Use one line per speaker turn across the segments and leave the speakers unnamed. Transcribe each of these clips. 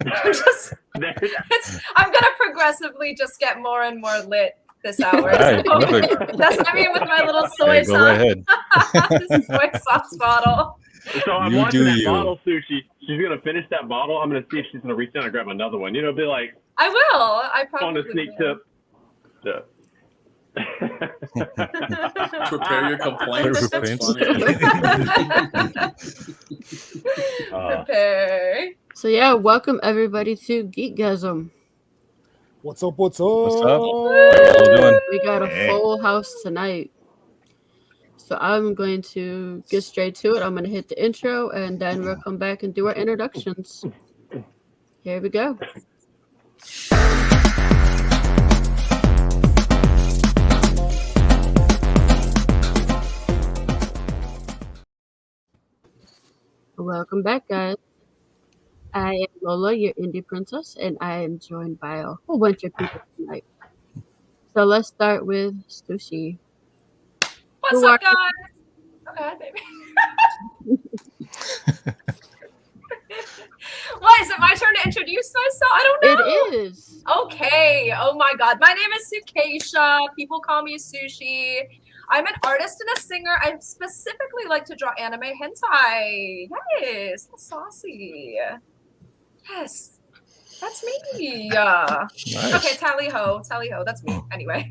I'm gonna progressively just get more and more lit this hour.
Right,
that's I mean with my little soy sauce.
Go right ahead.
Soy sauce bottle.
So I'm watching that bottle, Sushi. She's gonna finish that bottle. I'm gonna see if she's gonna reach down and grab another one. You know, be like,
I will. I probably
on a sneak tip. Yeah.
Prepare your complaints. That's funny.
Prepare.
So yeah, welcome everybody to GeekGasm.
What's up? What's up?
What's up? How you doing?
We got a full house tonight. So I'm going to get straight to it. I'm going to hit the intro, and then we'll come back and do our introductions. Here we go. Welcome back, guys. I am Lola, your indie princess, and I am joined by a whole bunch of people tonight. So let's start with Sushi.
What's up, guys? Oh God, baby. What, is it my turn to introduce myself? I don't know.
It is.
Okay. Oh my God. My name is Keisha. People call me Sushi. I'm an artist and a singer. I specifically like to draw anime hentai. Yes, that's saucy. Yes, that's me.
Nice.
Okay, tally ho, that's me. Anyway.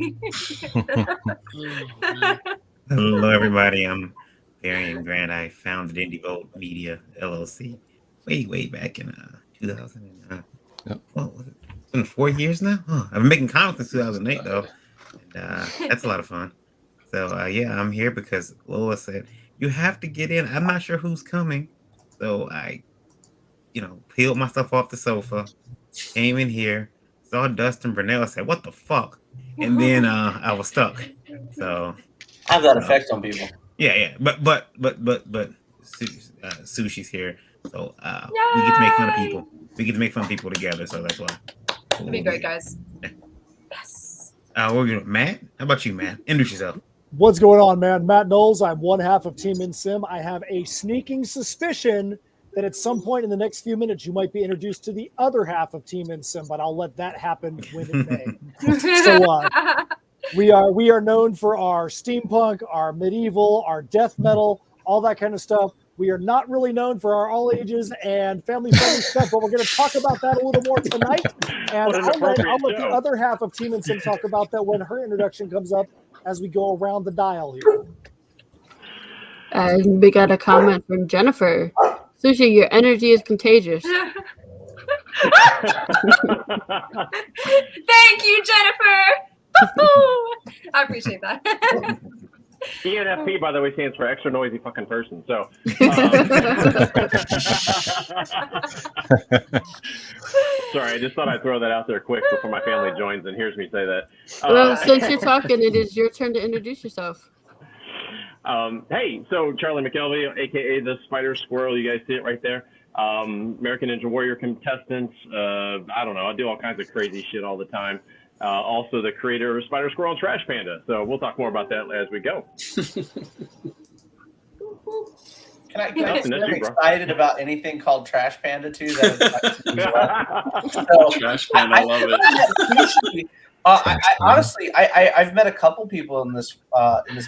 Hello, everybody. I'm Varian Grant. I founded Indie Volt Media LLC way back in 2000. What was it? It's been 4 years now. I've been making comics since 2008 though, and that's a lot of fun. So yeah, I'm here because Lola said you have to get in. I'm not sure who's coming, so I, peeled myself off the sofa, came in here, saw Dustin Brunell, said, "What the fuck?" And then I was stuck. So
have that effect on people.
Yeah. But Sushi's here, so we get to make fun of people. We get to make fun of people together, so that's why.
It'll be great, guys. Yes.
We're gonna Matt. How about you, Matt? Introduce yourself.
What's going on, man? Matt Knowles. I'm one half of Team InSim. I have a sneaking suspicion that at some point in the next few minutes, you might be introduced to the other half of Team InSim, but I'll let that happen when it may. So we are known for our steampunk, our medieval, our death metal, all that kind of stuff. We are not really known for our all ages and family-friendly stuff, but we're going to talk about that a little more tonight. And I'll let the other half of Team InSim talk about that when her introduction comes up as we go around the dial here.
We got a comment from Jennifer. Sushi, your energy is contagious.
Thank you, Jennifer. I appreciate that.
ENFP, by the way, stands for extra noisy fucking person. So, sorry, I just thought I'd throw that out there quick before my family joins and hears me say that.
Well, since you're talking, it is your turn to introduce yourself.
Hey, so Charlie McElvy, aka the Spider Squirrel, you guys see it right there. American Ninja Warrior contestant. I don't know, I do all kinds of crazy shit all the time. Also the creator of Spider Squirrel and Trash Panda. So we'll talk more about that as we go.
Can I get excited about anything called Trash Panda too?
Trash Panda, I love it.
I honestly, I've met a couple people in this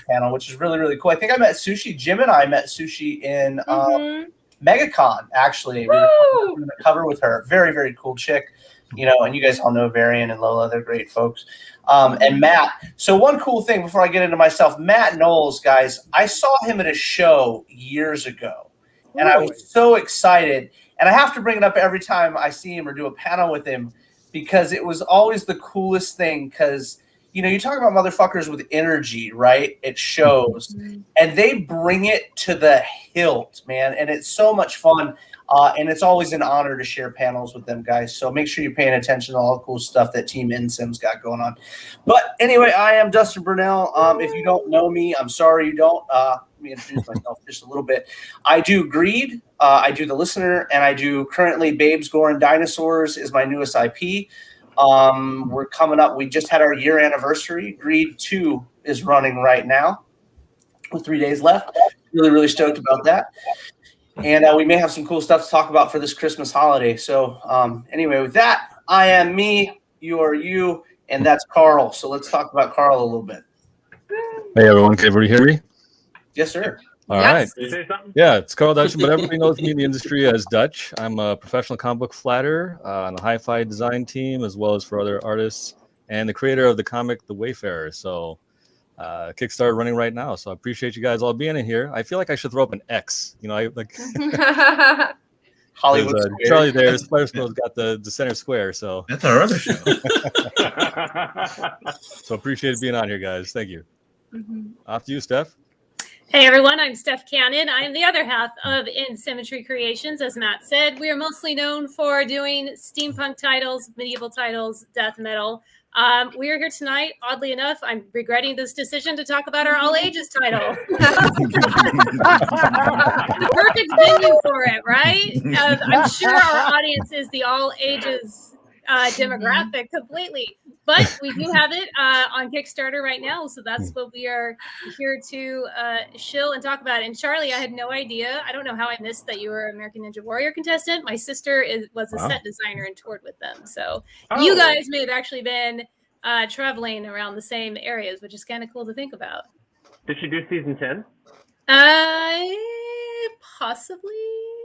panel, which is really, really cool. I think I met Sushi. Jim and I met Sushi in MegaCon, actually. We were on the cover with her. Very, very cool chick. And you guys all know Varian and Lola. They're great folks. And Matt. So one cool thing before I get into myself, Matt Knowles, guys, I saw him at a show years ago. And I was so excited. And I have to bring it up every time I see him or do a panel with him because it was always the coolest thing because, you talk about motherfuckers with energy, right? It shows. And they bring it to the hilt, man. And it's so much fun. And it's always an honor to share panels with them, guys. So make sure you're paying attention to all the cool stuff that Team InSim's got going on. But anyway, I am Dustin Brunell. If you don't know me, I'm sorry you don't. Let me introduce myself just a little bit. I do Greed. I do The Listener. And I do currently Babes, Gore, and Dinosaurs is my newest IP. We're coming up. We just had our year anniversary. Greed 2 is running right now with 3 days left. Really, really stoked about that. And we may have some cool stuff to talk about for this Christmas holiday. So anyway, with that, I am me, you are you, and that's Carl. So let's talk about Carl a little bit.
Hey, everyone. Can everybody hear me?
Yes, sir.
All right.
Did you say something?
Yeah, it's Carl Dutchin, but everybody knows me in the industry as Dutch. I'm a professional comic book flatter on a hi-fi design team, as well as for other artists, and the creator of the comic The Wayfarer. So Kickstarter running right now. So I appreciate you guys all being in here. I feel like I should throw up an X. You know, I like
Hollywood.
Charlie there. Spider Squirrel's got the center square. So
That's our other show.
so appreciate being on here, guys. Thank you. Off to you, Steph.
Hey everyone, I'm Steph Cannon. I am the other half of In Symmetry Creations. As Matt said, we are mostly known for doing steampunk titles, medieval titles, death metal. We are here tonight, oddly enough, I'm regretting this decision to talk about our all ages title. The perfect venue for it, right? I'm sure our audience is the all ages demographic completely. But we do have it on Kickstarter right now, so that's what we are here to shill and talk about. And Charlie, I had no idea. I don't know how I missed that you were an American Ninja Warrior contestant. My sister was a set designer and toured with them. So you guys may have actually been traveling around the same areas, which is kind of cool to think about.
Did she do season 10?
Possibly.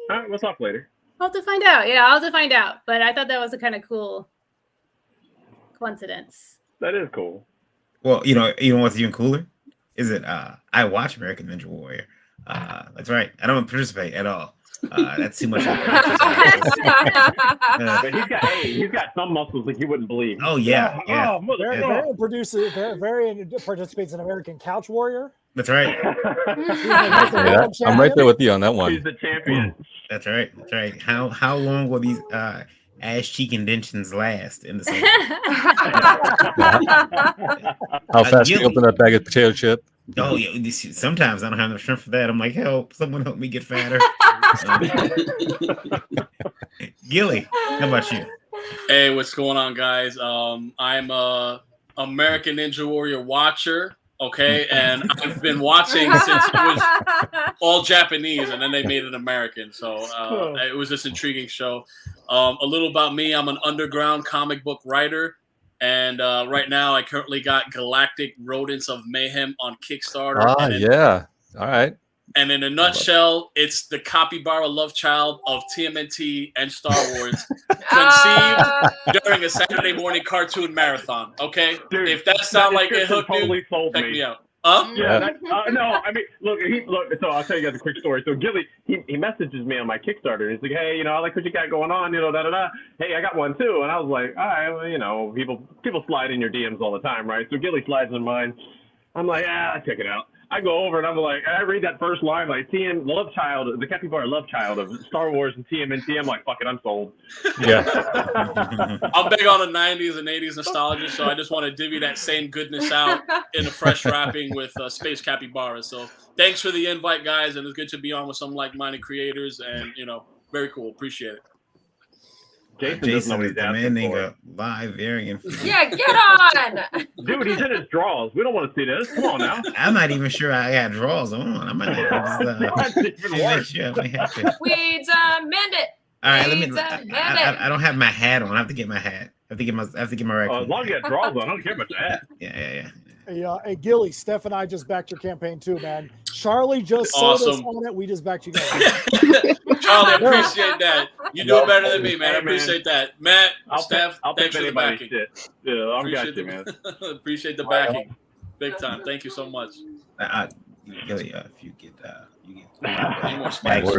All right, we'll talk later.
I'll have to find out. Yeah, I'll have to find out. But I thought that was a kind of cool coincidence.
That is cool.
Well, you know what's even cooler is that I watch American Ninja Warrior. That's right. I don't participate at all. That's too much.
But he's got some muscles like you wouldn't believe.
Oh yeah.
Varian participates in American Couch Warrior.
That's right.
Yeah, I'm right there with you on that one.
He's the champion.
That's right. That's right. How long will these ass cheek indentions last in the same?
How fast can you open that bag of potato chip?
Oh yeah. Sometimes I don't have the strength for that. I'm like, help! Someone help me get fatter. Gilly, how about you?
Hey, what's going on, guys? I'm a American Ninja Warrior watcher. Okay, and I've been watching since it was all Japanese, and then they made it American. So it was this intriguing show. A little about me: I'm an underground comic book writer, and right now I currently got Galactic Rodents of Mayhem on Kickstarter.
Yeah. All right.
And in a nutshell, it's the capybara love child of TMNT and Star Wars, conceived during a Saturday morning cartoon marathon. Okay,
Dude,
if that sounds like it hooked
totally
you,
sold
check
me.
me out.
Yeah. No, I mean, look. So I'll tell you guys a quick story. So Gilly, he messages me on my Kickstarter. He's like, hey, I like what you got going on. Hey, I got one too. And I was like, all right, well, people slide in your DMs all the time, right? So Gilly slides in mine. I'm like, check it out. I go over and I'm like, I read that first line, like the capybara love child of Star Wars and TMNT. I'm like, fuck it, I'm sold.
Yeah.
I'm big on the 90s and 80s nostalgia, so I just want to divvy that same goodness out in a fresh wrapping with Space Capybara. So thanks for the invite, guys, and it's good to be on with some like-minded creators, and very cool. Appreciate it.
Jason is demanding a live variant.
Yeah, get on.
Dude, he's in his drawers. We don't want to see this. Come on now.
I'm not even sure I got drawers on. I might have to.
We demand it.
All right, I don't have my hat on. I have to get my hat. I have to get my
as long as you got drawers on, I don't care about the hat.
Yeah.
Hey, Gilly, Steph and I just backed your campaign too, man. Charlie just sold us on it. We just backed you guys.
Charlie, I appreciate that. You do it better than me, man. I appreciate that. Matt, Steph, thanks for the backing.
Shit. Yeah, I got you, man.
Appreciate the backing. Big time. Thank you so much.
Gilly, if you get
more spikes.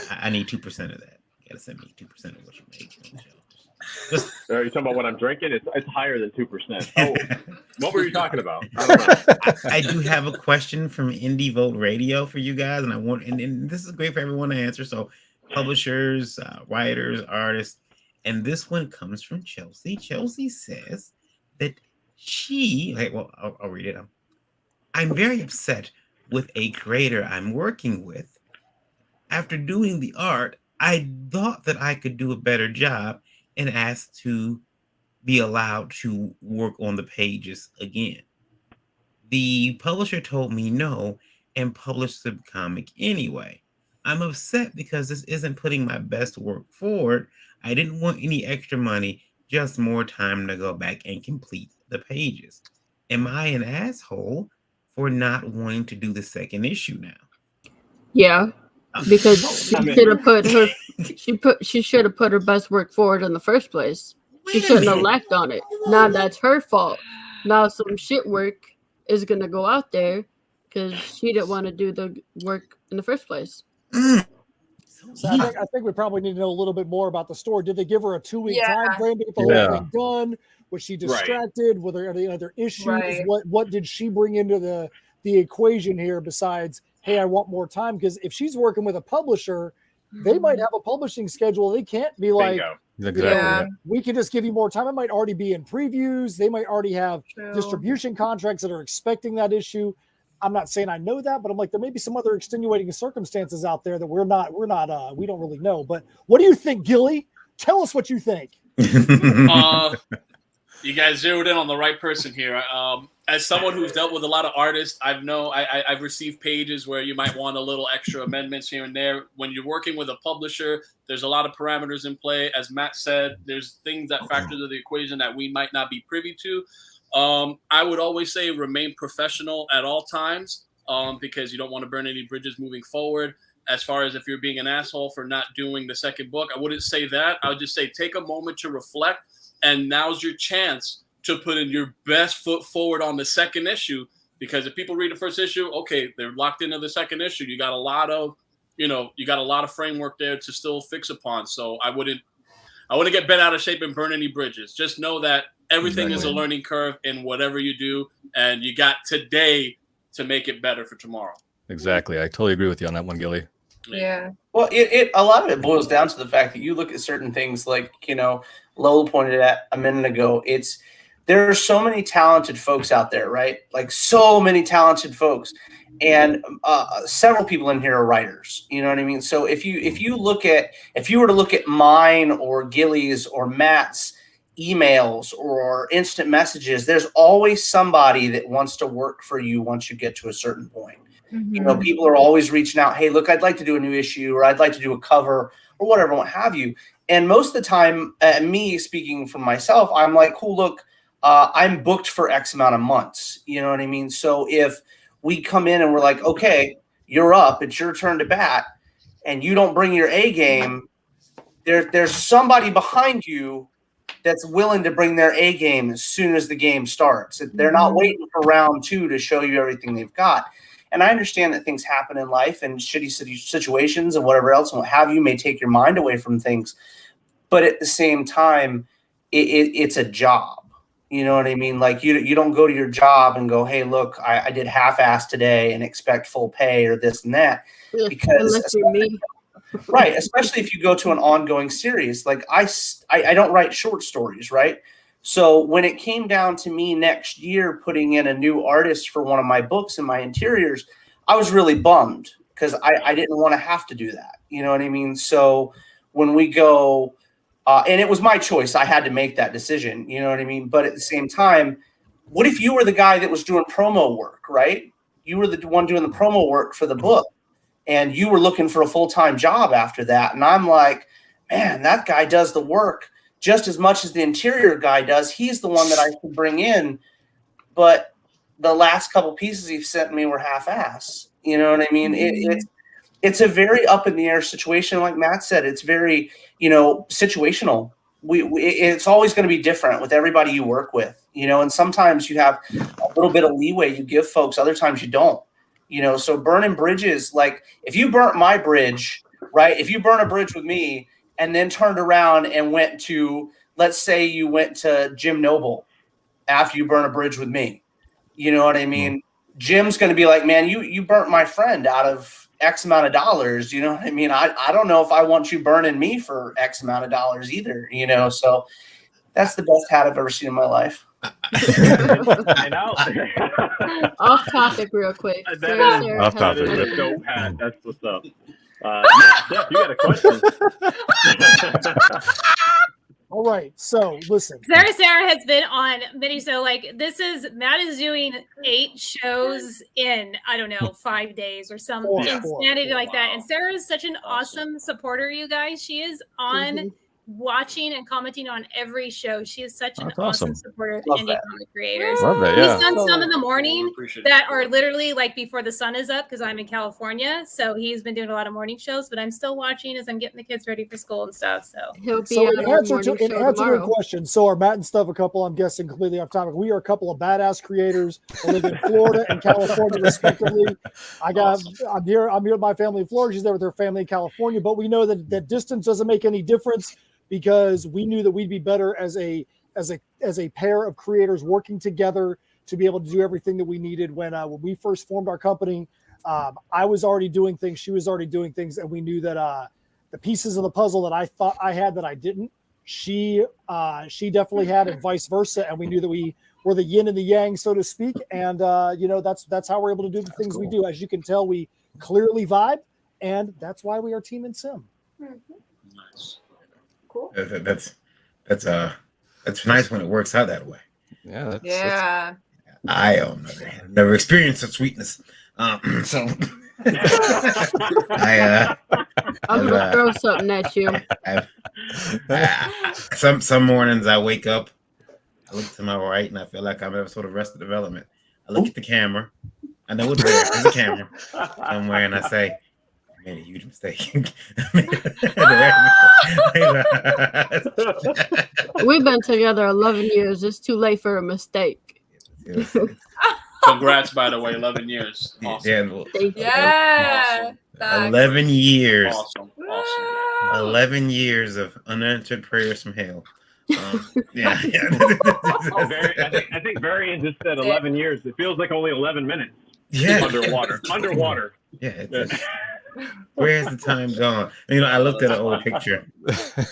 I need 2% of that. You gotta send me 2% of what you make.
Are you talking about what I'm drinking? It's higher than 2%. Oh, what were you talking about? I don't know.
I do have a question from Indie Vote Radio for you guys, and and this is great for everyone to answer. So, publishers, writers, artists, and this one comes from Chelsea. Chelsea says that I'll read it. I'm very upset with a creator I'm working with. After doing the art, I thought that I could do a better job and asked to be allowed to work on the pages again. The publisher told me no, and publish the comic anyway. I'm upset because this isn't putting my best work forward. I didn't want any extra money, just more time to go back and complete the pages. Am I an asshole for not wanting to do the second issue now?
Yeah, because she should have put her she should have put her best work forward in the first place. She shouldn't have lacked on it. Now that's her fault. Now some shit work is gonna go out there because she didn't want to do the work in the first place.
So I think we probably need to know a little bit more about the story. Did they give her a 2-week time frame to get the whole thing done? Was she distracted? Were there any other issues? What did she bring into the equation here besides, hey, I want more time? Because if she's working with a publisher, they might have a publishing schedule. They can't be like, we can just give you more time. It might already be in previews. They might already have distribution contracts that are expecting that issue. I'm not saying I know that, but I'm like, there may be some other extenuating circumstances out there that we don't really know. But what do you think, Gilly? Tell us what you think.
You guys zeroed in on the right person here. As someone who's dealt with a lot of artists, I've received pages where you might want a little extra amendments here and there. When you're working with a publisher, there's a lot of parameters in play. As Matt said, there's things that factor into the equation that we might not be privy to. I would always say remain professional at all times because you don't want to burn any bridges moving forward. As far as if you're being an asshole for not doing the second book, I wouldn't say that. I would just say take a moment to reflect, and now's your chance to put in your best foot forward on the second issue. Because if people read the first issue, okay, they're locked into the second issue. You got a lot of framework there to still fix upon. So I wouldn't get bent out of shape and burn any bridges. Just know that everything is a learning curve in whatever you do, and you got today to make it better for tomorrow.
Exactly. I totally agree with you on that one, Gilly.
Yeah.
Well, a lot of it boils down to the fact that you look at certain things like, Lola pointed at a minute ago. There are so many talented folks out there, right? Like so many talented folks, and several people in here are writers. You know what I mean? So if you were to look at mine or Gilly's or Matt's emails or instant messages, there's always somebody that wants to work for you once you get to a certain point.
Mm-hmm.
People are always reaching out. Hey, look, I'd like to do a new issue, or I'd like to do a cover, or whatever, what have you. And most of the time, me speaking for myself, I'm like, cool, look, I'm booked for X amount of months. You know what I mean? So if we come in and we're like, okay, you're up, it's your turn to bat, and you don't bring your A game, there's somebody behind you that's willing to bring their A game as soon as the game starts. They're not waiting for round 2 to show you everything they've got. And I understand that things happen in life and shitty situations and whatever else and what have you may take your mind away from things. But at the same time, it's a job. You know what I mean? Like you don't go to your job and go, hey, look, I did half-ass today and expect full pay or this and that. Because right, especially if you go to an ongoing series. Like I don't write short stories, right? So when it came down to me next year putting in a new artist for one of my books and my interiors, I was really bummed because I didn't want to have to do that. You know what I mean? So when we go, and it was my choice, I had to make that decision. You know what I mean? But at the same time, what if you were the guy that was doing promo work, right? You were the one doing the promo work for the book, and you were looking for a full-time job after that. And I'm like, man, that guy does the work just as much as the interior guy does. He's the one that I should bring in. But the last couple pieces he sent me were half-ass. You know what I mean? It's a very up-in-the-air situation. Like Matt said, it's very, situational. It's always going to be different with everybody you work with, and sometimes you have a little bit of leeway you give folks. Other times you don't. So burning bridges, like if you burnt my bridge, right? If you burn a bridge with me and then turned around and went to, let's say you went to Jim Noble after you burn a bridge with me, you know what I mean? Jim's going to be like, man, you burnt my friend out of X amount of dollars. You know what I mean? I don't know if I want you burning me for X amount of dollars either, so that's the best hat I've ever seen in my life.
Off topic real quick.
That is a dope hat. That's what's up. Steph, you got a question.
All right. So listen.
Sarah has been on many. So like Matt is doing 8 shows in, I don't know, 5 days or some insanity like that. And Sarah is such an awesome supporter, you guys. She is on watching and commenting on every show. She is such an awesome supporter of indie comic creators.
Love that,
He's
yeah.
done some in the morning that are literally like before the sun is up because I'm in California. So he's been doing a lot of morning shows, but I'm still watching as I'm getting the kids ready for school and stuff. So
he'll be
So
on
in
our
answer
morning
to
show
your
tomorrow.
question, so are Matt and Steph a couple? I'm guessing completely off topic. We are a couple of badass creators who live in Florida and California respectively. I'm here with my family in Florida. She's there with her family in California. But we know that distance doesn't make any difference because we knew that we'd be better as a pair of creators working together to be able to do everything that we needed when we first formed our company. I was already doing things, she was already doing things, and we knew that the pieces of the puzzle that I thought I had that I didn't, she definitely had, and vice versa. And we knew that we were the yin and the yang, so to speak. And that's how we're able to do the things we do. As you can tell, we clearly vibe, and that's why we are Team in Sim.
Nice.
Cool.
That's nice when it works out that way.
Yeah.
Yeah.
I never experienced such sweetness. So
I'm gonna throw something at you.
Some mornings I wake up, I look to my right, and I feel like I'm ever sort of Arrested Development. I look at the camera. I know it's there. There's a camera somewhere, and I say, I made a huge mistake.
We've been together 11 years. It's too late for a mistake.
Congrats, by the way, 11 years. Awesome.
Yeah.
Awesome.
11 years.
Awesome.
11 years of unanswered prayers from hell. Yeah.
I think Varian just said 11 years. It feels like only 11 minutes.
Yeah.
Underwater.
Yeah. Where's the time gone? I looked at an old picture.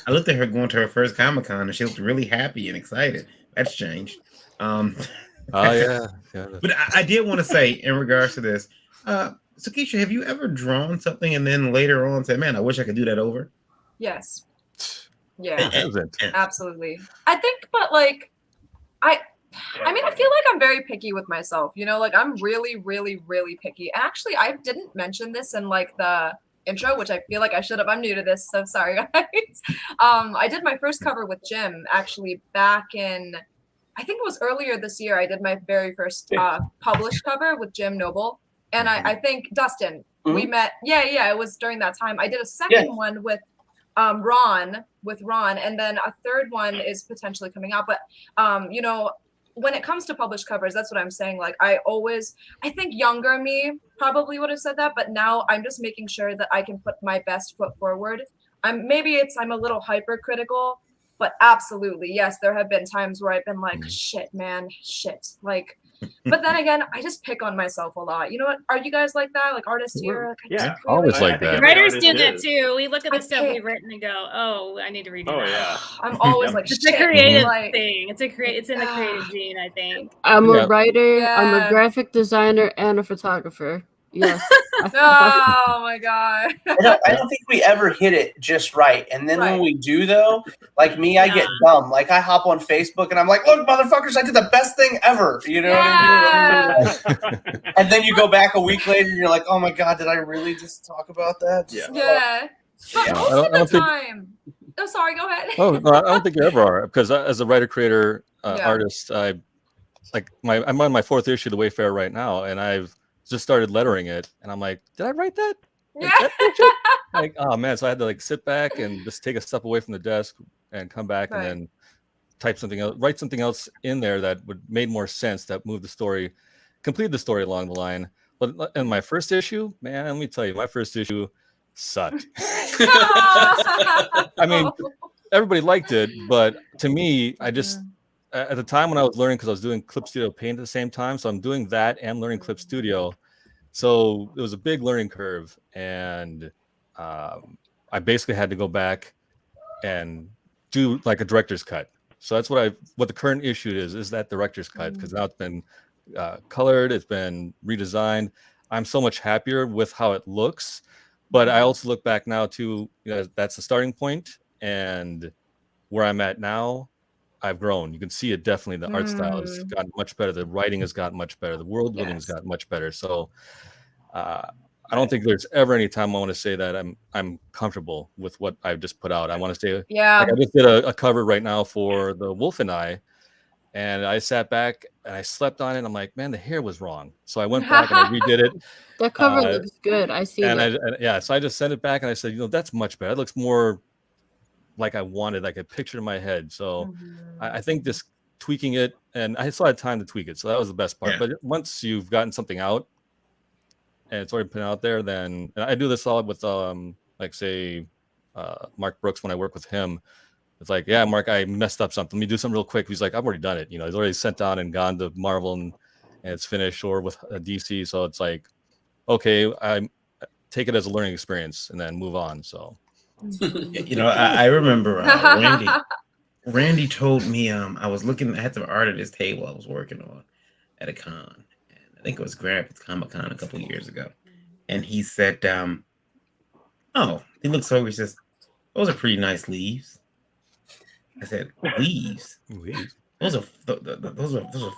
I looked at her going to her first Comic-Con, and she looked really happy and excited. That's changed.
Yeah.
But I did want to say in regards to this, so Keisha, have you ever drawn something and then later on said, "Man, I wish I could do that over"?
Yes. Yeah.
Hasn't.
Absolutely. I think, but like, I mean, I feel like I'm very picky with myself. Like I'm really, really, really picky. And actually, I didn't mention this in like the intro, which I feel like I should have. I'm new to this, so sorry, guys. I did my first cover with Jim actually back in, I think it was earlier this year. I did my very first published cover with Jim Noble. And I think, Dustin, we met. Yeah, it was during that time. I did a second one with Ron, and then a third one is potentially coming out. But, when it comes to published covers, that's what I'm saying. Like, I think younger me probably would have said that, but now I'm just making sure that I can put my best foot forward. I'm a little hypercritical, but absolutely, yes, there have been times where I've been like, shit. Like, but then again, I just pick on myself a lot. You know what? Are you guys like that? Like artists here? Like,
always like that.
Writers do that too. We look at the stuff we've written and go, "Oh, I need to redo that."
Yeah.
I'm always like,
it's a creative thing. It's in the creative gene, I think.
I'm a writer. I'm a graphic designer and a photographer. Yes.
Oh my god.
I don't think we ever hit it just right. And then when we do, though, like me, I get dumb. Like I hop on Facebook and I'm like, look, motherfuckers, I did the best thing ever. You know what I mean? And then you go back a week later and you're like, oh my god, did I really just talk about that?
Yeah. But most of the time. Oh, sorry, go ahead.
Oh, no, I don't think you ever are, because as a writer, creator, artist, I'm on my 4th issue of The Wayfarer right now, and I've just started lettering it, and I'm like, did I write that? Like, oh man! So I had to like sit back and just take a step away from the desk and come back and then type something else, write something else in there that would made more sense, that moved the story, complete the story along the line. But in my first issue, man, let me tell you, my first issue sucked. I mean, everybody liked it, but to me, I just at the time when I was learning, because I was doing Clip Studio Paint at the same time, so I'm doing that and learning Clip Studio. So it was a big learning curve, and I basically had to go back and do like a director's cut. So that's what the current issue is that director's cut, because now it's been colored, it's been redesigned. I'm so much happier with how it looks, but I also look back now to, that's the starting point, and where I'm at now, I've grown. You can see it definitely. The art style has gotten much better. The writing has gotten much better. The world building has gotten much better. So I don't think there's ever any time I want to say that I'm comfortable with what I've just put out. I want to say, like I just did a cover right now for The Wolf and I, and I sat back and I slept on it. And I'm like, man, the hair was wrong. So I went back and I redid it.
That cover looks good. I see that.
So I just sent it back and I said, that's much better. It looks more like I wanted, like a picture in my head. So I think just tweaking it, and I still had time to tweak it. So that was the best part. But once you've gotten something out and it's already put out there, then and I do this all with like say Mark Brooks when I work with him. It's like, yeah, Mark, I messed up something. Let me do something real quick. He's like, I've already done it. He's already sent out and gone to Marvel and it's finished, or with DC. So it's like, okay, I take it as a learning experience and then move on. So,
I remember Randy told me, I was looking at the art of this table I was working on at a con. And I think it was Graphics Comic-Con a couple of years ago. And he said, he looks over, he says, those are pretty nice leaves. I said, leaves? Those are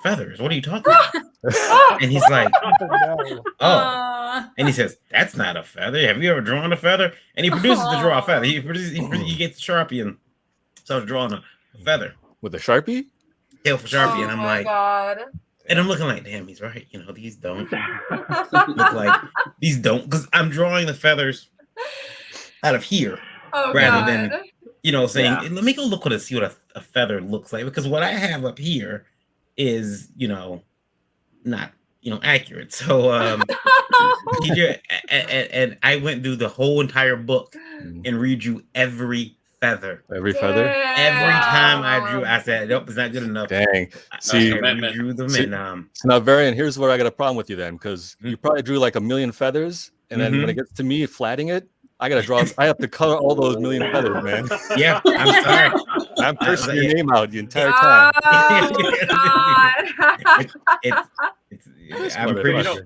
feathers. What are you talking about? And he's like, and he says, that's not a feather. Have you ever drawn a feather? And he produces to draw a feather. He gets the Sharpie and starts drawing a feather.
With a Sharpie?
Yeah, for Sharpie. And I'm like,
God.
And I'm looking like, damn, he's right. These don't look like these don't, because I'm drawing the feathers out of here rather than saying, let me go look see what a feather looks like, because what I have up here is not accurate. So and I went through the whole entire book and redrew every feather.
Every feather?
Every time I drew, I said, nope, it's not good enough.
Dang. See,
redrew them and
so now, Varian, here's where I got a problem with you then, because you probably drew like 1 million feathers, and then when it gets to me flatting it, I have to color all those million feathers, man.
Yeah, I'm sorry.
I'm cursing your name out the entire time.
I'm pretty sure.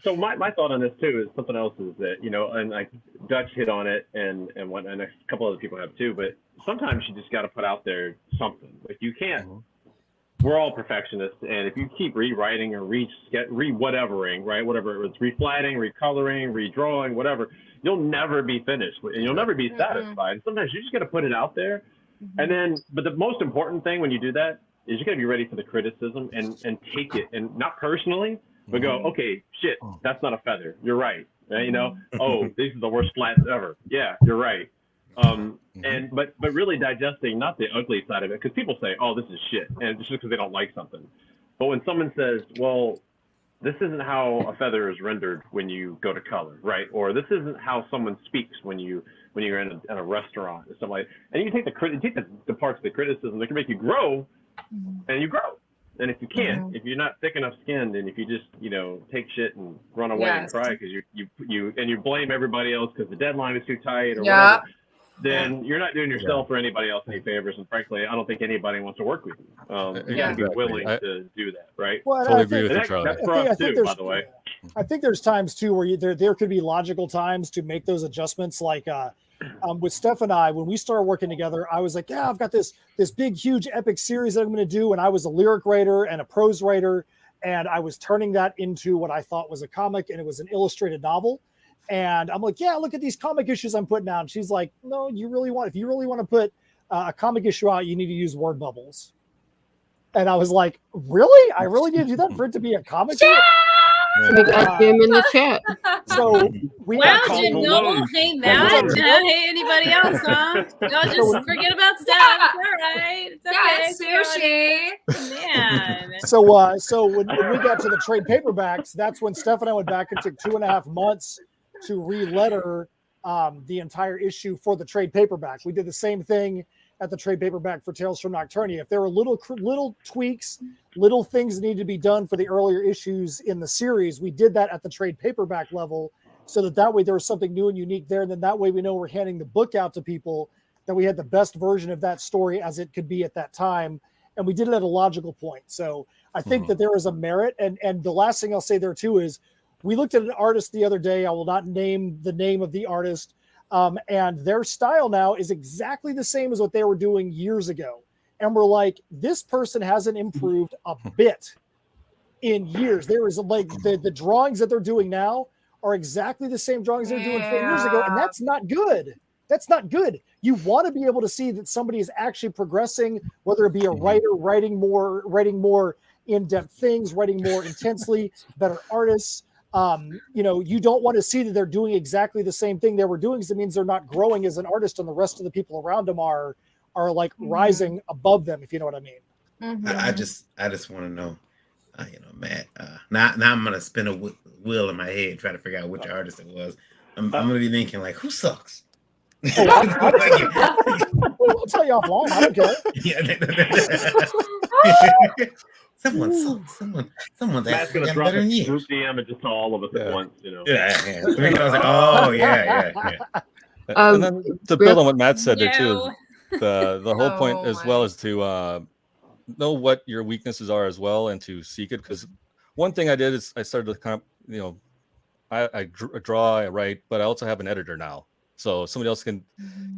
So my thought on this too is something else is that and like Dutch hit on it and what and a couple other people have too. But sometimes you just got to put out there something. Like you can't. We're all perfectionists, and if you keep rewriting or re-whatevering, right? Whatever it's reflatting, recoloring, redrawing, whatever, you'll never be finished and you'll never be satisfied. Sometimes you just got to put it out there, and then. But the most important thing when you do that is you got to be ready for the criticism and take it, and not personally, but go, okay, shit, that's not a feather. You're right. Oh, these are the worst flats ever. Yeah, you're right. But really digesting not the ugly side of it, because people say, oh, this is shit, and it's just because they don't like something. But when someone says, well, this isn't how a feather is rendered when you go to color, right? Or this isn't how someone speaks when you're in a restaurant or something like that. And you take the parts of the criticism that can make you grow, and you grow. And if you can't, if you're not thick enough skinned, and if you just take shit and run away and cry because you blame everybody else because the deadline is too tight or whatever, then you're not doing yourself or anybody else any favors. And frankly, I don't think anybody wants to work with you. You got to be willing to do that, right?
Well,
totally agree with you, Charlie.
That's for us too, by the way.
I think there's times too where there could be logical times to make those adjustments. Like with Steph and I, when we started working together, I was like, yeah, I've got this big, huge, epic series that I'm going to do. And I was a lyric writer and a prose writer. And I was turning that into what I thought was a comic, and it was an illustrated novel. And I'm like, yeah, look at these comic issues I'm putting out. And she's like, no, if you really want to put a comic issue out, you need to use word bubbles. And I was like, really? I really need to do that for it to be a comic?
We got Jim in the chat.
So
Jim Noble, hey Matt, hey anybody else, huh? No, just forget about Steph. It's all right. It's okay.
Sushi.
Man.
So when we got to the trade paperbacks, that's when Steph and I went back and took 2.5 months to re-letter the entire issue for the trade paperback. We did the same thing at the trade paperback for Tales from Nocturnia. If there were little tweaks, little things that needed to be done for the earlier issues in the series, we did that at the trade paperback level, so that way there was something new and unique there. And then that way we know we're handing the book out to people, that we had the best version of that story as it could be at that time. And we did it at a logical point. So I think that there is a merit. And the last thing I'll say there too is, we looked at an artist the other day. I will not name the name of the artist, And their style now is exactly the same as what they were doing years ago. And we're like, this person hasn't improved a bit in years. There is like the drawings that they're doing now are exactly the same drawings they're doing 4 years ago. And that's not good. That's not good. You want to be able to see that somebody is actually progressing, whether it be a writer writing more in-depth things, writing more intensely, better artists. You don't want to see that they're doing exactly the same thing they were doing, because it means they're not growing as an artist, and the rest of the people around them are like rising above them, if you know what I mean.
I just want to know, Matt. Now I'm gonna spin a wheel in my head trying to figure out which artist it was. I'm gonna be thinking like, who sucks?
I'll tell you offline. I don't care.
Someone's
Matt's gonna drop a group DM and just tell all of us at once,
I was like, oh yeah.
And then to build on what Matt said there too, the whole point as well is to know what your weaknesses are as well, and to seek it. Because one thing I did is I started to kind of, I draw, I write, but I also have an editor now. So somebody else can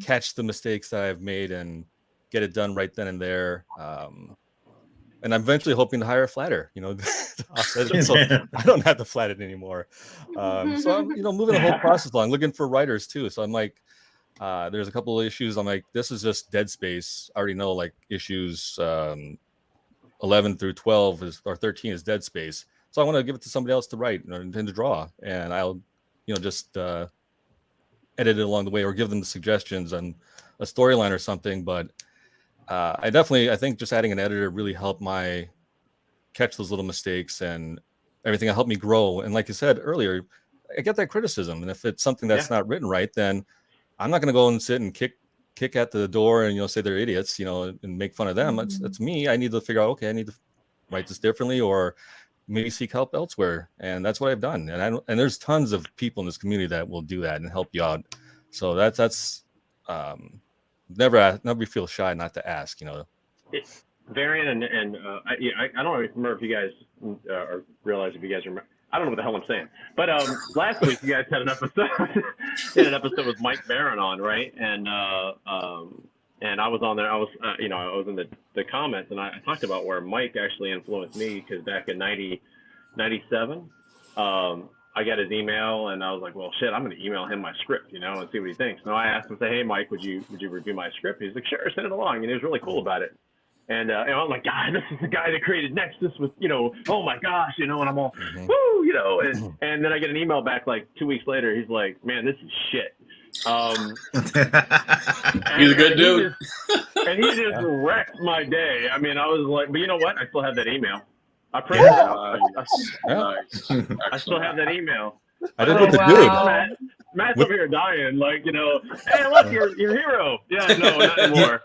catch the mistakes that I've made and get it done right then and there. And I'm eventually hoping to hire a flatter, to offset it, so I don't have to flat it anymore. So I'm, moving the whole process along, looking for writers too. So I'm like, there's a couple of issues. I'm like, this is just dead space. I already know like issues 11 through 12 or 13 is dead space. So I want to give it to somebody else to write and to draw, and I'll, just edit it along the way or give them the suggestions on a storyline or something. But I think just adding an editor really helped my catch those little mistakes and everything. Helped me grow. And like you said earlier, I get that criticism. And if it's something that's not written right, then I'm not going to go and sit and kick at the door and, say they're idiots, and make fun of them. It's me. I need to figure out, okay, I need to write this differently, or maybe seek help elsewhere. And that's what I've done. And there's tons of people in this community that will do that and help you out. So that's never feel shy not to ask,
Varian and I don't remember if you guys realize if you guys remember. I don't know what the hell I'm saying. But last week you guys had an episode with Mike Barron on, right? And I was on there. I was in the comments, and I talked about where Mike actually influenced me, because back in 97, I got his email, and I was like, well, shit, I'm going to email him my script, and see what he thinks. So I asked him, hey, Mike, would you review my script? He's like, sure, send it along. And he was really cool about it. And I'm like, God, this is the guy that created Nexus with, oh my gosh, and I'm all, woo, and then I get an email back like 2 weeks later. He's like, man, this is shit.
He's a good dude.
And he just wrecked my day. I mean, I was like, but you know what? I still have that email. I printed it out. I still have that email.
I did with the dude.
Matt's over here dying, like, hey, look, your hero. Yeah, no, not anymore.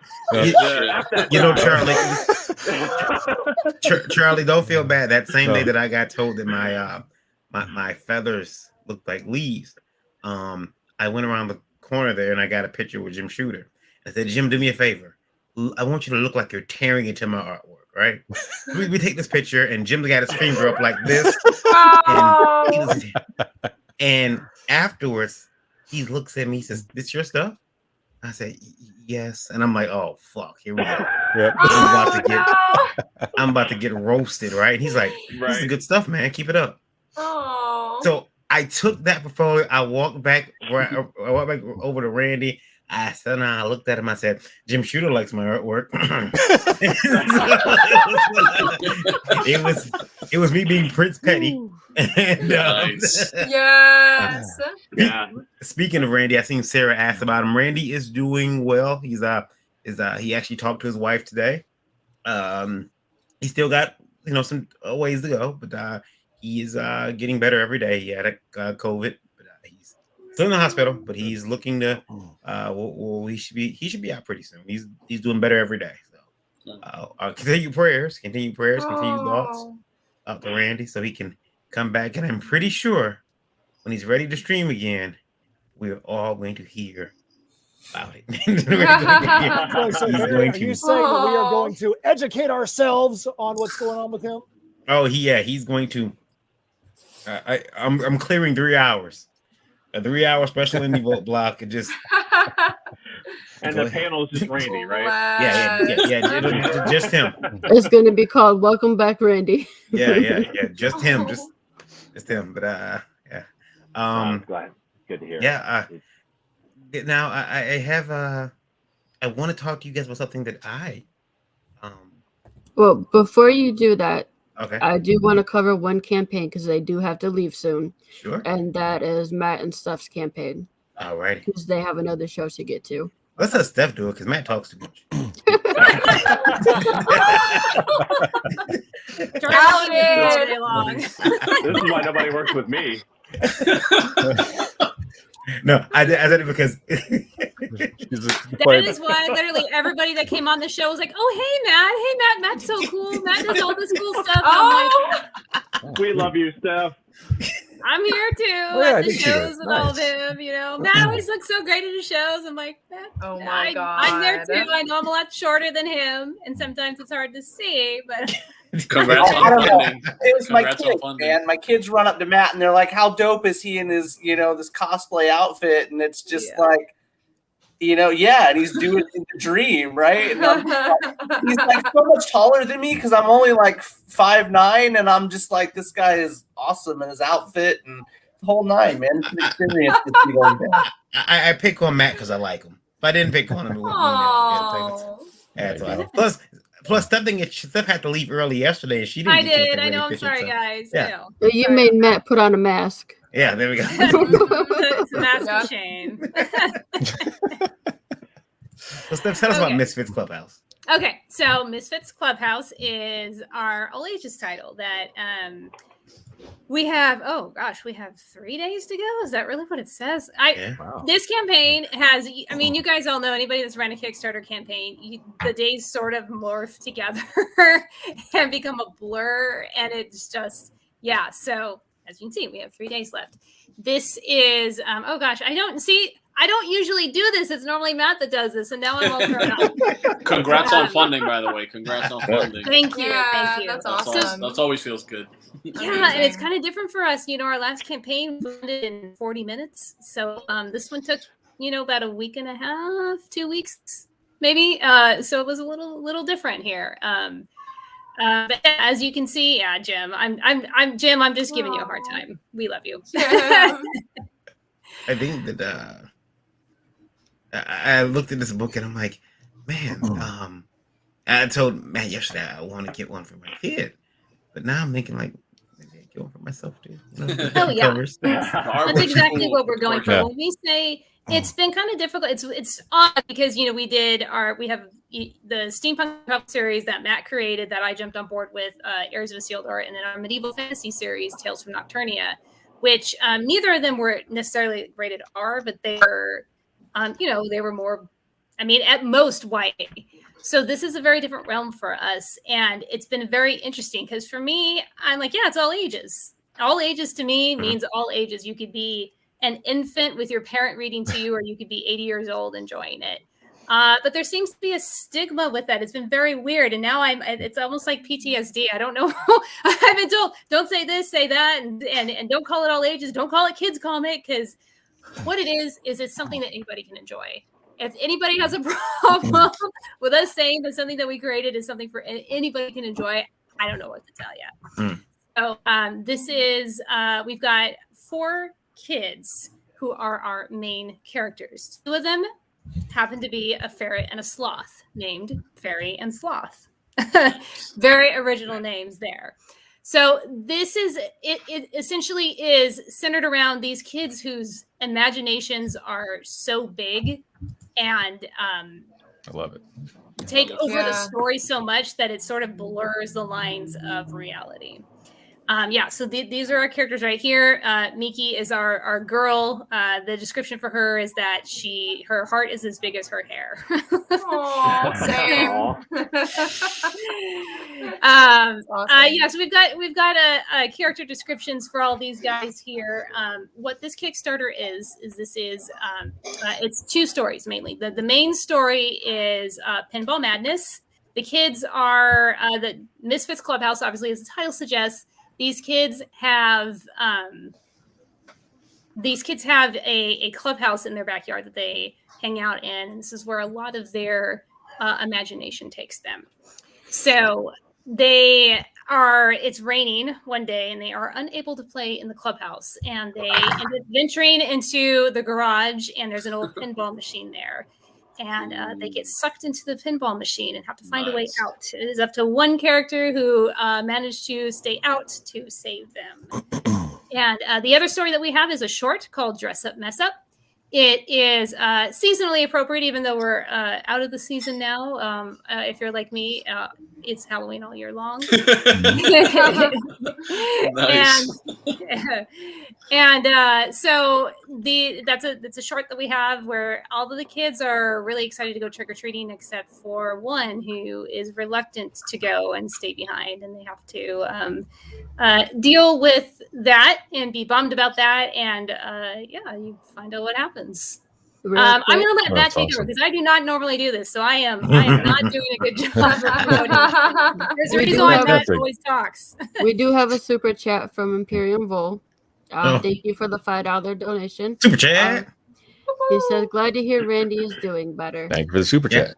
Charlie, don't feel bad. That same day that I got told that my feathers looked like leaves, I went around the corner there and I got a picture with Jim Shooter. I said, Jim, do me a favor. I want you to look like you're tearing into my artwork, right? we take this picture, and Jim got his finger up like this. And afterwards, he looks at me, he says, this your stuff? I said, yes. And I'm like, oh, fuck, here we go. Yep. I'm about to get roasted, right? He's like, this is good stuff, man. Keep it up.
Oh.
So I took that portfolio. I walked back over to Randy. I looked at him. I said, Jim Shooter likes my artwork. It was me being Prince Petty. And,
nice.
Yes.
Yeah.
Speaking of Randy, I seen Sarah ask about him. Randy is doing well. He actually talked to his wife today. He still got some ways to go, but he is getting better every day. He had COVID, but he's still in the hospital. But he's looking to. He should be out pretty soon. He's doing better every day. So continue prayers, continue thoughts out to Randy, so he can come back. And I'm pretty sure when he's ready to stream again, we're all going to hear about it.
Are you saying that we are going to educate ourselves on what's going on with him?
Oh, he's going to. I'm clearing 3 hours a 3-hour special indie vote block and just.
And the panel is just Randy, right?
Yeah. Just him.
It's going to be called "Welcome Back, Randy."
Yeah. Just him. Just him. But yeah.
I'm glad. Good to hear.
Yeah. Now I have I want to talk to you guys about something that I.
Well, before you do that,
okay,
I do want to cover one campaign because they do have to leave soon.
Sure.
And that is Matt and Steph's campaign.
All right.
Because they have another show to get to.
Let's let Steph do it because Matt talks too much.
This is why nobody works with me.
No, I did it because
that is why literally everybody that came on the show was like, "Oh, hey Matt's so cool. Matt does all this cool stuff."
Oh,
we love you, Steph.
I'm here too at the shows with all of him. You know, Matt always looks so great at his shows. I'm like,
oh my god,
I'm there too. I know I'm a lot shorter than him, and sometimes it's hard to see, but.
Congrats
I
on
don't know.
funding.
It was my
Congrats
kids,
on funding.
man. My kids run up to Matt and they're like, "How dope is he in his, this cosplay outfit?" And it's just like, and he's doing the dream, right? And he's like so much taller than me because I'm only like 5'9", and I'm just like, this guy is awesome in his outfit and the whole nine, man. It's an experience to see going down.
I pick on Matt because I like him. If I didn't pick on him, it wouldn't be Plus, Steph had to leave early yesterday, and she didn't.
I did. I know. I'm sorry, guys.
Yeah.
You made Matt put on a mask.
Yeah, there we go.
It's a mask of shame.
So, Steph, tell us about Misfits Clubhouse.
Okay, so Misfits Clubhouse is our all ages title that we have. Oh gosh, we have 3 days to go. Is that really what it says? This campaign has. I mean, you guys all know, anybody that's run a Kickstarter campaign, the days sort of morph together and become a blur, and it's just So as you can see, we have 3 days left. This is. Oh gosh, I don't usually do this. It's normally Matt that does this, and now I'm all thrown off.
Congrats on funding, by the way. Congrats on funding.
Thank you. Thank you.
That's awesome.
That always feels good.
Yeah, and it's kind of different for us. Our last campaign funded in 40 minutes. So this one took, about a week and a half, 2 weeks, maybe. So it was a little different here. But as you can see, Jim, I'm Jim. I'm just giving you a hard time. We love you.
I think that I looked at this book and I'm like, man, I told Matt yesterday I want to get one for my kid, but now I'm thinking like, maybe I get one for myself too.
Oh yeah, that's exactly what we're going for.
Yeah.
When we say it's been kind of difficult, it's odd because we have the steampunk series that Matt created that I jumped on board with, Heirs of Isildur, and then our medieval fantasy series, Tales from Nocturnia, which neither of them were necessarily rated R, but they were, they were more, at most YA. So this is a very different realm for us. And it's been very interesting because for me, I'm like, it's all ages. All ages to me means all ages. You could be an infant with your parent reading to you, or you could be 80 years old enjoying it. But there seems to be a stigma with that. It's been very weird. And now it's almost like PTSD. I don't know. I've been told, don't say this, say that, and don't call it all ages. Don't call it kids comic, because what it is it's something that anybody can enjoy. If anybody has a problem with us saying that something that we created is something for anybody can enjoy, I don't know what to tell you. So this is, we've got 4 kids who are our main characters. 2 of them happen to be a ferret and a sloth named Fairy and Sloth. Very original names there. So this is, it essentially is centered around these kids whose imaginations are so big and
I love it.
take over the story so much that it sort of blurs the lines of reality. So these are our characters right here. Miki is our girl. The description for her is that her heart is as big as her hair.
Aww, same.
Awesome. So we've got a character descriptions for all these guys here. What this Kickstarter is it's 2 stories mainly. The main story is Pinball Madness. The kids are the Misfits Clubhouse, obviously, as the title suggests. These kids have these kids have a clubhouse in their backyard that they hang out in, and this is where a lot of their imagination takes them. So it's raining one day, and they are unable to play in the clubhouse, and they end up venturing into the garage, and there's an old pinball machine there. And they get sucked into the pinball machine and have to find a way out. It is up to one character who managed to stay out to save them. And the other story that we have is a short called Dress Up, Mess Up. It is seasonally appropriate, even though we're out of the season now. If you're like me, it's Halloween all year long.
Nice.
So that's a short that we have where all of the kids are really excited to go trick or treating, except for one who is reluctant to go and stay behind, and they have to deal with that and be bummed about that. And you find out what happens. I'm going to let Matt take over because I do not normally do this, so I am not doing a good job. There's a reason why Matt always talks.
We do have a super chat from Imperium Vol. Thank you for the $5 donation.
Super chat.
He says, "Glad to hear Randy is doing better."
Thank you for the super chat.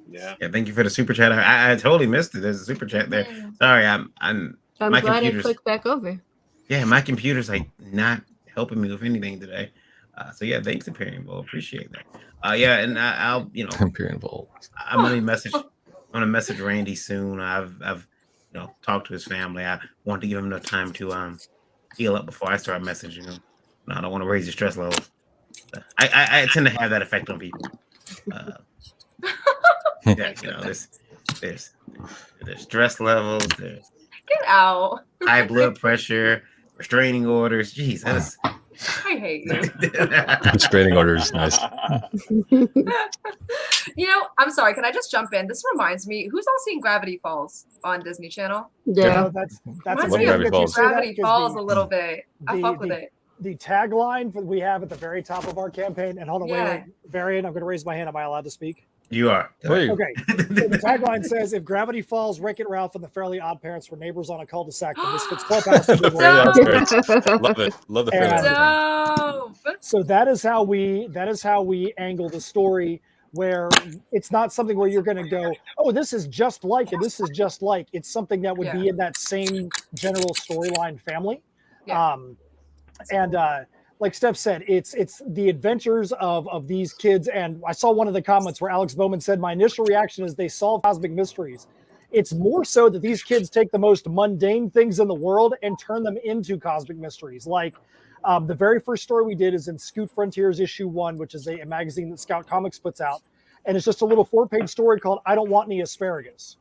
Yeah, thank you for the super chat. I totally missed it. There's a super chat there. Sorry, I'm my
glad I
computer's
clicked back over.
Yeah, my computer's like not helping me with anything today. So yeah, thanks Imperium Bowl. Appreciate that. And I'll
Imperium Bowl.
I'm gonna message Randy soon. I've talked to his family. I want to give him enough time to heal up before I start messaging him. No, I don't want to raise your stress levels. I tend to have that effect on people. There's stress levels. There's
Get out.
high blood pressure, restraining orders. Jeez, that's.
I hate you.
Restraining orders, nice.
I'm sorry. Can I just jump in? This reminds me. Who's all seen Gravity Falls on Disney Channel?
Yeah,
that's
reminds me
Gravity
of
Falls.
Gravity Falls a little bit. I fuck with it.
The tagline that we have at the very top of our campaign, and hold on, wait, Varian, I'm going to raise my hand. Am I allowed to speak?
You are.
Okay. So the tagline says, "If Gravity Falls, Wreck-It Ralph and the Fairly Odd Parents were neighbors on a cul-de-sac, the Misfits Clubhouse."
Love it. Love the Fairly Odd Parents.
So that is how we angle the story, where it's not something where you're going to go, "Oh, this is just like," and this is just like. It's something that would be in that same general storyline family.
Yeah.
Like Steph said, it's the adventures of these kids. And I saw one of the comments where Alex Bowman said, "My initial reaction is they solve cosmic mysteries." It's more so that these kids take the most mundane things in the world and turn them into cosmic mysteries. Like the very first story we did is in Scoot Frontiers issue 1, which is a magazine that Scout Comics puts out. And it's just a little 4-page story called "I Don't Want Any Asparagus."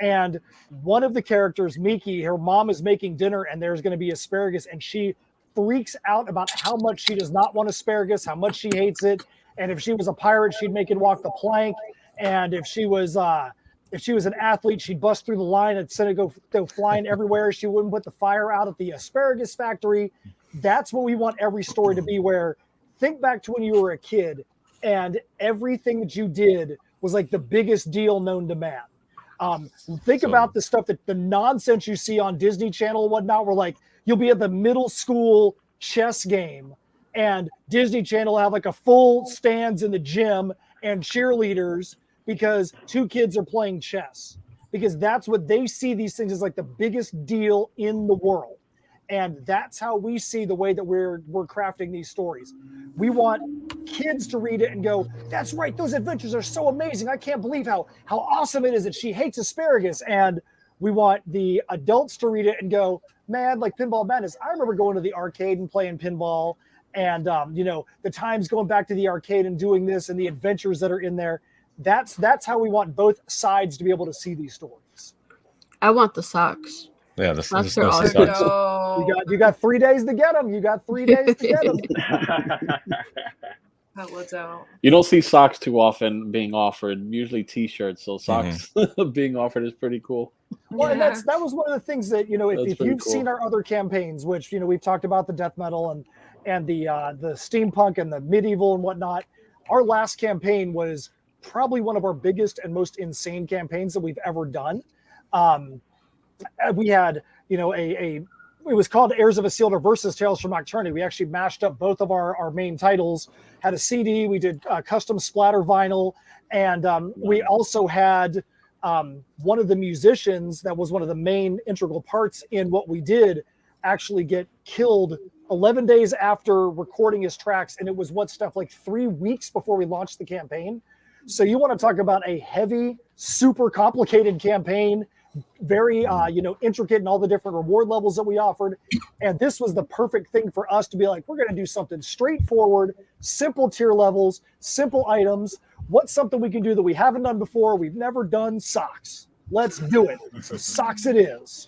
And one of the characters, Miki, her mom is making dinner and there's going to be asparagus, and she freaks out about how much she does not want asparagus, how much she hates it. And if she was a pirate, she'd make it walk the plank. And if she was an athlete, she'd bust through the line and send it go flying everywhere. She wouldn't put the fire out at the asparagus factory. That's what we want every story to be, where think back to when you were a kid and everything that you did was like the biggest deal known to man. Think about the stuff the nonsense you see on Disney Channel and whatnot, where like you'll be at the middle school chess game and Disney Channel will have like a full stands in the gym and cheerleaders because 2 kids are playing chess, because that's what they see these things as, like the biggest deal in the world. And that's how we see the way that we're crafting these stories. We want kids to read it and go, "That's right, those adventures are so amazing. I can't believe how awesome it is that she hates asparagus." And we want the adults to read it and go, "Man, like Pinball Madness, I remember going to the arcade and playing pinball, and the times going back to the arcade and doing this and the adventures that are in there." That's how we want both sides to be able to see these stories.
I want the socks.
Yeah, the socks.
You got 3 days to get them. You got 3 days to get them.
That was out.
You don't see socks too often being offered. Usually T-shirts, so socks being offered is pretty cool.
Well, and that was one of the things that if you've seen our other campaigns, which we've talked about the death metal and the steampunk and the medieval and whatnot. Our last campaign was probably one of our biggest and most insane campaigns that we've ever done. We had a it was called Heirs of Isildur versus Tales from Nocturne. We actually mashed up both of our main titles, had a CD, we did custom splatter vinyl, and we also had one of the musicians that was one of the main integral parts in what we did actually get killed 11 days after recording his tracks, and it was stuff like 3 weeks before we launched the campaign. So you want to talk about a heavy, super complicated campaign, very intricate in all the different reward levels that we offered. And this was the perfect thing for us to be like, we're going to do something straightforward, simple tier levels, simple items. What's something we can do that we haven't done before? We've never done socks. Let's do it. So socks it is.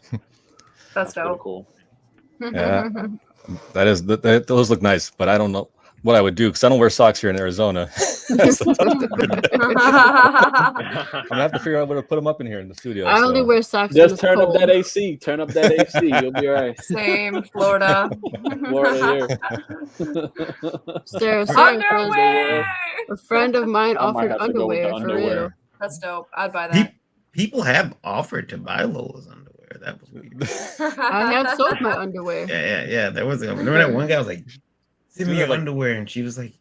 That's dope.
Cool.
Yeah, those look nice, but I don't know what I would do because I don't wear socks here in Arizona. I'm gonna have to figure out where to put them up in here in the studio.
I only wear socks.
Just turn up that AC. Turn up that AC. You'll be all right.
Same, Florida.
Florida here.
Sarah,
Underwear!
a friend of mine
I might
offered
have to go with the
underwear for real.
That's dope. I'd buy that.
People have offered to buy Lola's underwear. That was weird.
I have sold my underwear.
Yeah. There was remember that one guy was like, "Send me your underwear," and she was like,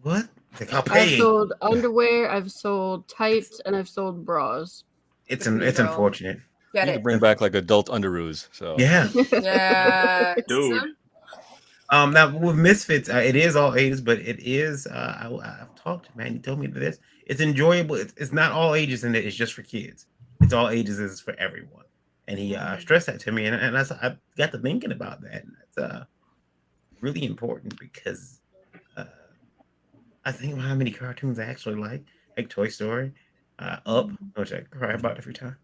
"What?" Like, I'll pay.
I've sold underwear, I've sold tights, and I've sold bras.
It's unfortunate.
Get
you need
it.
to bring back like adult underoos. So
Yeah.
Yes.
Dude.
Now with Misfits, it is all ages, but it is. I've talked to man. He told me this. It's enjoyable. It's not all ages in it. It's just for kids. It's all ages. It's for everyone. And he stressed that to me, and I got to thinking about that. And that's really important because I think about how many cartoons I actually like Toy Story, Up, which I cry about every time.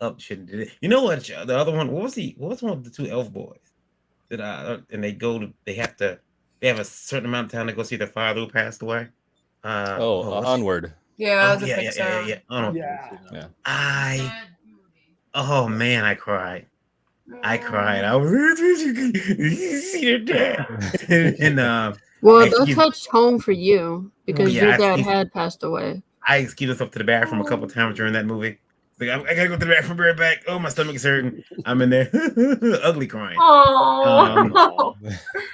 Up shouldn't do it. You know what? The other one, what was one of the two elf boys that and they have a certain amount of time to go see their father who passed away.
Onward.
Yeah,
yeah. Oh man, I cried. I was see your dad. And
well, that touched home for you because your dad had passed away.
I excused myself to the bathroom a couple times during that movie. Like, I gotta go to the bathroom, be right back. Oh, my stomach's hurting. I'm in there, ugly crying.
Oh,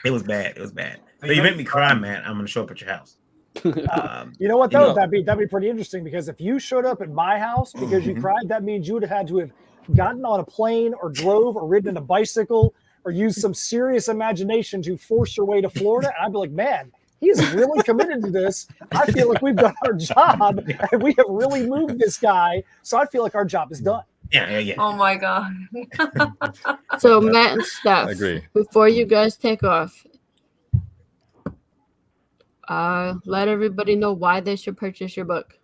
it was bad. So you make me cry, man. I'm gonna show up at your house.
You know what though? That'd be pretty interesting because if you showed up at my house because you cried, that means you would have had to have gotten on a plane or drove or ridden a bicycle or used some serious imagination to force your way to Florida. And I'd be like, man, he's really committed to this. I feel like we've done our job and we have really moved this guy. So I feel like our job is done.
Yeah.
Oh my God.
So Matt and Steph,
I agree.
Before you guys take off, let everybody know why they should purchase your book.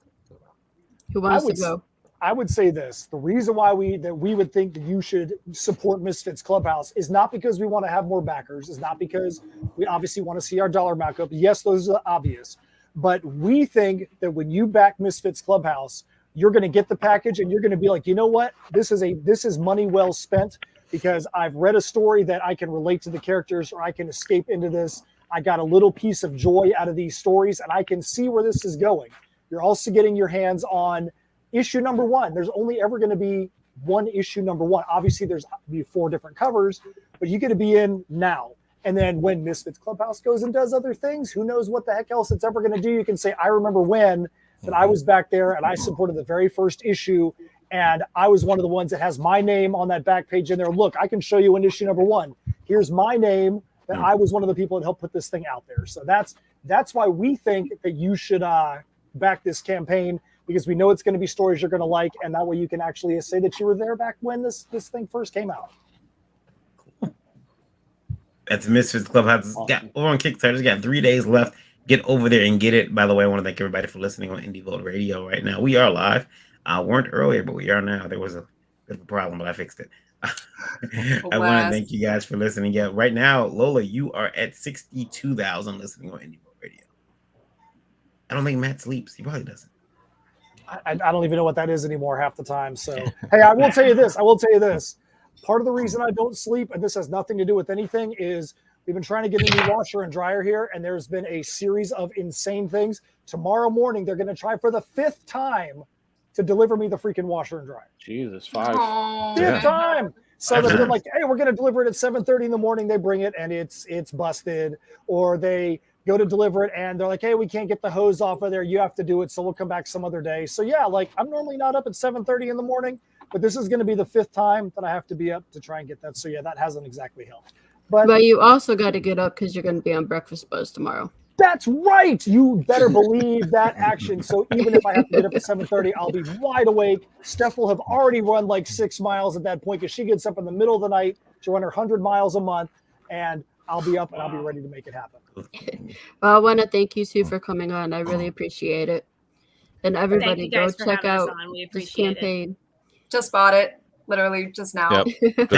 Who wants to go?
I would say this. The reason why we would think that you should support Misfits Clubhouse is not because we want to have more backers. It's not because we obviously want to see our dollar amount go up. Yes, those are obvious. But we think that when you back Misfits Clubhouse, you're going to get the package and you're going to be like, you know what? This is money well spent because I've read a story that I can relate to the characters or I can escape into this. I got a little piece of joy out of these stories and I can see where this is going. You're also getting your hands on issue number 1. There's only ever going to be one issue number 1. Obviously, there's 4 different covers, but you get to be in now. And then when Misfits Clubhouse goes and does other things, who knows what the heck else it's ever going to do. You can say, I remember when that I was back there and I supported the very first issue. And I was one of the ones that has my name on that back page in there. Look, I can show you in issue number 1. Here's my name. That I was one of the people that helped put this thing out there. So that's why we think that you should back this campaign because we know it's going to be stories you're going to like, and that way you can actually say that you were there back when this thing first came out.
That's Misfits Clubhouse. Got over on Kickstarter. It's got 3 days left. Get over there and get it. By the way, I want to thank everybody for listening on Indie Vote Radio right now. We are live. Weren't earlier, but we are now. There was a bit of a problem, but I fixed it. I want to thank you guys for listening. Yeah, right now, Lola, you are at 62,000 listening on Indie Vote Radio. I don't think Matt sleeps. He probably doesn't.
I don't even know what that is anymore half the time. So, hey, I will tell you this. Part of the reason I don't sleep, and this has nothing to do with anything, is we've been trying to get a new washer and dryer here, and there's been a series of insane things. Tomorrow morning, they're going to try for the 5th time to deliver me the freaking washer and dryer.
Jesus, 5.
Fifth time. So they're
Five
like, hey, we're going to deliver it at 7:30 in the morning. They bring it and it's busted. Or they go to deliver it and they're like, hey, we can't get the hose off of there. You have to do it. So we'll come back some other day. So yeah, like I'm normally not up at 7:30 in the morning, but this is going to be the 5th time that I have to be up to try and get that. So yeah, that hasn't exactly helped. But
you also got to get up because you're going to be on Breakfast Buzz tomorrow.
that's right. You better believe that action. So even if I have to get up at 7:30, I'll be wide awake. Steph will have already run like 6 miles at that point because she gets up in the middle of the night. She'll run her 100 miles a month, and I'll be up and I'll be ready to make it happen.
Well, I want to thank you, Sue, for coming on. I really appreciate it. And everybody, go check out this campaign.
Just bought it. Literally just now.
Yep.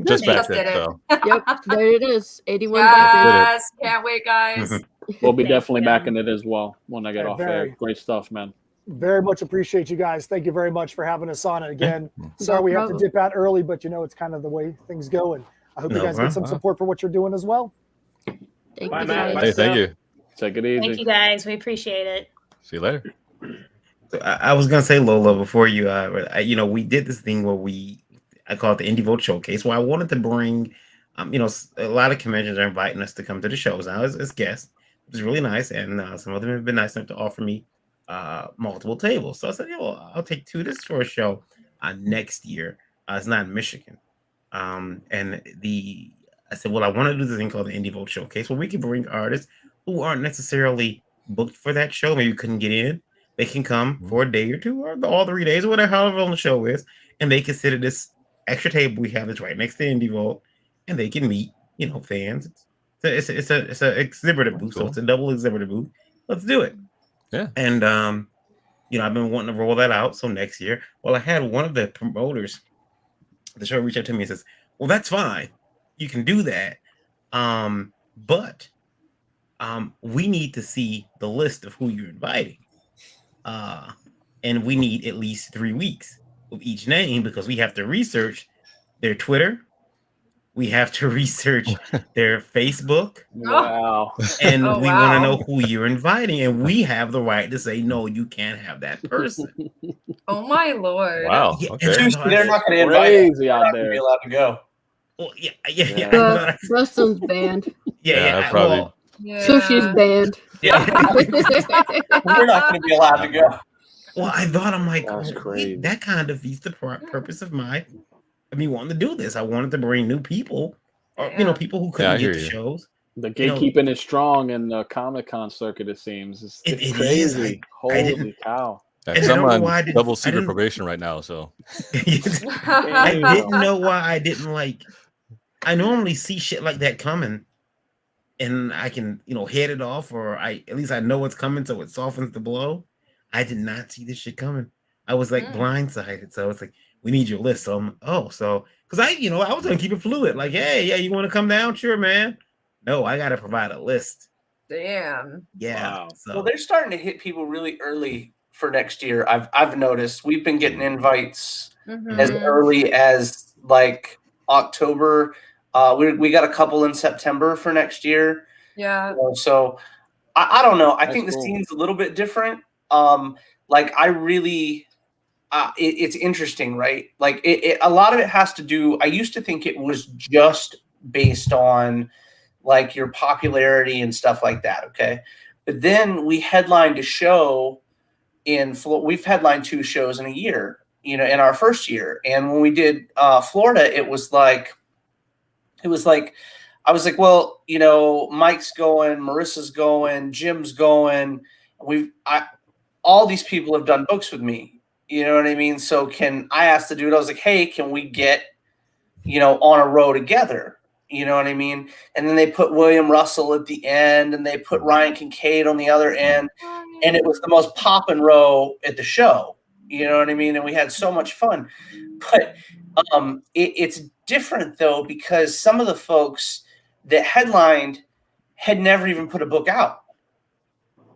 Just back
did
it.
it.
So.
Yep, there it is. 81.
Yes, can't wait, guys.
We'll be definitely backing it as well when I get off air. Great stuff, man.
Very much appreciate you guys. Thank you very much for having us on. And again, sorry we have to dip out early, but it's kind of the way things go. And I hope you guys get some support for what you're doing as well.
Thank you,
guys. Hey, thank you.
Take it easy.
Thank you, guys. We appreciate it.
See you later.
So I was gonna say, Lola, before you, we did this thing where I call it the Indie Vote Showcase, where I wanted to bring, a lot of conventions are inviting us to come to the shows now as guests, which is really nice, and some of them have been nice enough to offer me multiple tables. So I said, I'll take 2 this for a show next year. It's not in Michigan, I said, I want to do this thing called the Indie Vote Showcase, where we can bring artists who aren't necessarily booked for that show, maybe couldn't get in. They can come for a day or 2 or all 3 days or whatever, however long the show is, and they consider this extra table we have that's right next to Indie Vote, and they can meet, fans. It's a exhibitor booth, so it's a double exhibitor booth. Let's do it.
Yeah.
And I've been wanting to roll that out. So next year, I had one of the promoters of the show reach out to me and says, well, that's fine. You can do that. But we need to see the list of who you're inviting. And we need at least 3 weeks of each name because we have to research their Twitter. We have to research their Facebook.
Wow.
And we want to know who you're inviting. And we have the right to say, no, you can't have that person.
Oh, my Lord.
Wow.
Yeah,
Okay.
They're not going to invite you.
Crazy
They're
out
not going to
there.
be allowed to go.
Well, yeah.
Dustin's banned.
Yeah, probably.
Sushi's banned.
Yeah. We're not going to be allowed to go.
Well, I thought, I'm like,
That's crazy.
that kind of defeats the purpose of me wanting to do this. I wanted to bring new people, or people who couldn't get to shows.
The gatekeeping is strong in the Comic-Con circuit, it seems. It's crazy. Holy cow.
Because I'm on double secret probation right now, so.
I didn't know why I didn't I normally see shit like that coming, and I can, head it off, or at least I know it's coming, so it softens the blow. I did not see this shit coming. I was blindsided. So it's we need your list. So because I was gonna keep it fluid. Hey, yeah, you want to come down? Sure, man. No, I gotta provide a list.
Damn.
Yeah.
Wow.
Well, they're starting to hit people really early for next year. I've noticed we've been getting invites as early as October. We got a couple in September for next year.
Yeah.
So I don't know. I
That's
think the
cool.
scene's a little bit different. I really, it's interesting, right? A lot of it has to do. I used to think it was just based on your popularity and stuff like that. Okay, but then we headlined a show we've headlined 2 shows in a year. In our first year, and when we did Florida, it was I was like, well, Mike's going, Marissa's going, Jim's going. All these people have done books with me. You know what I mean? So I asked the dude, I was like, hey, can we get, on a row together? You know what I mean? And then they put William Russell at the end, and they put Ryan Kincaid on the other end. And it was the most poppin' row at the show. You know what I mean? And we had so much fun. But it's different, though, because some of the folks that headlined had never even put a book out.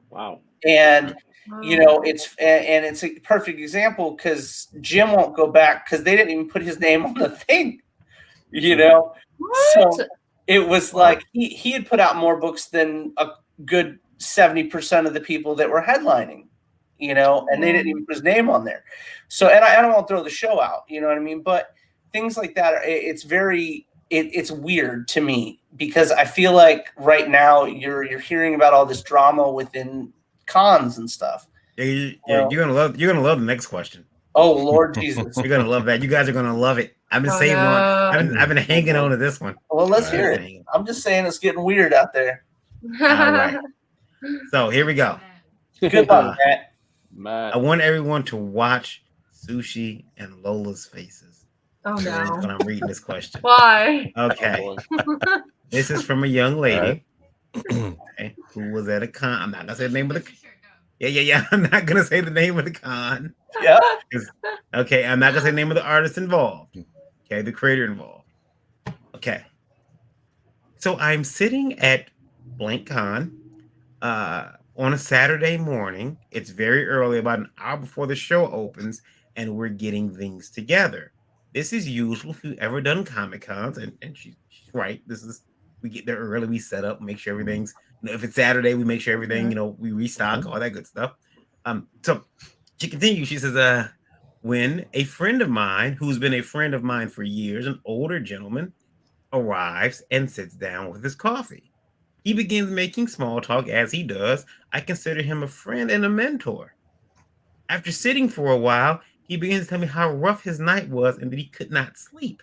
Wow.
And it's a perfect example because Jim won't go back because they didn't even put his name on the thing. So it was he had put out more books than a good 70% of the people that were headlining. you know, and they didn't even put his name on there. So, and I don't want to throw the show out, you know what I mean? But things like that, it's very, it's weird to me because I feel like right now you're hearing about all this drama within cons and stuff.
You're gonna love the next question.
Oh Lord Jesus,
you're gonna love that. You guys are gonna love it. I've been saving on. I've been hanging on to this one.
Well, let's hear it. I'm just saying it's getting weird out there.
All right. So here we go.
Good luck,
Matt. I want everyone to watch Sushi and Lola's faces.
Oh no!
When I'm reading this question.
Why?
Okay. This is from a young lady okay, who was at a con. I'm not gonna say the name of the. Yeah. I'm not gonna say the name of the con.
Yeah.
Okay, I'm not gonna say the name of the artist involved. Okay, the creator involved. Okay. So I'm sitting at Blank Con on a Saturday morning. It's very early, about an hour before the show opens, and we're getting things together. This is usual if you've ever done Comic Cons, and she's right. This is we get there early, we set up, make sure everything's. If it's Saturday, we make sure everything, we restock, all that good stuff. So she continues. She says, when a friend of mine, who's been a friend of mine for years, an older gentleman, arrives and sits down with his coffee. He begins making small talk as he does. I consider him a friend and a mentor. After sitting for a while, he begins to tell me how rough his night was and that he could not sleep.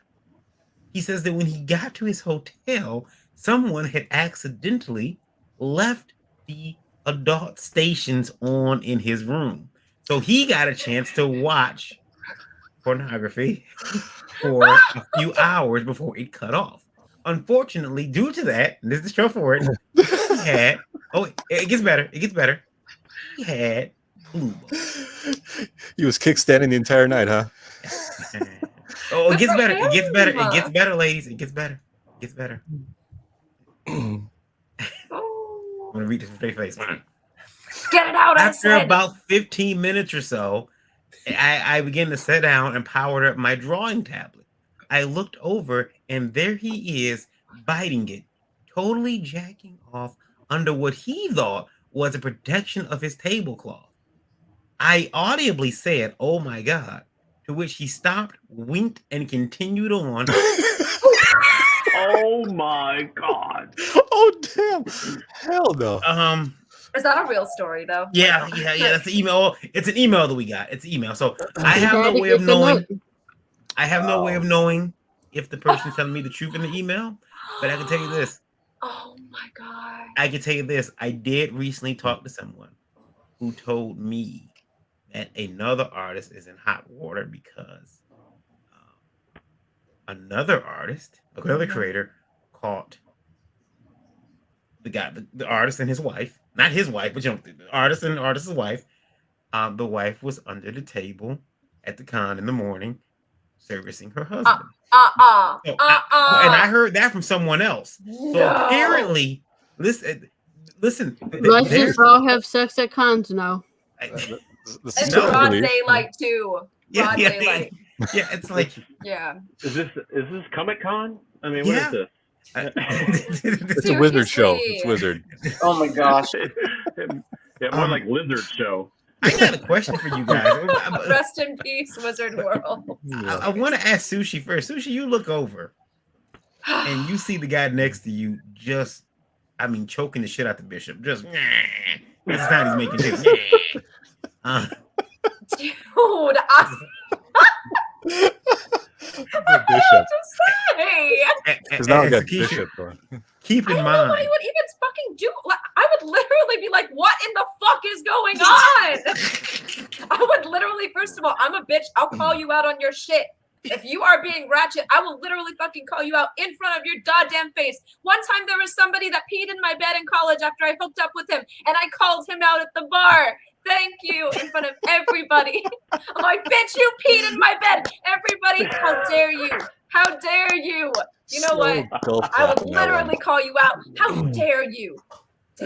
He says that when he got to his hotel, someone had accidentally left the adult stations on in his room. So he got a chance to watch pornography for a few hours before it cut off. Unfortunately, due to that, and this is the show for it, he had, it gets better. He had blue balls.
He was kickstanding the entire night, huh?
It gets better. It gets better. It gets better, ladies. It gets better. It gets better. I'm gonna read this straight face.
Get it out.
After about 15 minutes or so, I began to sit down and powered up my drawing tablet. I looked over, and there he is, biting it, totally jacking off under what he thought was a protection of his tablecloth. I audibly said, "Oh my God," to which he stopped, winked, and continued on.
Oh my God.
Oh damn. Hell no.
Is that a real story though?
Yeah. That's the email. It's an email that we got. It's email. So I have no way of knowing. I have no way of knowing if the person's telling me the truth in the email, but I can tell you this.
Oh my God.
I can tell you this. I did recently talk to someone who told me that another artist is in hot water because another artist, another creator, caught the guy, the artist and his wife, not his wife, but the artist and the artist's wife. The wife was under the table at the con in the morning, servicing her husband. And I heard that from someone else. So apparently, listen.
Let's just all have sex at cons now.
It's broad daylight too. Broad daylight.
Yeah, it's like.
Yeah.
Is this Comic Con? I mean, what is this?
It's a wizard show. It's wizard.
Oh my gosh.
Yeah, more like lizard show.
I got a question for you guys.
Rest in peace, Wizard World.
I want to ask Sushi first. Sushi, you look over and you see the guy next to you just, choking the shit out the bishop. Just, this is how he's making shit.
Dude,
Bishop.
Because
now I got Bishop.
Keep in
I don't
mind.
know what he would even fucking do. Like, I would literally be like, what in the fuck is going on? I would literally, first of all, I'm a bitch. I'll call you out on your shit. If you are being ratchet, I will literally fucking call you out in front of your goddamn face. One time there was somebody that peed in my bed in college after I hooked up with him, and I called him out at the bar. Thank you, in front of everybody. I'm like, bitch, you peed in my bed. Everybody, how dare you? How dare you? You know what? I would literally call you out. How dare you?
I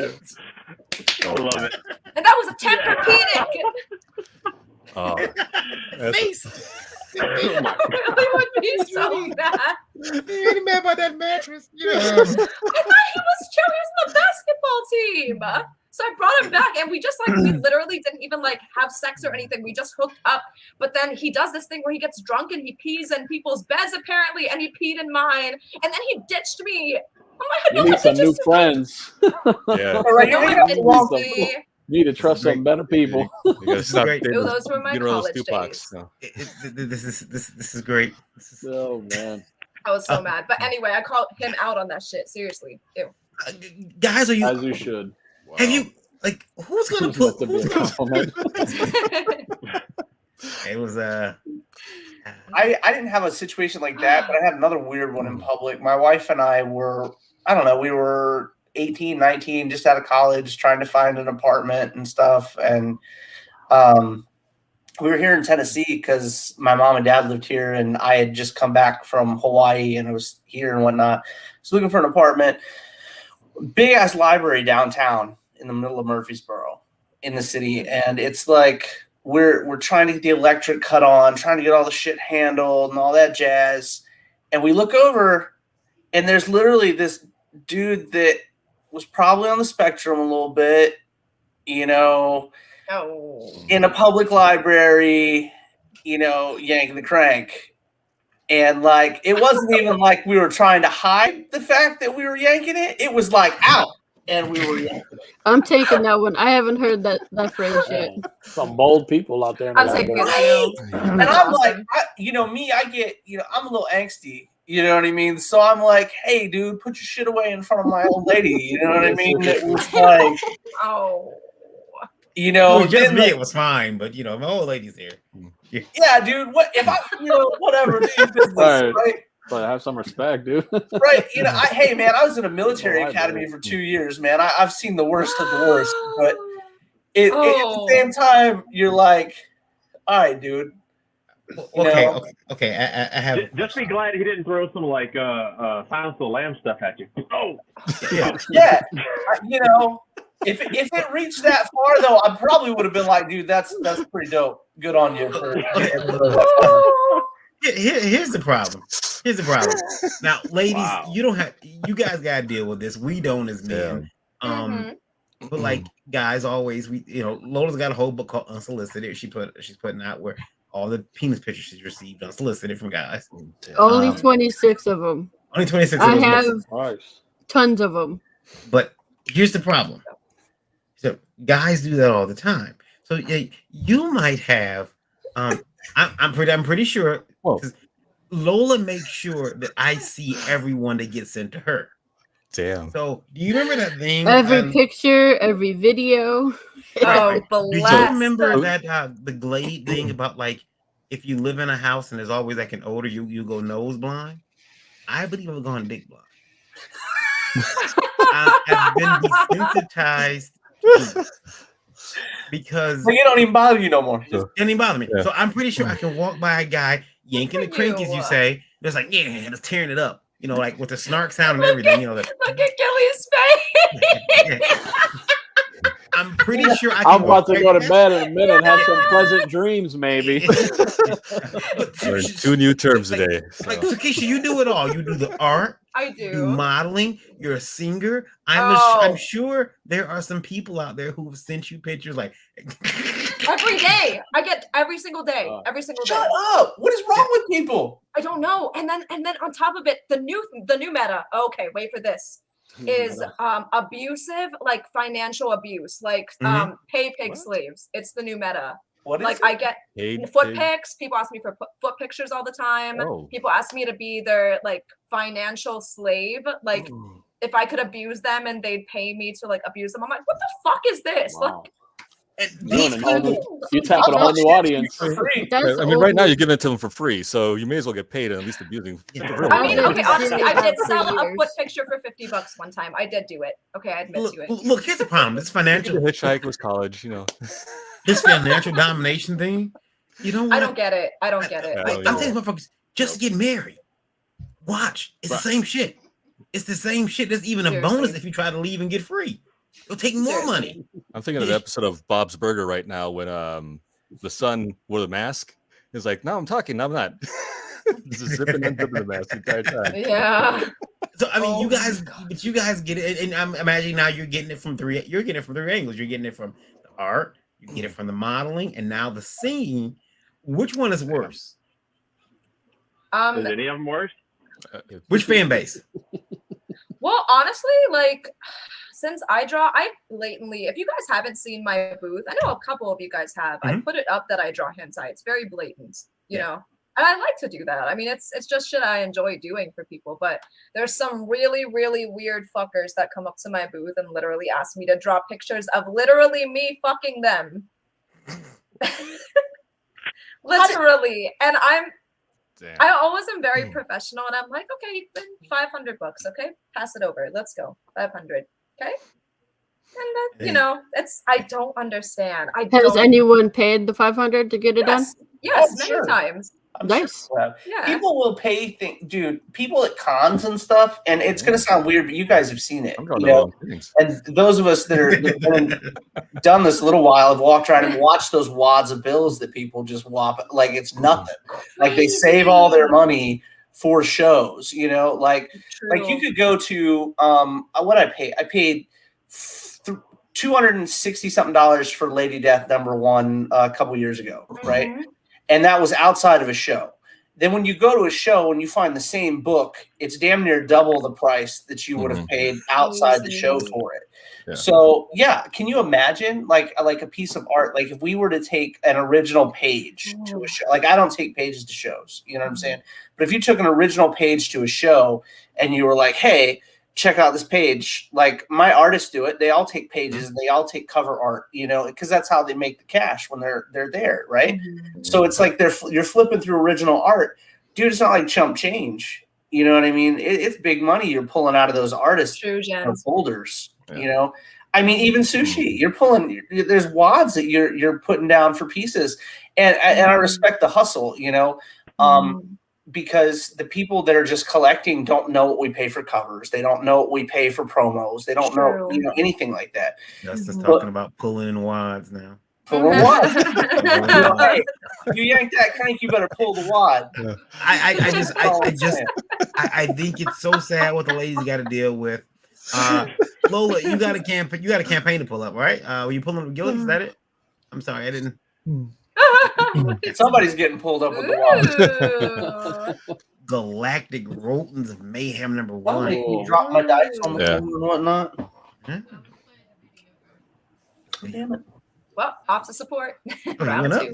love it.
And that was a Tempur-Pedic.
Oh,
Face.
It really would be so bad.
You ain't mad about that mattress.
I thought he was the basketball team. So I brought him back, and we just like we literally didn't even like have sex or anything. We just hooked up. But then he does this thing where he gets drunk and he pees in people's beds apparently, and he peed in mine, and then he ditched me. I'm like,
You need some new friends.
Yeah.
All right,
No
you're
one
gonna
ditched me.
You need to trust some better people.
You gotta stop
great.
getting
Those were my
getting rid of
college
those Tupacs.
days.
No.
This is great.
Oh man.
I was so mad. But anyway, I called him out on that shit. Seriously. Ew.
Guys, are you?
As you should.
Have you like? Who's gonna put?
Must have been a compliment.
It was
I didn't have a situation like that, but I had another weird one in public. My wife and I were, I don't know, we were 18, 19, just out of college, trying to find an apartment and stuff. And we were here in Tennessee because my mom and dad lived here, and I had just come back from Hawaii and I was here and whatnot. So looking for an apartment. Big ass library downtown in the middle of Murfreesboro in the city. And it's like we're trying to get the electric cut on, trying to get all the shit handled and all that jazz. And we look over and there's literally this dude that was probably on the spectrum a little bit, you know, in a public library, you know, yanking the crank. And like, it wasn't even like we were trying to hide the fact that we were yanking it. It was like out and we were yanking it.
I'm taking that one. I haven't heard that phrase yet.
Some bold people out there. In the
I'm taking it
library.
too.
And I'm like, I get, I'm a little angsty. You know what I mean? So I'm like, hey, dude, put your shit away in front of my old lady. You know what I mean? It was like, you know,
well, just
then,
me,
like,
it was fine, but you know, my old lady's here.
yeah, dude. What if I, whatever, dude, business, right?
But have some respect, dude.
Right. You know, hey, man, I was in a military academy for 2 years, man. I've seen the worst of the worst, but at the same time, you're like, all right, dude.
Okay. I have.
Just be glad he didn't throw some like Silence of the Lamb stuff at you. Oh,
yeah. You know, if it reached that far though, I probably would have been like, dude, that's pretty dope. Good on you.
Here's the problem. Now, ladies, you guys gotta deal with this. We don't as men. But like guys, always Lola's got a whole book called Unsolicited. She's putting out where all the penis pictures she's received unsolicited from guys.
Only 26 of them.
Only 26.
I have tons of them.
But here's the problem. So guys do that all the time. So you might have. I'm pretty sure. Because Lola makes sure that I see everyone that gets sent to her.
Damn.
So do you remember that thing?
Every picture, every video.
Do you remember that the Glade thing about like if you live in a house and there's always like an odor, you go nose blind? I believe I've gone dick blind. I've been desensitized because
it don't even bother you no more.
It doesn't even bother me.
Yeah.
So I'm pretty sure I can walk by a guy yanking the crank, as you say. It's like, yeah, just tearing it up. You know, like with the snark sound and everything.
Look at Gilly's face.
I'm pretty sure I can.
I'm about to go to bed in a minute and have some pleasant dreams, maybe.
Learn 2 new terms today.
Like, Keisha, you do it all. You do the art.
I
You
do.
modeling. You're a singer. I'm sure there are some people out there who have sent you pictures like
Every day. I get every single day. Every single day.
Shut up. What is wrong with people?
I don't know. And then on top of it, the new meta. Okay, wait for this. Is abusive, like financial abuse, like pay pig slaves. It's the new meta.
What is
like
it?
I get foot pics. People ask me for foot pictures all the time. People ask me to be their like financial slave. Like if I could abuse them and they'd pay me to like abuse them. I'm like, what the fuck is this?
Wow.
Like,
you tapping a whole new audience.
I mean, right now you're giving it to them for free, so you may as well get paid and at least abusing.
I mean, okay, honestly, I did sell a foot picture for $50 one time. I did do it. Okay, I admit to it.
Look, here's the problem. This financial
hitchhike was college,
This financial domination thing. You know what?
I don't get it. I'm
telling motherfuckers, just get married. Watch. It's the same shit. It's the same shit. There's even a bonus if you try to leave and get free. You'll take more money.
I'm thinking of the episode of Bob's Burger right now when the son wore the mask. He's like, "No, I'm talking. No, I'm not." This is zipping and unzipping the mask the entire time.
Yeah.
So I mean, you guys get it, and I'm imagining now you're getting it from three. You're getting it from 3 angles. You're getting it from the art, you get it from the modeling, and now the singing. Which one is worse?
Is any of them worse?
Which fan base?
Well, honestly, like, since I blatantly, if you guys haven't seen my booth, I know a couple of you guys have. I put it up that I draw hentai. It's very blatant, you know. And I like to do that. I mean, it's just shit I enjoy doing for people. But there's some really, really weird fuckers that come up to my booth and literally ask me to draw pictures of literally me fucking them. Literally. And I always am very professional, and I'm like, okay, then $500, okay, pass it over. Let's go, 500, okay. And then, you know, I don't understand.
Has anyone paid the 500 to get it done?
Yes, many times.
Nice.
Yeah.
People will pay dude. People at cons and stuff, and it's gonna sound weird, but you guys have seen it. You know? And those of us that have done this a little while have walked around and watched those wads of bills that people just whop like it's nothing. Like they save all their money for shows. You know, like you could go to what I paid $260-something for Lady Death #1 a couple years ago, right? And that was outside of a show. Then when you go to a show and you find the same book, it's damn near double the price that you would have paid outside the show for it. Yeah. So yeah, can you imagine like a piece of art? Like if we were to take an original page to a show, like I don't take pages to shows, you know what I'm saying? But if you took an original page to a show and you were like, hey, check out this page. Like my artists do it. They all take pages and they all take cover art, you know, because that's how they make the cash when they're there, right? So it's like you're flipping through original art, dude. It's not like chump change, you know what I mean? It's big money you're pulling out of those artists folders, you know. I mean, even Sushi, you're pulling. There's wads that you're putting down for pieces, and I respect the hustle, you know. Because the people that are just collecting don't know what we pay for covers. They don't know what we pay for promos. They don't know, you know, anything like that.
Dustin's talking about pulling in wads now.
Pulling wads. Hey, you yank that crank, you better pull the wad.
I think it's so sad what the ladies got to deal with. Lola, you got a campaign to pull up, right? Were you pulling with Gilbert? Is that it? I'm sorry, I didn't.
Somebody's getting pulled up with the water.
Galactic Rodents of Mayhem #1.
You drop my dice on the table and whatnot.
Damn it. Well, off to support.
Round 2.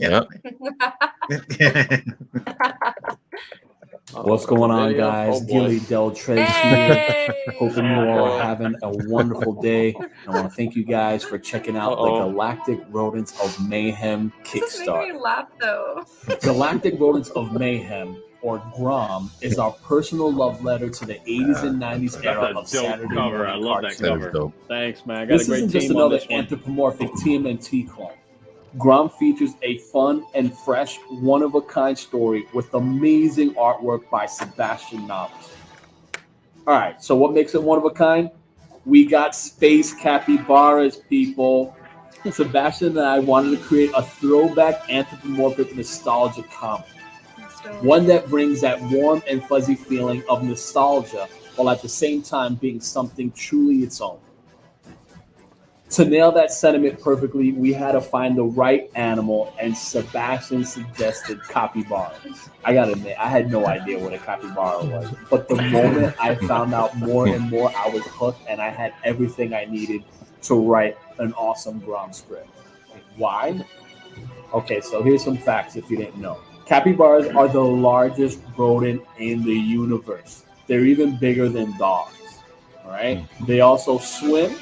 What's going on, guys? Gilbert Deltrez here. Hoping you all are having a wonderful day. I want to thank you guys for checking out the Galactic Rodents of Mayhem Kickstarter.
This is making me laugh, though.
Galactic Rodents of Mayhem, or GROM, is our personal love letter to the 80s and 90s era of Saturday morning
I love that cover.
Thanks, man. I got this isn't just another anthropomorphic TMNT clone. GROM features a fun and fresh, one-of-a-kind story with amazing artwork by Sebastian Knowles. All right, so what makes it one-of-a-kind? We got space capybaras, people. Sebastian and I wanted to create a throwback anthropomorphic nostalgia comic. One that brings that warm and fuzzy feeling of nostalgia while at the same time being something truly its own. To nail that sentiment perfectly, we had to find the right animal, and Sebastian suggested capybaras. I gotta admit, I had no idea what a capybara was, but the moment I found out more and more, I was hooked, and I had everything I needed to write an awesome GROM script. Why? Okay, so here's some facts if you didn't know. Capybaras are the largest rodent in the universe. They're even bigger than dogs, all right? They also swim,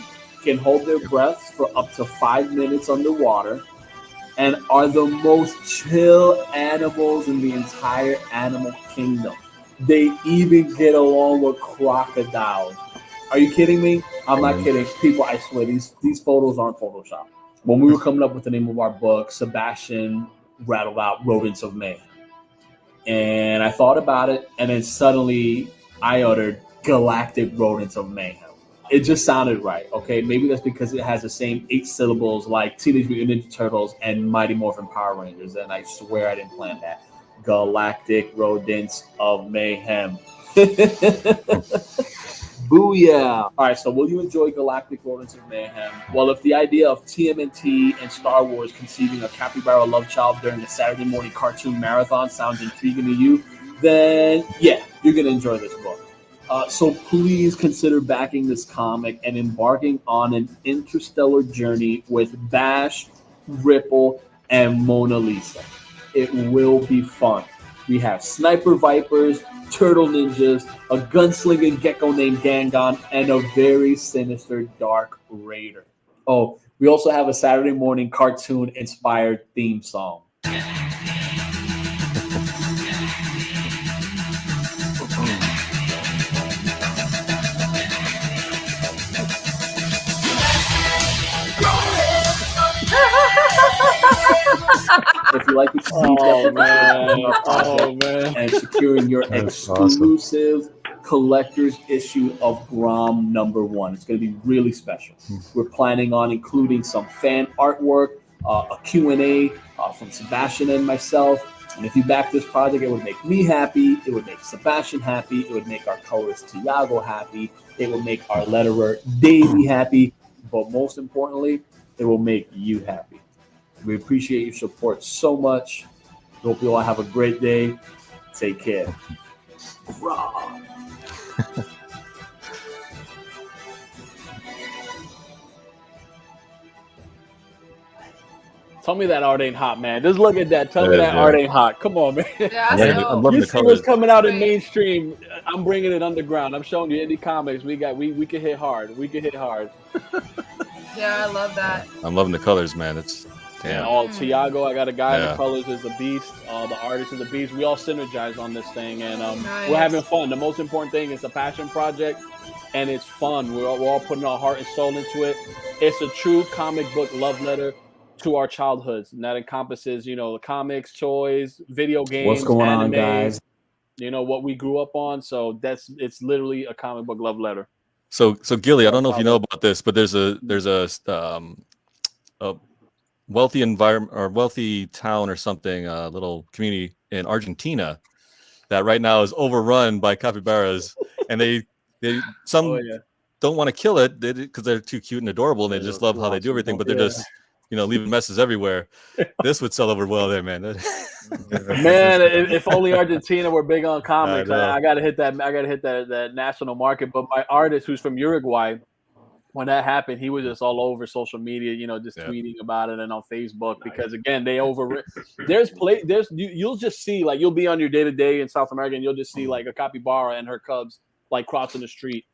can hold their breaths for up to 5 minutes underwater, and are the most chill animals in the entire animal kingdom. They even get along with crocodiles. Are you kidding me? I'm not kidding. People, I swear, these photos aren't Photoshop. When we were coming up with the name of our book, Sebastian rattled out Rodents of Mayhem. And I thought about it, and then suddenly I uttered Galactic Rodents of Mayhem. It just sounded right, okay? Maybe that's because it has the same 8 syllables like Teenage Mutant Ninja Turtles and Mighty Morphin Power Rangers, and I swear I didn't plan that. Galactic Rodents of Mayhem. Booyah! All right, so will you enjoy Galactic Rodents of Mayhem? Well, if the idea of TMNT and Star Wars conceiving a capybara love child during a Saturday morning cartoon marathon sounds intriguing to you, then yeah, you're going to enjoy this book. So please consider backing this comic and embarking on an interstellar journey with Bash, Ripple, and Mona Lisa. It will be fun. We have sniper vipers, turtle ninjas, a gunslinging gecko named Gangon, and a very sinister dark raider. Oh, we also have a Saturday morning cartoon-inspired theme song. If you like to and securing your exclusive collector's issue of Grom #1. It's going to be really special. We're planning on including some fan artwork, a Q&A from Sebastian and myself. And if you back this project, it would make me happy. It would make Sebastian happy. It would make our colorist Tiago happy. It would make our letterer Davey happy. But most importantly, it will make you happy. We appreciate your support so much. Hope you all have a great day. Take care.
Tell me that art ain't hot, man. Just look at that. Tell me that art ain't hot. Come on, man.
I'm
you see what's coming out in mainstream. I'm bringing it underground. I'm showing you indie comics. We can hit hard. We can hit hard.
Yeah, I love that.
I'm loving the colors, man. It's
damn. All Tiago, I got a guy in the colors is a beast. The artist is a beast. We all synergize on this thing, and we're having fun. The most important thing is a passion project, and it's fun. We're all putting our heart and soul into it. It's a true comic book love letter to our childhoods, and that encompasses, the comics, toys, video games,
what's going
anime,
on, guys?
What we grew up on. So it's literally a comic book love letter.
So Gilly, I don't know if you know about this, but there's a wealthy environment or wealthy town or something, a little community in Argentina that right now is overrun by capybaras, and they don't want to kill it because they're too cute and adorable, and they just love how they do everything, but they're just leaving messes everywhere. This would sell over well there, man.
Man, if only Argentina were big on comics. I gotta hit that national market. But my artist, who's from Uruguay, when that happened, he was just all over social media, just tweeting about it and on Facebook, because again, you'll just see, like, you'll be on your day-to-day in South America and you'll just see like a capybara and her cubs like crossing the street,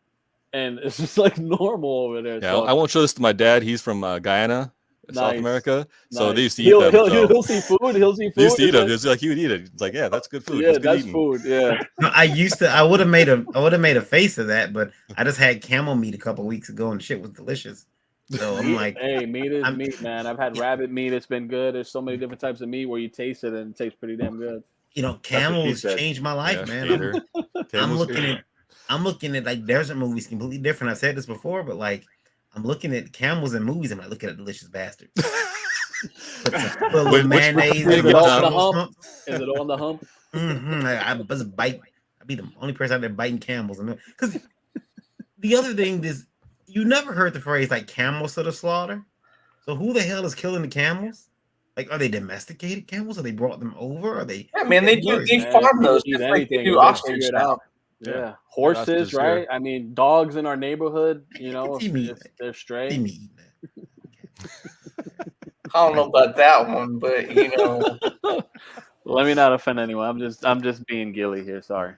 and it's just like normal over there.
Yeah,
so,
I won't show this to my dad. He's from Guyana, South America, so they used to eat them.
He'll see food. He'll see food.
He used to eat them. It's like he would eat it. It's like, yeah, that's good food.
Yeah, that's food. Yeah.
I would have made a face of that, but I just had camel meat a couple weeks ago and shit was delicious. So I'm like,
hey, meat is meat, man. I've had rabbit meat. It's been good. There's so many different types of meat where you taste it and it tastes pretty damn good.
Camels changed my life, man. I'm looking at like desert movies completely different. I've said this before, but like, I'm looking at camels in movies and I look at a delicious bastard. With mayonnaise.
Is it on the hump? Is it on the hump?
I be the only person out there biting camels. Because the other thing is, you never heard the phrase like camels to the slaughter. So who the hell is killing the camels? Like, are they domesticated camels? Or they brought them over? Are they?
Yeah, man, they farm those. Just like they do ostrich now.
Yeah, horses, right? I mean, dogs in our neighborhood, if they're stray.
I don't know about that one, but
Let me not offend anyone. I'm just being gilly here. Sorry.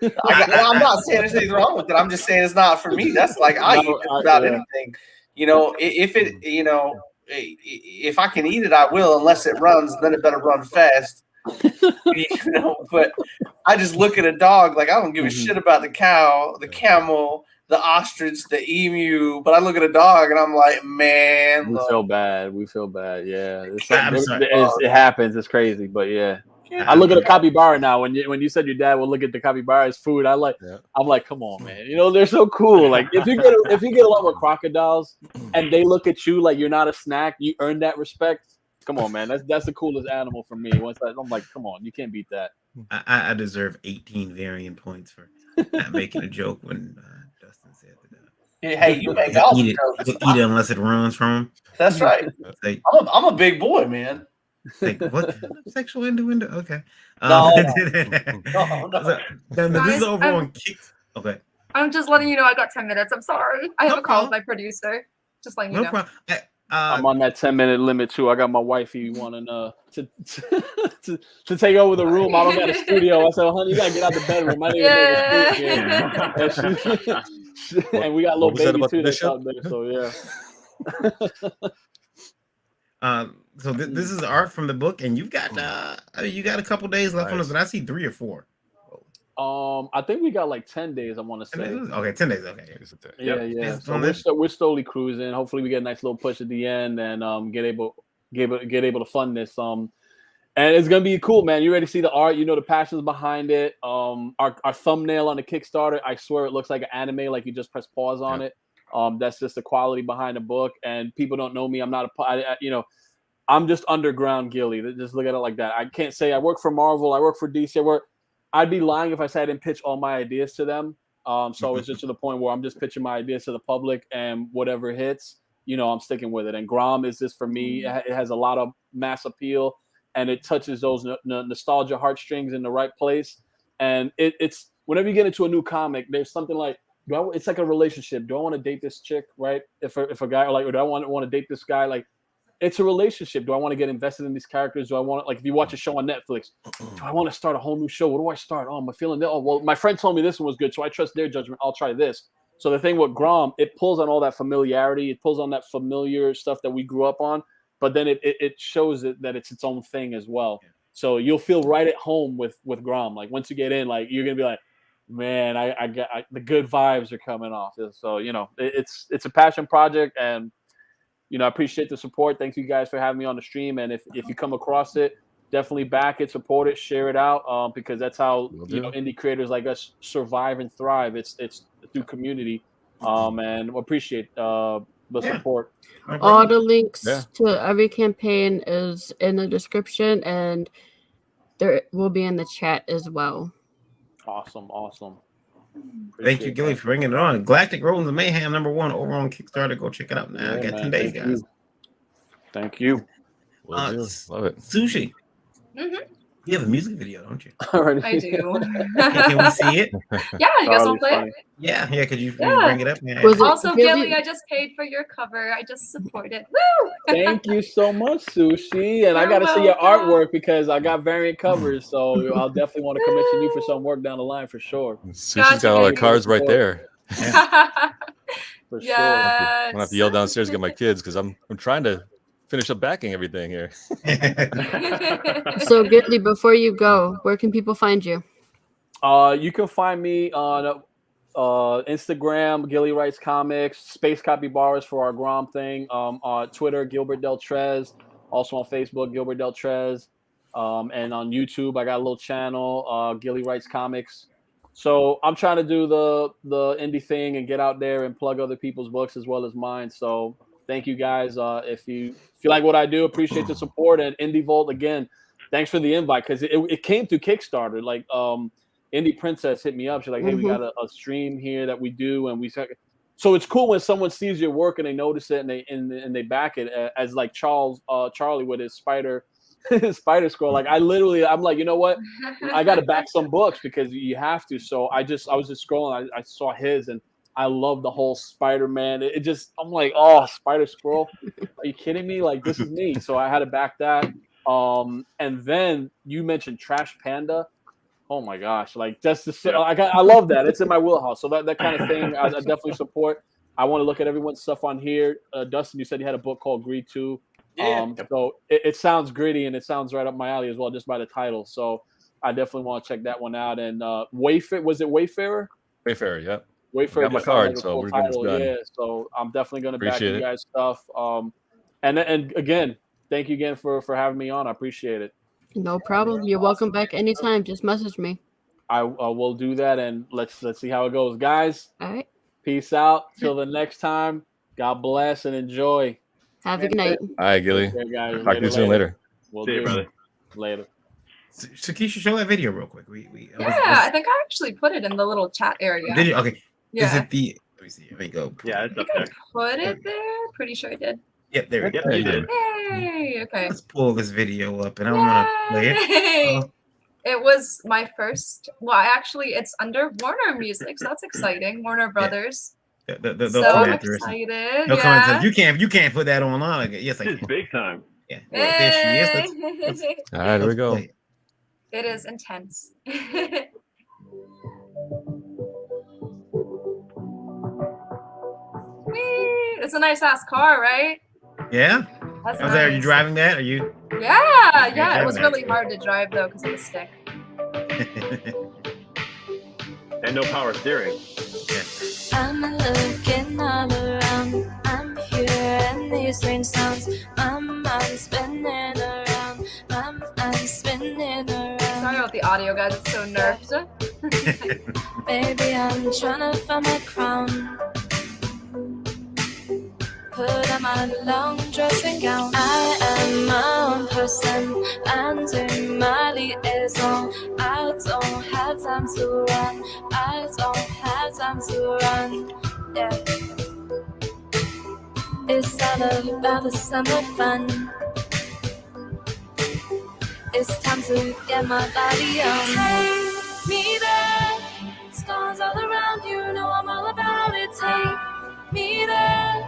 I'm not saying there's anything wrong with it. I'm just saying it's not for me. That's like I eat just about anything. If I can eat it, I will. Unless it runs, then it better run fast. But I just look at a dog like I don't give a shit about the cow, the camel, the ostrich, the emu, but I look at a dog and I'm like, man,
we feel bad. Yeah, it happens. It's crazy, but yeah. I look at a capybara now. When you said your dad would look at the capybara as food, I'm like, come on, man. They're so cool. Like if you get along with crocodiles and they look at you like you're not a snack, you earn that respect. Come on, man. That's the coolest animal for me. I'm like, come on, you can't beat that.
I deserve 18 variant points for not making a joke when Dustin said that.
Hey, you make all
eat it unless it runs from him.
That's right.
Like,
I'm a big boy, man.
Like what kind of sexual innuendo? Okay.
No.
So, this is over on Kicks. Okay.
I'm just letting you know I got 10 minutes. I'm sorry. I have a call with my producer. Just letting you know.
Problem.
I'm on that 10-minute limit too. I got my wifey wanting to take over the room. I don't got a studio. I said, honey, you gotta get out the bedroom. I need to make a studio. And we got a little baby too that's out there. So yeah.
So this is art from the book, and you've got you got a couple days left on this, and I see 3 or 4.
I think we got like 10 days. I want to say.
Okay, 10 days. Okay.
Yeah. So we're slowly cruising. Hopefully, we get a nice little push at the end and get able to fund this. And it's gonna be cool, man. You ready to see the art? You know the passions behind it. Our thumbnail on the Kickstarter, I swear it looks like an anime. Like you just press pause on it. That's just the quality behind the book. And people don't know me. I'm not I'm just underground Gilly. Just look at it like that. I can't say I work for Marvel. I work for DC. I'd be lying if I said I didn't pitch all my ideas to them. So it's just to the point where I'm just pitching my ideas to the public, and whatever hits, I'm sticking with it. And Grom is just for me. It has a lot of mass appeal, and it touches those nostalgia heartstrings in the right place. And it's whenever you get into a new comic, there's something like, it's like a relationship. Do I want to date this chick, right? If a guy, or do I want to date this guy? Like, it's a relationship. Do I want to get invested in these characters? Do I want to, like, if you watch a show on Netflix, do I want to start a whole new show? What do I start? Oh, am I feeling that? Oh, well, my friend told me this one was good, so I trust their judgment. I'll try this. So the thing with Grom, it pulls on all that familiarity. It pulls on that familiar stuff that we grew up on, but then it shows that it's its own thing as well. So you'll feel right at home with Grom. Like once you get in, like you're gonna be like, man, I got the good vibes are coming off. So it's a passion project, and I appreciate the support. Thank you guys for having me on the stream. And if you come across it, definitely back it, support it, share it out, because that's how indie creators like us survive and thrive. It's through community, and we appreciate the support.
All the links to every campaign is in the description, and there will be in the chat as well.
Awesome.
Thank you, Gilly, for bringing it on. Galactic Rodents of Mayhem #1 over on Kickstarter. Go check it out now. Got 10 days, guys.
Thank you.
Love it.
Sushi.
Mm-hmm.
You have a music video, don't you?
I do.
Can we see it?
Yeah, you guys want to play it?
Yeah. Could you bring it up?
Also, Gilly, I just paid for your cover. I just supported. Woo!
Thank you so much, Sushi. And I got to see your artwork because I got variant covers. So I'll definitely want to commission you for some work down the line for sure.
Sushi's got all the cards right there.
For
sure.
I'm gonna have to yell downstairs to get my kids because I'm trying to finish up backing everything here.
So, Gilly, before you go, where can people find you?
You can find me on Instagram, Gilly Writes Comics, Space Capybaras for our Grom thing. On Twitter, Gilbert Deltrez. Also on Facebook, Gilbert Deltrez. And on YouTube, I got a little channel, Gilly Writes Comics. So I'm trying to do the indie thing and get out there and plug other people's books as well as mine. So thank you guys. If you like what I do, appreciate the support. And Indie Vault, again, thanks for the invite because it came through Kickstarter. Like Indie Princess hit me up. She's like, hey, we got a stream here that we do, and so it's cool when someone sees your work and they notice it and they back it as like Charlie with his spider scroll. Like I'm like, you know what? I got to back some books because you have to. So I was just scrolling. I saw his and I love the whole Spider-Man. I'm like, oh, Spider Scroll. Are you kidding me? Like this is me. So I had to back that. And then you mentioned Trash Panda. Oh my gosh. Like I love that. It's in my wheelhouse. So that kind of thing I definitely support. I want to look at everyone's stuff on here. Dustin, you said you had a book called Greed 2. So it sounds gritty and it sounds right up my alley as well, just by the title. So I definitely want to check that one out. And was it Wayfarer?
Wayfarer, yeah.
Wayfarer.
I got my card, so we're good.
Yeah, so I'm definitely going to back you guys' stuff. And again, thank you again for having me on. I appreciate it.
No problem. You're welcome back anytime. Just message me.
I will do that, and let's see how it goes, guys.
All right.
Peace out. Till the next time. God bless and enjoy.
Have a good night.
All right, Gilly.
Okay, guys.
Talk to you soon later.
We'll
see you, brother.
Later.
So Keisha, show that video real quick.
I think I actually put it in the little chat area.
Did you? Okay. Is it the? Let me see. Let me go.
Yeah, it's
I
up
think I
there.
put it there. Pretty sure I did.
Yep, there we go.
Yep, you did.
Yay! Okay.
Let's pull this video up, and I'm gonna play it.
Yay! It was my first. Well, actually, it's under Warner Music, so that's exciting. Warner Brothers.
They'll
So
come after us.
excited!
They'll come after
Yeah.
us. You can't put that online. Yes, I
It's
can.
big time.
Yeah, there she is. Let's
All right, here we go.
play it.
It is intense. Whee! It's a nice ass car, right?
Yeah.
That's
I was there. Are you
nice.
driving that? Are you?
Yeah. It was really hard to drive though because of the stick.
And no power steering.
I'm looking all around. I'm hearing these strange sounds. My mind's spinning around. My mind's spinning around.
Sorry about the audio, guys. It's so nerfed.
Baby, I'm trying to find my crown. Put on my long dressing gown. I am my own person. I'm doing my liaison. I don't have time to run. I don't have time to run. Yeah. It's all about the summer fun. It's time to get my body on. Take me there. Scars all around, you know I'm all about it. Take me there.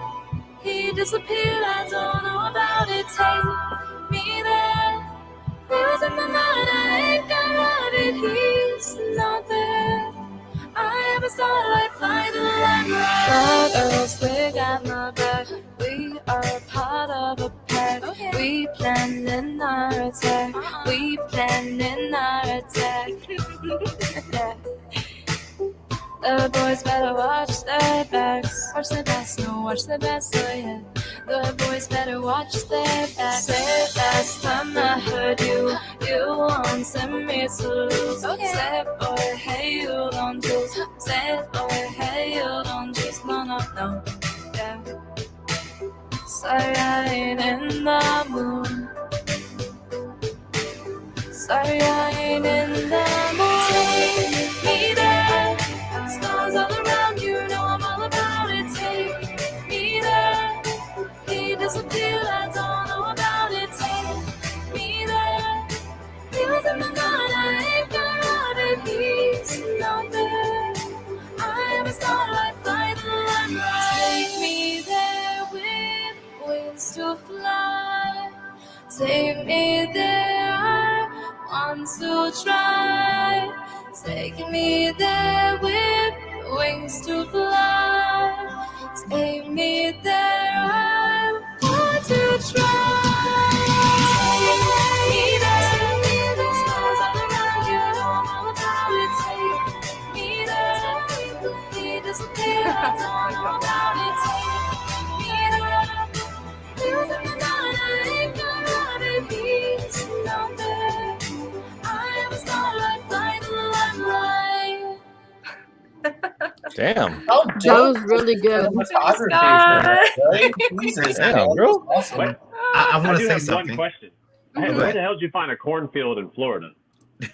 He disappeared, I don't know about it. Take me there. Losing my mind, I ain't got it. He's not there. I am a starlight, fly the limelight. The girls, we got my back. We are part of a pack. Okay. We plan in our attack. We plan in our attack. Yeah. The boys better watch their backs. Watch their backs, no, watch their backs, oh yeah. The boys better watch their backs. Say last time I heard you, you wanted me to lose. Okay. Say boy, hey, you don't lose. Say boy, hey, you don't lose. No, no, no, yeah. Sorry I ain't in the mood. Sorry I ain't in the mood. Take me there. Stars all around, you know I'm all about it. Take me there. He disappeared, I don't know about it. Take me there. He was in my mind, I ain't got it. He's not there. I am a starlight, fly the limelight. Take me there with wings to fly. Take me there, I want to try. Take me there with wings to fly. Take me there, I want to try. Take me there, stars all around you, know I'm all about it. Take me there, he disappeared, I don't know about it. Take me there, losing my mind, I ain't got it. He's not there. I am a starlight, fly the limelight.
Damn.
Oh,
That was really good.
Jesus,
Damn, bro.
awesome.
Wait,
I want to
do
say
have
something.
one question. Hey,
Go
where
ahead.
the hell did you find a cornfield in Florida?
Yo!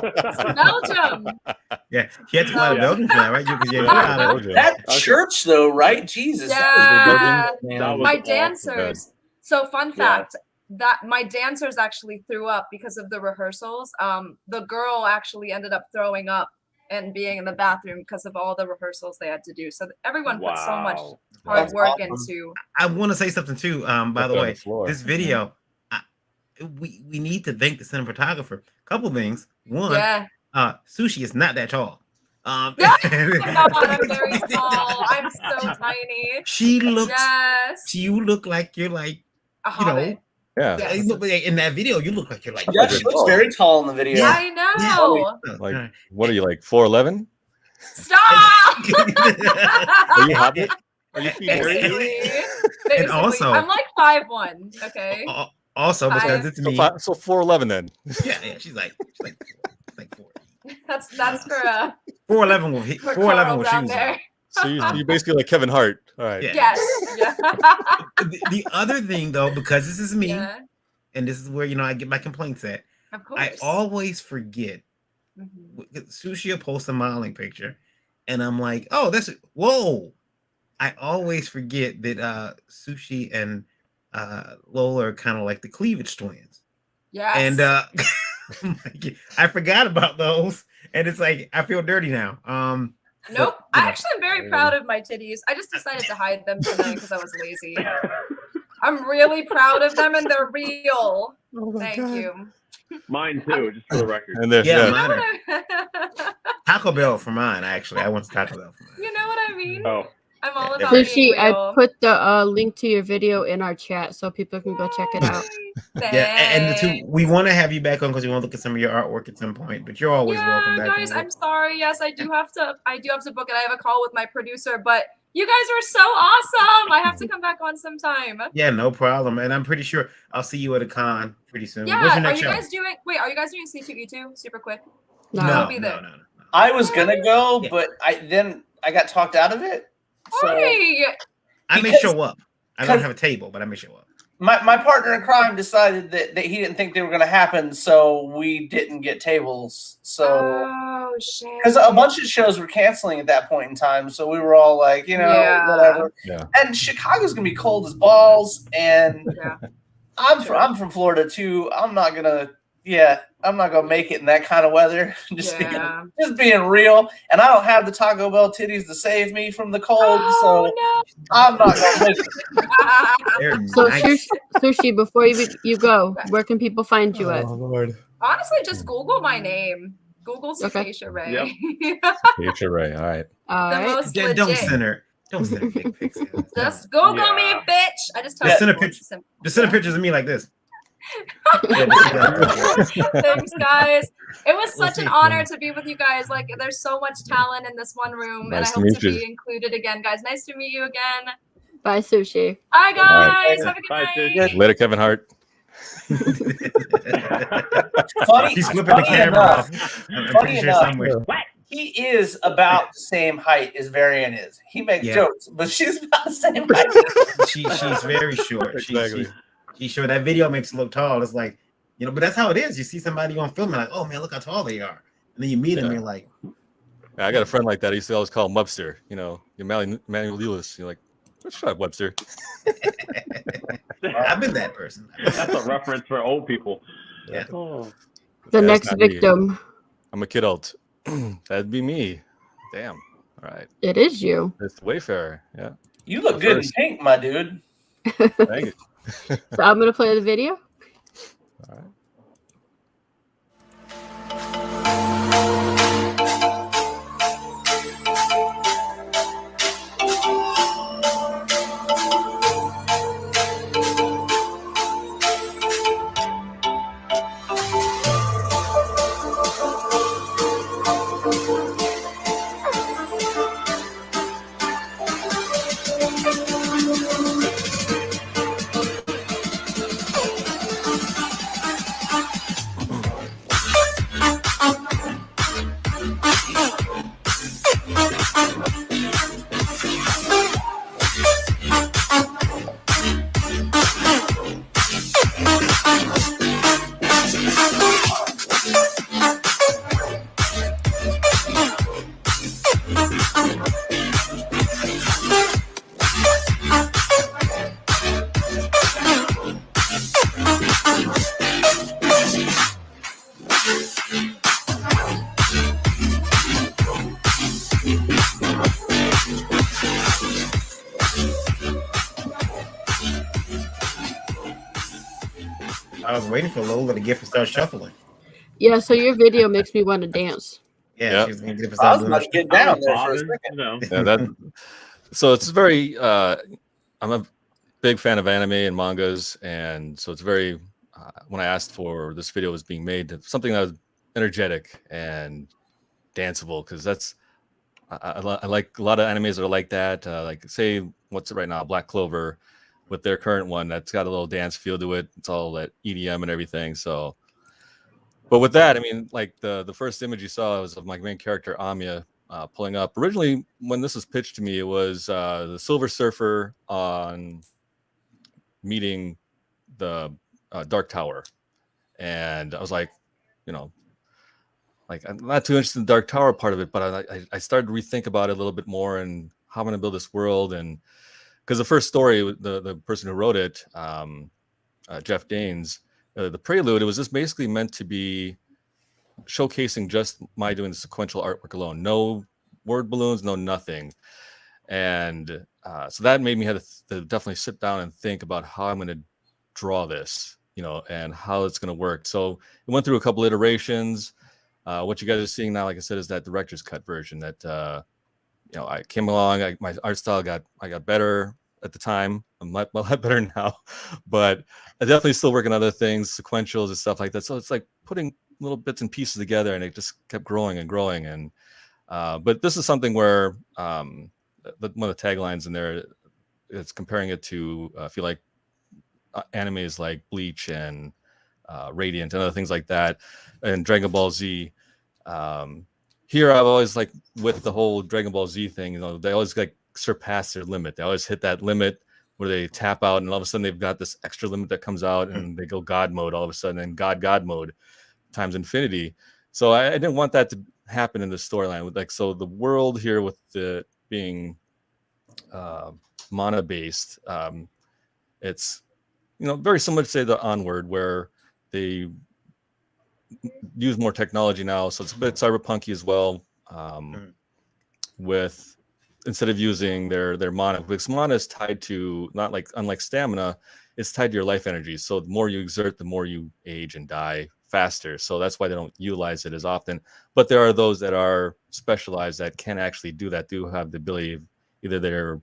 It's Belgium!
Yeah, you had to fly to
Yeah.
Belgium for that, right?
That church, though, right? Jesus.
Yeah.
That was
My
awesome.
dancers. So fun fact that my dancers actually threw up because of the rehearsals. The girl actually ended up throwing up and being in the bathroom because of all the rehearsals they had to do. So everyone put so much
Wow.
hard
That's
work
awesome.
into.
I want to say something too. By the
Put it on
way,
the floor.
this video, we need to thank the cinematographer. Couple things. One,
Yeah.
Sushi is not that tall.
Yeah. Oh my God, I'm very small. I'm so tiny.
She looks.
Yes.
You look like you're like,
A
you know.
hobbit.
Yeah.
Yes.
In that video, you look like you're like.
Yeah, she looks very tall in the video.
Yeah.
I know.
Like, what are you, like 4'11"?
Stop.
Are you Hobbit? Are you
Basically,
also-
I'm like 5'1". Okay.
Also, because it's me.
So 4'11" then.
Yeah, she's like 4.
That's for
4'11" with
for
4'11"
Carl
with
down
shoes.
there.
So you're basically like Kevin Hart. All right.
Yeah.
Yes. Yeah.
The other thing, though, because this is me,
Yeah.
and this is where I get my complaints at.
Of course.
I always forget.
Mhm.
Sushi will post a modeling picture, and I'm like, oh, whoa. I always forget that Sushi and Lola are kind of like the cleavage twins.
Yes.
And I forgot about those. And it's like, I feel dirty now.
Nope. I actually am very proud of my titties. I just decided to hide them tonight because I was lazy. I'm really proud of them and they're real. Thank you.
Mine too, just for the record.
And there's
mine Taco Bell for mine, actually. I went to Taco Bell for mine.
You know what I mean?
Oh.
I'm all about
Sushi,
being
I
real.
put the link to your video in our chat so people can go check it out.
Yeah, and we want to have you back on because we want to look at some of your artwork at some point. But you're always welcome back.
Guys, I'm sorry. Yes, I do have to book it. I have a call with my producer, but you guys are so awesome. I have to come back on sometime.
Yeah, no problem. And I'm pretty sure I'll see you at a con pretty soon.
Yeah,
What's your
are
next
you
show?
guys doing C2E2? Super quick.
No.
I was gonna go, but I got talked out of it. So
I may show up. I don't have a table, but I may show up.
My partner in crime decided that he didn't think they were going to happen, so we didn't get tables. So because a bunch of shows were canceling at that point in time, so we were all like, whatever.
Yeah.
And Chicago's going to be cold as balls, and I'm from Florida too. I'm not gonna make it in that kind of weather. just being real. And I don't have the Taco Bell titties to save me from the cold, so I'm not gonna make it.
So Sushi, before you go, where can people find you at?
Lord.
Honestly, just Google my name. Google Keisha Ray.
Yep. Keisha Ray. All right.
Most
Don't
legit.
send her dick pics.
Just Google me, bitch. I just
Just send her pictures of me like this.
Thanks, guys. It was such an honor to be with you guys. Like, there's so much talent in this one room,
Nice
and
to
I
meet
hope to
you.
be included again, guys. Nice to meet you again.
Bye, Sushi.
Bye, guys.
Right.
Have a good night.
Later, Kevin Hart.
He's flipping the camera off. I'm
Funny
pretty sure
enough,
somewhere.
he is about the same height as Varian is. He makes jokes, but she's about the same height.
She's very short.
Exactly.
She's short. That video makes her look tall. It's like, but that's how it is. You see somebody on film, and like, oh man, look how tall they are. And then you meet them, and you're like,
Yeah, I got a friend like that. I used to always call him Webster. You're Manuel Lewis. You're like, shut up, Webster.
I've been that person.
That's a reference for old people.
Yeah.
Oh.
The
Yeah,
next
it's not me.
victim.
I'm a kidult. That'd be me. Damn. All right.
It is you.
It's the Wayfarer. Yeah.
You look good in pink, my dude.
Thank you.
So I'm gonna play the video.
All right.
I was waiting for Lola to get to start shuffling.
Yeah, so your video makes me want to dance.
Yeah,
Yep.
she was gonna get to
I
start
was
doing
about to get down there for a second.
Yeah, so it's very I'm a big fan of anime and mangas, and so it's very when I asked for this video was being made, something that was energetic and danceable, because that's I like a lot of animes that are like that. Like say what's it right now, Black Clover, with their current one that's got a little dance feel to it. It's all that EDM and everything. So, but with that, I mean, like the first image you saw was of my main character Amiya pulling up. Originally, when this was pitched to me, it was the Silver Surfer on meeting the Dark Tower, and I was like, like I'm not too interested in the Dark Tower part of it, but I started to rethink about it a little bit more and how I'm going to build this world. And because the first story, the person who wrote it, Jeff Danes, the prelude, it was just basically meant to be showcasing just my doing the sequential artwork alone, no word balloons, no nothing. And so that made me have to definitely sit down and think about how I'm going to draw this, you know, and how it's going to work. So it went through a couple iterations. What you guys are seeing now, like I said, is that director's cut version that, you know, I came along, my art style got better at the time. I'm a lot better now, but I definitely still working on other things, sequentials and stuff like that. So it's like putting little bits and pieces together, and it just kept growing and growing. And but this is something where one of the taglines in there, it's comparing it to if you like animes like Bleach and Radiant and other things like that, and Dragon Ball Z. Here I've always like with the whole Dragon Ball Z thing, you know, they always like surpass their limit. They always hit that limit where they tap out, and all of a sudden they've got this extra limit that comes out, and they go God mode all of a sudden, and God mode times infinity. So I didn't want that to happen in the storyline. With like, so the world here with the being mana based, it's, you know, very similar to say the Onward, where they use more technology now, so it's a bit cyberpunky as well. With instead of using their mana, because mana is tied to, not like unlike stamina, it's tied to your life energy. So the more you exert, the more you age and die faster. So that's why they don't utilize it as often. But there are those that are specialized that can actually do that, do have the ability of either they're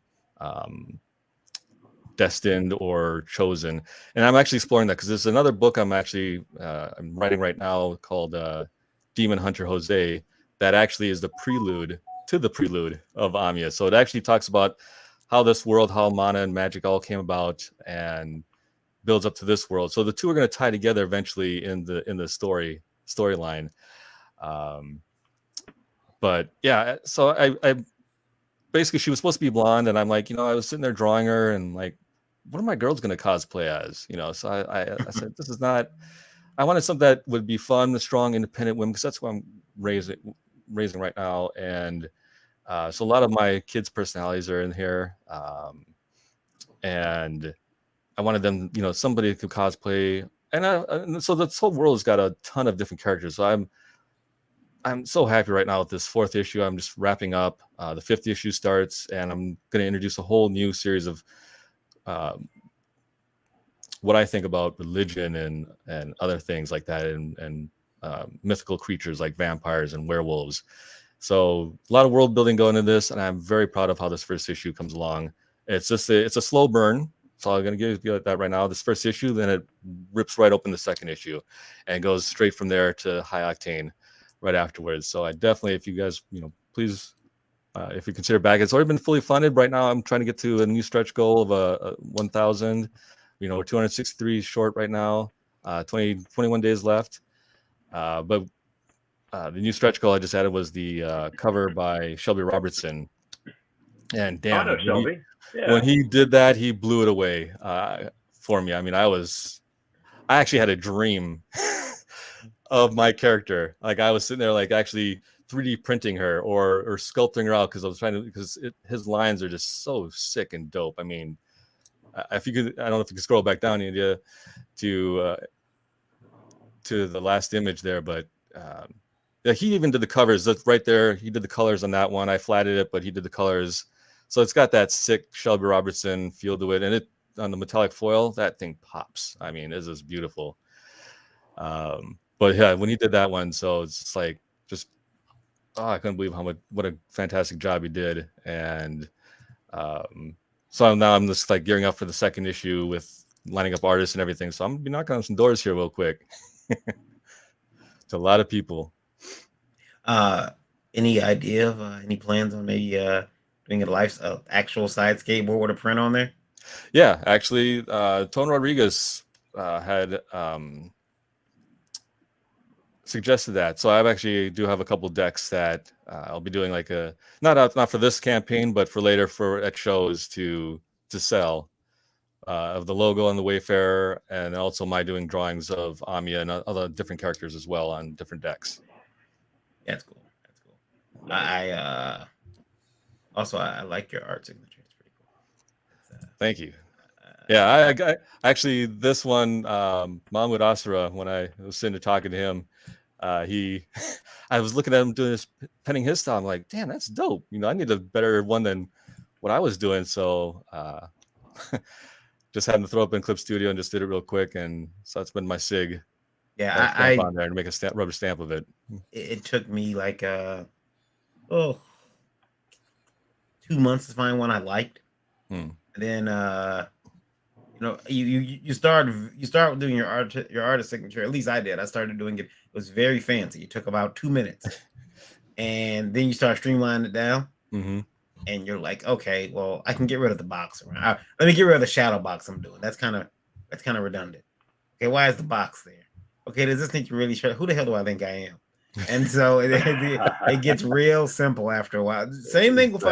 destined or chosen. And I'm actually exploring that because there's another book I'm actually I'm writing right now called Demon Hunter Jose, that actually is the prelude to the prelude of Amiya. So it actually talks about how this world, how mana and magic all came about, and builds up to this world. So the two are going to tie together eventually in the storyline. But yeah, so I basically, she was supposed to be blonde, and I'm like, you know, I was sitting there drawing her, and like, what are my girls going to cosplay as? You know, so I said, this is not. I wanted something that would be fun, strong, independent women, because that's what I'm raising right now. And so a lot of my kids' personalities are in here, and I wanted them, you know, somebody could cosplay, and so this whole world has got a ton of different characters. So I'm so happy right now with this 4th issue. I'm just wrapping up. The 5th issue starts, and I'm going to introduce a whole new series of what I think about religion and other things like that, and mythical creatures like vampires and werewolves. So a lot of world building going into this, and I'm very proud of how this 1st issue comes along. It's just it's a slow burn. So I'm going to give you that right now. This 1st issue, then it rips right open the 2nd issue, and goes straight from there to High Octane right afterwards. So I definitely, if you guys, you know, please, if you consider back, it's already been fully funded. Right now, I'm trying to get to a new stretch goal of 1,000. You know, we're 263 short right now, 21 days left. But the new stretch goal I just added was the cover by Shelby Robertson. And damn,
I know Shelby.
When he did that, he blew it away for me. I mean, I actually had a dream of my character. Like, I was sitting there, like, actually 3D printing her or sculpting her out, because I was trying to, because his lines are just so sick and dope. I mean, if you could, I don't know if you can scroll back down, India, to the last image there, but yeah, he even did the covers. That's right there. He did the colors on that one. I flatted it, but he did the colors. So it's got that sick Shelby Robertson feel to it, and it on the metallic foil, that thing pops. I mean, it is beautiful. But yeah, when he did that one, so it's just like, I couldn't believe what a fantastic job he did. And so now I'm just like gearing up for the 2nd issue with lining up artists and everything. So I'm gonna be knocking on some doors here real quick. It's a lot of people.
Any idea of any plans on maybe doing a actual side skateboard with a print on there?
Yeah, actually, Tone Rodriguez had suggested that. So I actually do have a couple decks that I'll be doing, like a not for this campaign, but for later at shows to sell, of the logo on the Wayfarer, and also my doing drawings of Amiya and other different characters as well on different decks.
That's cool. That's cool. I also I like your art signature. It's pretty cool.
Thank you. Yeah, I actually this one, Mahmoud Asra, when I was sitting there talking to him, I was looking at him doing this, penning his style. I'm like, damn, that's dope. You know, I need a better one than what I was doing. So just had to throw up in Clip Studio and just did it real quick. And so that's been my SIG.
Yeah,
I on there to make a rubber stamp of it.
It took me like 2 months to find one I liked. And then you know, you start doing your artist signature. At least I did. I started doing it. It was very fancy. It took about 2 minutes, and then you start streamlining it down. And you're like, okay, well, I can get rid of the box. Let me get rid of the shadow box I'm doing. That's kind of redundant. Okay, why is the box there? Okay, does this need to really show? Who the hell do I think I am? And so it gets real simple after a while. Same thing with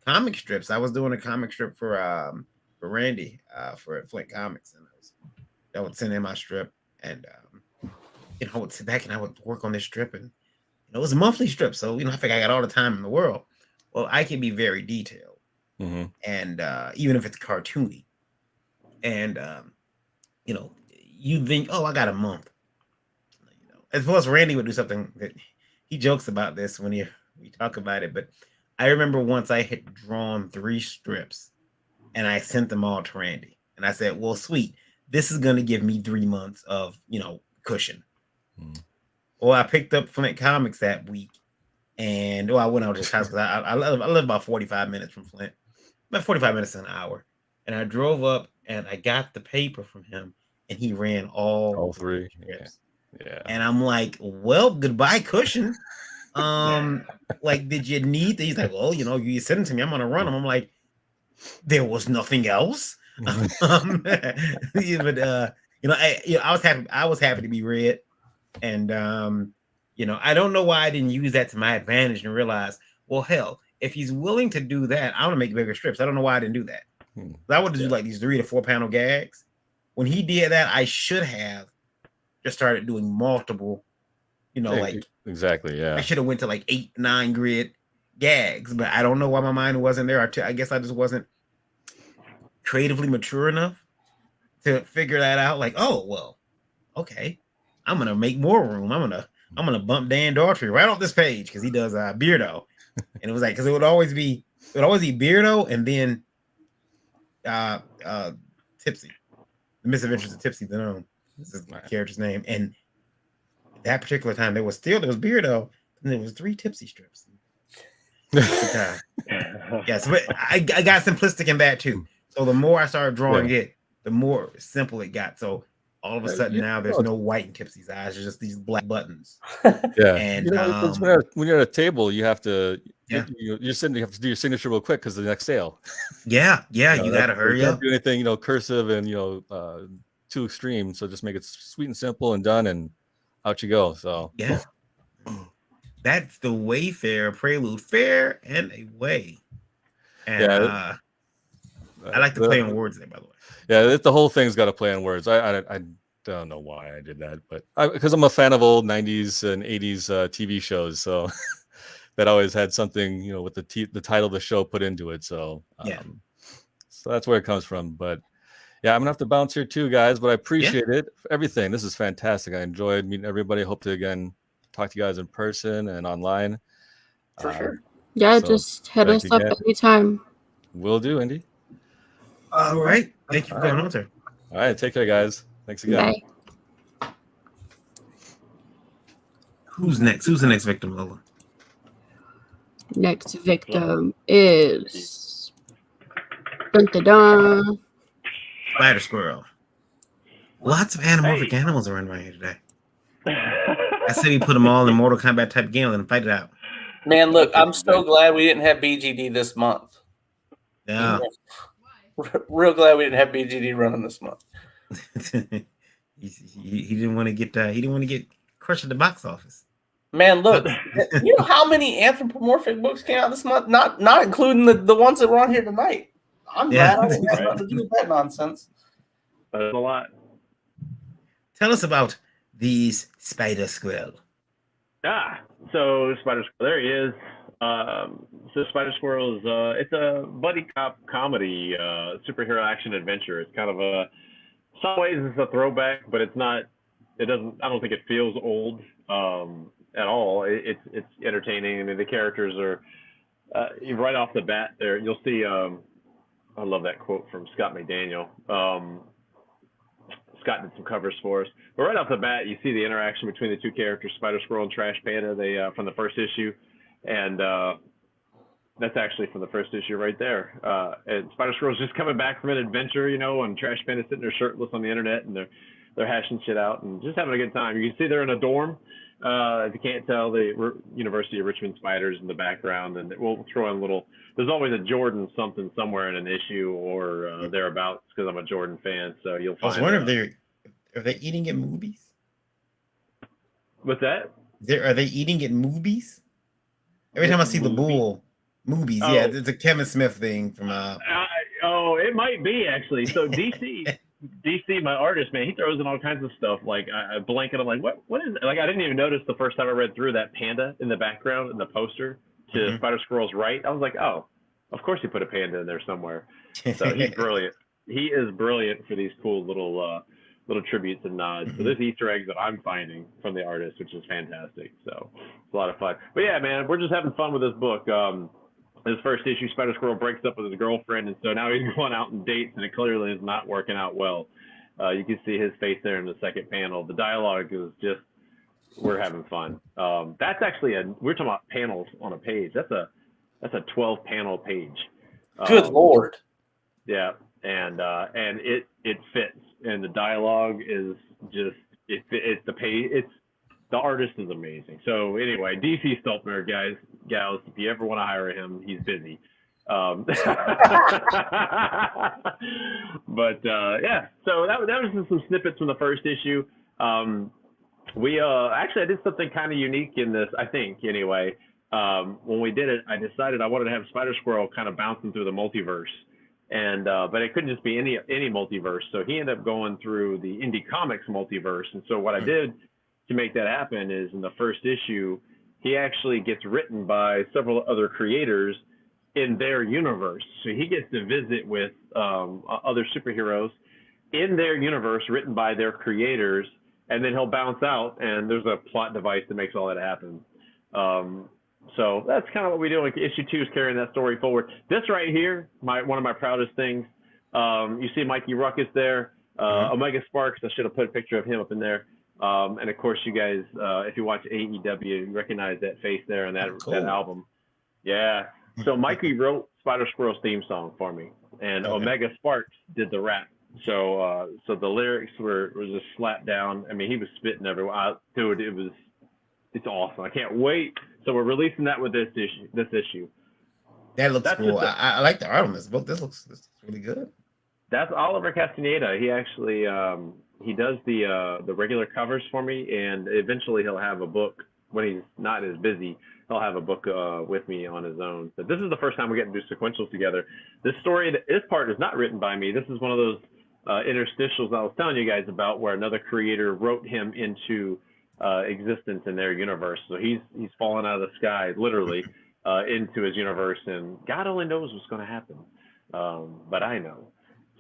comic strips. I was doing a comic strip for Randy for Flint Comics, and I would send in my strip, and you know, I would sit back and I would work on this strip, and you know, it was a monthly strip, so you know, I think I got all the time in the world. Well, I can be very detailed, and even if it's cartoony, and you know, you think, oh, I got a month. You know, as well as Randy would do something that he jokes about this when we talk about it, but I remember once I had drawn 3 strips, and I sent them all to Randy, and I said, well, sweet, this is going to give me 3 months of, you know, cushion. Well, I picked up Flint Comics that week, and I went out to his house because I live about 45 minutes from Flint, about 45 minutes to an hour, and I drove up and I got the paper from him, and he ran all 3 strips.
Yeah.
And I'm like, well, goodbye cushion. Like, did you need these? He's like, well, you know, you send them to me, I'm gonna run them. I'm like, there was nothing else. But you know, I was happy to be read, and you know, I don't know why I didn't use that to my advantage and realize, well, hell, if he's willing to do that, I want to make bigger strips. I don't know why I didn't do that. I would do like these 3 to 4 panel gags. When he did that, I should have just started doing multiple, you know, like
exactly, yeah.
I should have went to like 8, 9 grid gags, but I don't know why my mind wasn't there. I guess I just wasn't creatively mature enough to figure that out. Like, oh well, okay, I'm gonna make more room. I'm gonna bump Dan Daughtry right off this page because he does Beardo, and it was like because it would always be Beardo and then Tipsy, the Misadventures of Tipsy the Gnome. This is the character's name, and that particular time there was Beardo, and there was 3 Tipsy strips. Yes, but I got simplistic in that too. So the more I started drawing it, the more simple it got. So all of a sudden now there's no white in Tipsy's eyes. There's just these black buttons.
Yeah,
and
you know, when you're at a table, you have to. You're sitting. You have to do your signature real quick because the next sale.
Yeah, you gotta hurry up.
Don't do anything, you know, cursive and you know, too extreme. So just make it sweet and simple and done, and out you go. So
yeah, that's the Wayfair prelude, fair and away. And I like to play on words there, by the way.
Yeah, the whole thing's got to play on words. I don't know why I did that, but because I'm a fan of old 90s and 80s TV shows, so that always had something, you know, with the title of the show put into it. So so that's where it comes from. But yeah, I'm gonna have to bounce here too, guys. But I appreciate it, everything. This is fantastic. I enjoyed meeting everybody. Hope to again talk to you guys in person and online.
For sure. Yeah, so just hit us up anytime.
Will do, Indy.
All right. Thank you for coming on, sir.
All right. Take care, guys. Thanks again.
Bye.
Who's next? Who's the next victim, Lola?
Next victim is dun, dun, dun.
Spider Squirrel. Lots of anamorphic animals are in right here today. I say we put them all in Mortal Kombat type game and fight it out.
Man, look, I'm so glad we didn't have BGD this month.
Yeah.
Real glad we didn't have BGD running this month.
he didn't want to get crushed at the box office.
Man, look, you know how many anthropomorphic books came out this month? Not including the ones that were on here tonight. I'm glad I didn't have nothing to do with that nonsense.
That's a lot.
Tell us about these Spider Squirrel.
So Spider Squirrel, there he is. So Spider Squirrel is it's a buddy cop comedy, superhero action adventure. It's kind of a, some ways it's a throwback, but it's not. It doesn't. I don't think it feels old at all. It's entertaining. I mean, the characters are right off the bat. There, you'll see. I love that quote from Scott McDaniel. Scott did some covers for us, but right off the bat, you see the interaction between the two characters, Spider Squirrel and Trash Panda. They from the first issue, and that's actually from the first issue right there. And Spider Squirrel's just coming back from an adventure, you know, and Trash Panda's sitting there shirtless on the internet, and they're hashing shit out and just having a good time. You can see they're in a dorm. If you can't tell, the University of Richmond Spiders in the background, and we'll throw in little. There's always a Jordan something somewhere in an issue or thereabouts because I'm a Jordan fan. So you'll find.
I was wondering if are they eating at movies?
What's that?
Are they eating at movies? Every time I see the bull, movies. Oh. Yeah, it's a Kevin Smith thing from.
Oh, it might be actually. So DC. DC, my artist, man, he throws in all kinds of stuff. Like I blank and I'm like, what is it? Like I didn't even notice the first time I read through that panda in the background in the poster to Spider Squirrel's right. I was like, oh, of course he put a panda in there somewhere. So he's brilliant. He is brilliant for these cool little tributes and nods. So there's Easter eggs that I'm finding from the artist, which is fantastic. So it's a lot of fun. But yeah, man, we're just having fun with this book. His first issue, Spider Squirrel breaks up with his girlfriend, and so now he's going out on dates, and it clearly is not working out well. You can see his face there in the second panel. The dialogue is just, we're having fun. That's actually we're talking about panels on a page. That's a 12-panel page.
Good Lord.
Yeah, and it fits, and the dialogue is just it's the page. The artist is amazing. So anyway, DC Stoltner, guys, gals, if you ever want to hire him, he's busy. But yeah, so that was just some snippets from the first issue. We actually I did something kind of unique in this, I think. Anyway, when we did it, I decided I wanted to have Spider Squirrel kind of bouncing through the multiverse, and but it couldn't just be any multiverse. So he ended up going through the Indie Comics multiverse, and so what I did to make that happen is in the first issue, he actually gets written by several other creators in their universe. So he gets to visit with other superheroes in their universe written by their creators, and then he'll bounce out, and there's a plot device that makes all that happen. So that's kind of what we do. Like issue 2 is carrying that story forward. This right here, one of my proudest things. You see Mikey Ruckus there, Omega Sparks. I should have put a picture of him up in there. And of course, you guys, if you watch AEW, you recognize that face there and that album. Yeah. So Mikey wrote Spider Squirrel's theme song for me, and Omega Sparks did the rap. So the lyrics were just slapped down. I mean, he was spitting everywhere. Dude, it's awesome. I can't wait. So we're releasing that with this issue.
That looks cool. I like the art on this book. This looks really good. That's
Oliver Castaneda. He actually he does the regular covers for me, and eventually he'll have a book when he's not as busy. He'll have a book with me on his own. But this is the first time we're getting to do sequentials together. This part is not written by me. This is one of those interstitials I was telling you guys about, where another creator wrote him into existence in their universe. So he's fallen out of the sky, literally, into his universe, and God only knows what's going to happen. But I know.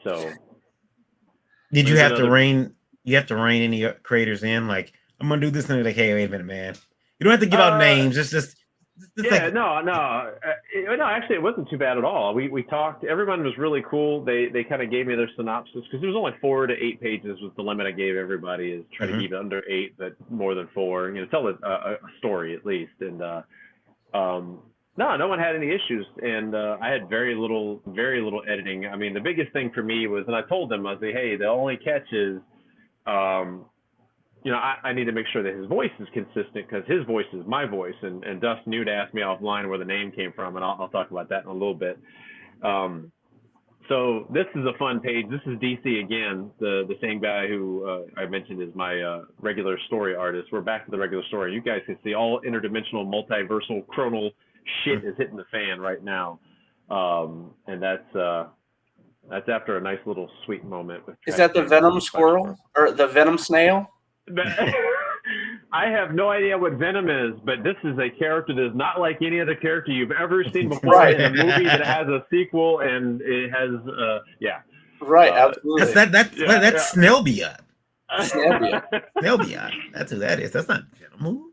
So.
Did you have to rein? You have to rein any creators in? Like, I'm gonna do this, and they're like, hey, wait a minute, man. You don't have to give out names. Just
yeah, like... no. Actually, it wasn't too bad at all. We talked. Everyone was really cool. They kind of gave me their synopsis, because there was only 4 to 8 pages was the limit I gave everybody. Is try to keep it under 8, but more than 4. You know, tell a story at least. And no one had any issues, and I had very little editing. I mean, the biggest thing for me was, and I told them, I was like, hey, the only catch is, you know, I need to make sure that his voice is consistent, because his voice is my voice. And Dustin Newt asked me offline where the name came from, and I'll talk about that in a little bit. So this is a fun page. This is DC again, the same guy who I mentioned is my regular story artist. We're back to the regular story. You guys can see all interdimensional, multiversal, chronal shit is hitting the fan right now. And that's after a nice little sweet moment. With
is that the Venom Squirrel or the Venom Snail?
I have no idea what Venom is, but this is a character that is not like any other character you've ever seen before
Right.
in a movie that has a sequel, and it has,
Right, absolutely.
That's Snellbia.
Snellbia.
Snellbia. That's who that is. That's not Venom.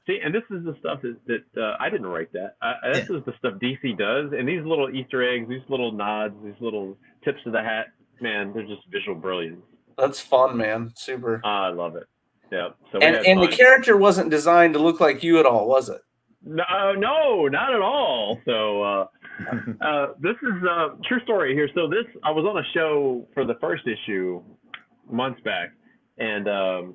See, and this is the stuff that I didn't write that. This is the stuff DC does, and these little Easter eggs, these little nods, these little tips of the hat, man, they're just visual brilliance.
That's fun, man. Super.
I love it. Yeah. So
and the character wasn't designed to look like you at all, was it?
No, not at all. So this is a true story here. So I was on a show for the first issue months back, and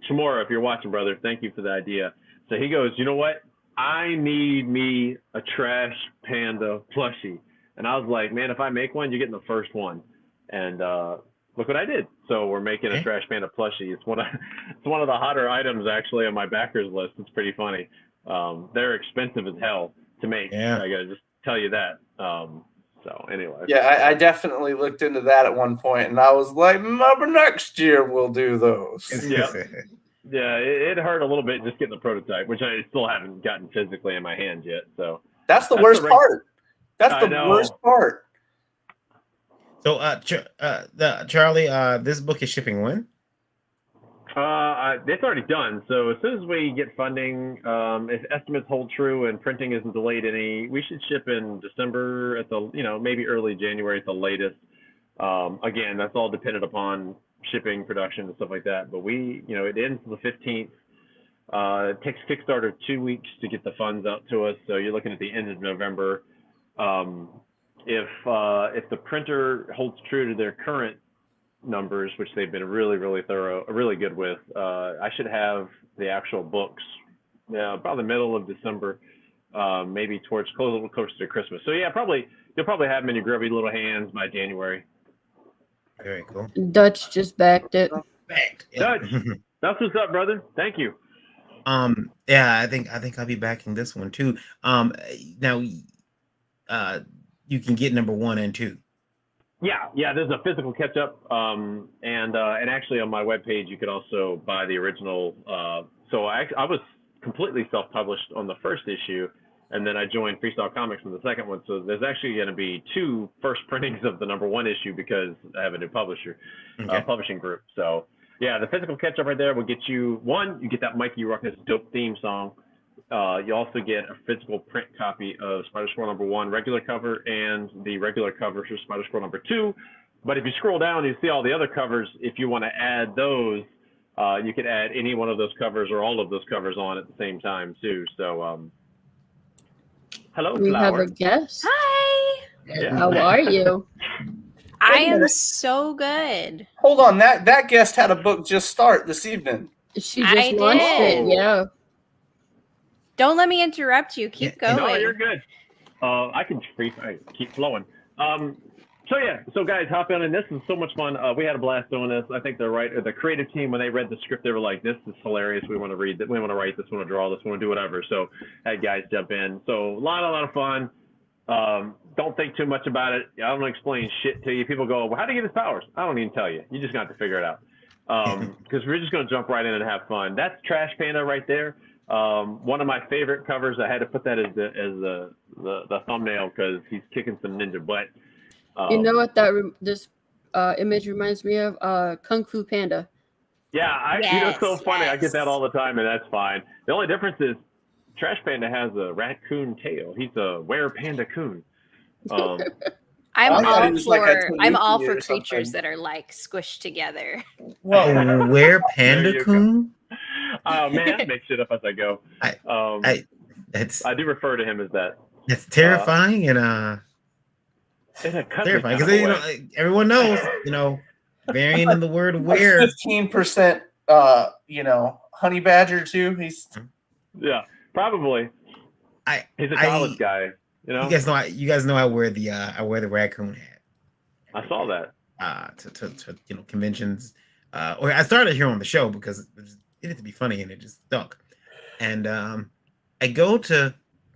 Chamorro, if you're watching, brother, thank you for the idea. So he goes, you know what? I need me a Trash Panda plushie. And I was like, man, if I make one, you're getting the first one. And look what I did. So we're making a Trash Panda plushie. It's one of the hotter items actually on my backers list. It's pretty funny. They're expensive as hell to make.
Yeah.
I gotta just tell you that. So anyway.
Yeah, I definitely looked into that at one point, and I was like, maybe next year we'll do those.
Yeah. Yeah, it hurt a little bit just getting the prototype, which I still haven't gotten physically in my hands yet. So
that's the worst part. That's the worst part.
So, Charlie, this book is shipping when?
It's already done. So as soon as we get funding, if estimates hold true and printing isn't delayed any, we should ship in December at the, maybe early January at the latest. Again, that's all dependent upon shipping, production, and stuff like that. But it ends the 15th. It takes Kickstarter 2 weeks to get the funds out to us. So you're looking at the end of November. If the printer holds true to their current numbers, which they've been really, really thorough, really good with, I should have the actual books about the middle of December, maybe towards a little closer to Christmas. So yeah, you'll probably have them in your grubby little hands by January.
Very cool.
Dutch just backed it.
Dutch, that's what's up, brother. Thank you.
Yeah, I think I'll be backing this one too. Now, you can get number 1 and 2.
Yeah. There's a physical catch up, and actually on my webpage you could also buy the original. So I was completely self-published on the first issue, and then I joined Freestyle Comics on the second one. So there's actually going to be 2 first printings of the number 1 issue because I have a new publishing group. So yeah, the physical catch up right there will get you you get that Mikey Ruckus dope theme song. You also get a physical print copy of Spider Squirrel number 1 regular cover and the regular cover for Spider Squirrel number 2. But if you scroll down, you see all the other covers. If you want to add those, you can add any one of those covers or all of those covers on at the same time too. So hello,
we
Flower.
have a guest.
Hi.
Yeah.
How are you?
I am so good.
Hold on, that guest had a book just start this evening.
She just launched it. Yeah.
Don't let me interrupt you. Keep going.
No, you're good. I can keep flowing. So guys, hop in, and this is so much fun. We had a blast doing this. I think the creative team, when they read the script, they were like, "This is hilarious. We want to read that. We want to write this. We want to draw this. We want to do whatever." So had guys jump in. So a lot of fun. Don't think too much about it. I don't explain shit to you. People go, "Well, how do you get his powers?" I don't even tell you. You just got to figure it out. Because we're just going to jump right in and have fun. That's Trash Panda right there. One of my favorite covers. I had to put that as the thumbnail because he's kicking some ninja butt.
You know what this image reminds me of? Kung Fu Panda.
Yeah, it's so funny. I get that all the time, and that's fine. The only difference is Trash Panda has a raccoon tail. He's a were-panda coon.
I'm all for creatures that are like squished together.
Well, were-panda coon?
Oh man, I make shit up as I go. I do refer to him as that.
It's terrifying and terrifying because everyone knows, variant in the word where
15%, honey badger too.
Yeah, probably. He's a college guy. You
guys know I wear the raccoon hat.
I saw that.
To conventions. Or I started here on the show because it had to be funny and it just stuck. And I go to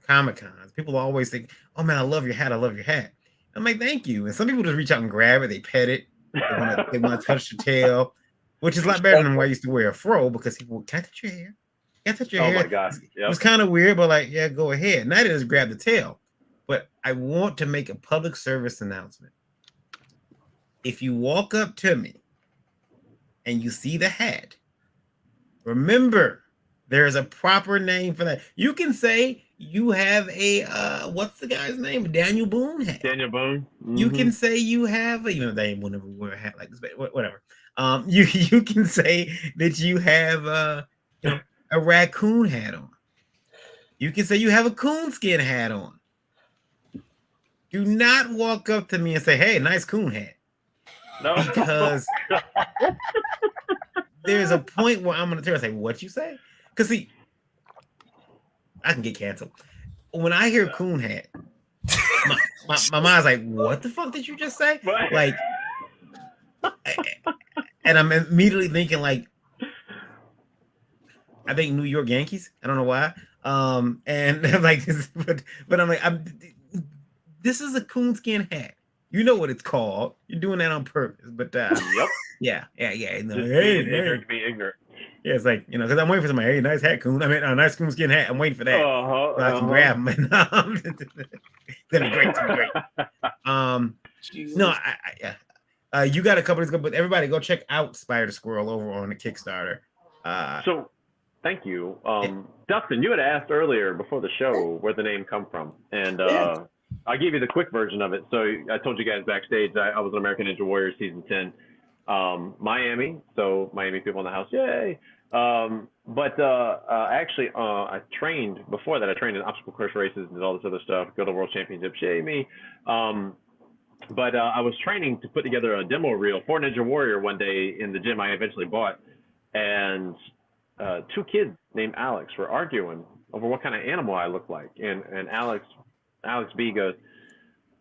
Comic-Cons. People always think, "Oh man, I love your hat. I love your hat." I'm like, "Thank you." And some people just reach out and grab it. They pet it. They want to touch the tail, which is a lot better than when I used to wear a fro because people, "Can I touch your hair?" I touch your
Oh
hair.
my God.
It was kind of weird, but like, yeah, go ahead. And I didn't just grab the tail. But I want to make a public service announcement. If you walk up to me and you see the hat, remember there is a proper name for that. You can say you have a what's the guy's name? Daniel Boone hat.
Daniel Boone. Mm-hmm.
You can say you have even though they will never wear a hat like this, but whatever. You can say that you have you know, a raccoon hat on. You can say you have a coonskin hat on. Do not walk up to me and say, "Hey, nice coon hat."
No,
because there's a point where I'm gonna turn and say, "What you say?" Because see, I can get canceled when I hear coon hat. My mind's like, "What the fuck did you just say?" Like, and I'm immediately thinking like, I think New York Yankees. I don't know why. And I'm like, but I'm like, this is a coonskin hat. You know what it's called. You're doing that on purpose. But
yep.
Yeah. No,
Just
hey,
be ignorant.
Yeah, it's like, because I'm waiting for somebody. Hey, nice hat, coon. I mean, a nice coonskin hat. I'm waiting for that. So I can grab them. That'd be great. No, you got a couple of good, but everybody go check out Spider Squirrel over on the Kickstarter.
So, thank you, Dustin. You had asked earlier before the show where the name come from, and I gave you the quick version of it. So I told you guys backstage I was an American Ninja Warrior season 10, Miami. So Miami people in the house, yay! Actually, I trained before that. I trained in obstacle course races and all this other stuff. Go to World Championships, yay me! But I was training to put together a demo reel for Ninja Warrior one day in the gym I eventually bought, and two kids named Alex were arguing over what kind of animal I looked like, and Alex B goes,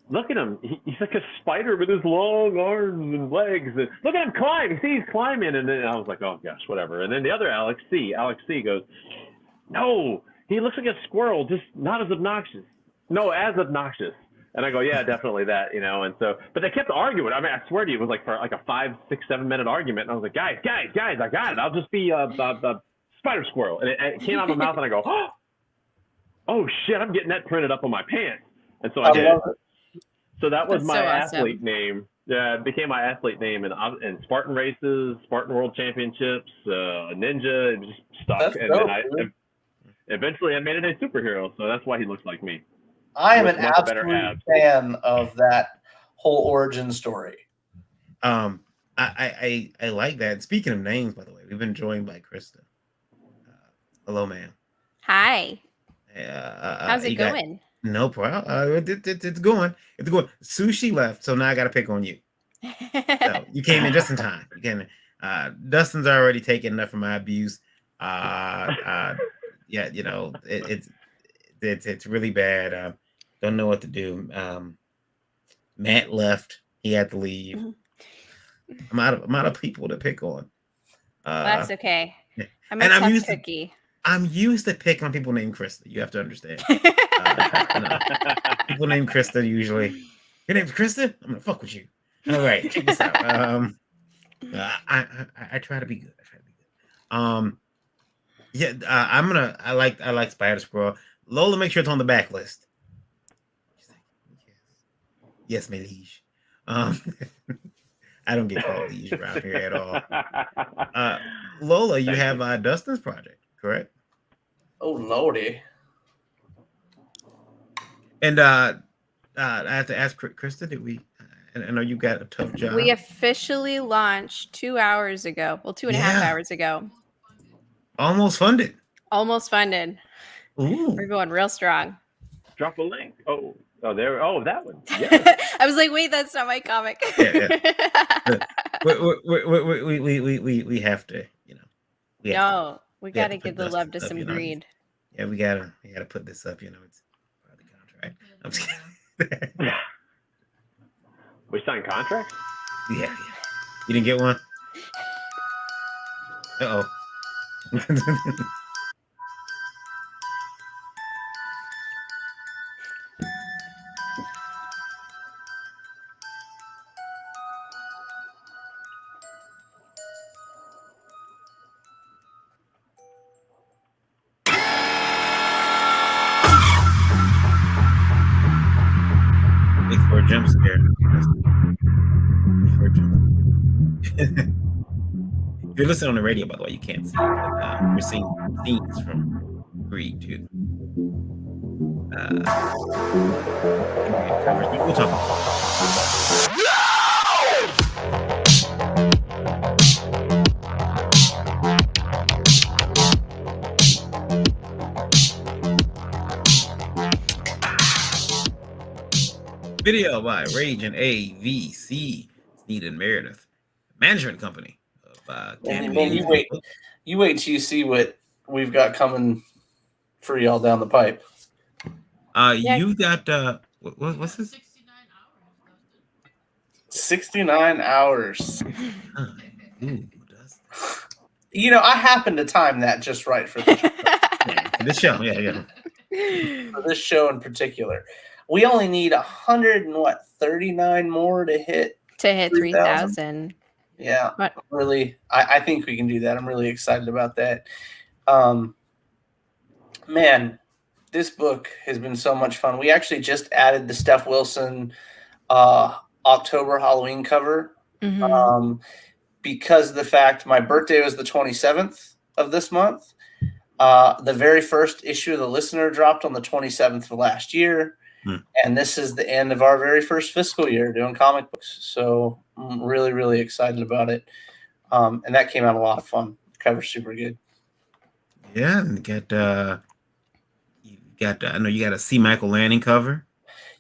"Look at him, he's like a spider with his long arms and legs, and look at him climb, see he's climbing." And then I was like, oh gosh, whatever. And then the other Alex C goes, "No, he looks like a squirrel, just not as obnoxious. No, as obnoxious." And I go, "Yeah, definitely that, And so, but they kept arguing. I mean, I swear to you, it was like for like a 5, 6, 7 minute argument. And I was like, guys, I got it. I'll just be a spider squirrel." And it came out of my mouth, and I go, oh shit, I'm getting that printed up on my pants. And so I did. So that was my athlete name. Yeah, it became my athlete name in Spartan races, Spartan World Championships, Ninja. It just stuck.
That's
and
dope,
then eventually I made it a superhero. So that's why he looks like me.
I am an absolute fan of that whole origin story.
I like that. Speaking of names, by the way, we've been joined by Krista. Hello, ma'am.
Hi. How's it going?
No problem. It's going. It's going. Sushi left, so now I got to pick on you. So you came in just in time. You came in. Dustin's already taken enough of my abuse. Yeah, it's really bad. Don't know what to do. Matt left. He had to leave. I'm out of people to pick on.
Well, that's okay. I'm a tough cookie.
I'm used to picking on people named Krista. You have to understand. People named Krista usually. Your name's Krista? I'm gonna fuck with you. All right, check this out. I try to be good. I like Spider Squirrel. Lola, make sure it's on the back list. She's like, yes, my liege. I don't get called liege around here at all. Lola, you have Dustin's project, correct?
Oh lordy.
And I have to ask Krista, did we? I know you got a tough job.
We officially launched 2 hours ago. Well, 2.5 hours ago.
Almost funded.
Ooh. We're going real strong.
Drop a link. That one. Yeah.
I was like, wait, that's not my comic.
We have to,
we got to give the love to some greed.
Yeah, we gotta put this up. It's part of the contract. I'm just kidding.
We signed contracts?
Yeah. You didn't get one? Uh-oh. jump scare. If you're listening on the radio, by the way, you can't see it, but we're seeing scenes from Greed too. We'll talk about video by Rage and AVC, Sneed and Meredith, management company of
Man, you wait till you see what we've got coming for y'all down the pipe.
You got what's this?
69 hours. You know, I happened to time that just right for this
show. Yeah.
For this show in particular. We only need 139 more to hit
3,000.
Yeah, really. I think we can do that. I'm really excited about that. Man, this book has been so much fun. We actually just added the Steph Wilson October Halloween cover because of the fact my birthday was the 27th of this month. The very first issue of The Listener dropped on the 27th of last year. And this is the end of our very first fiscal year doing comic books. So I'm really, really excited about it. And that came out a lot of fun. The cover's super good.
Yeah, and I know you got a C. Michael Lanning cover.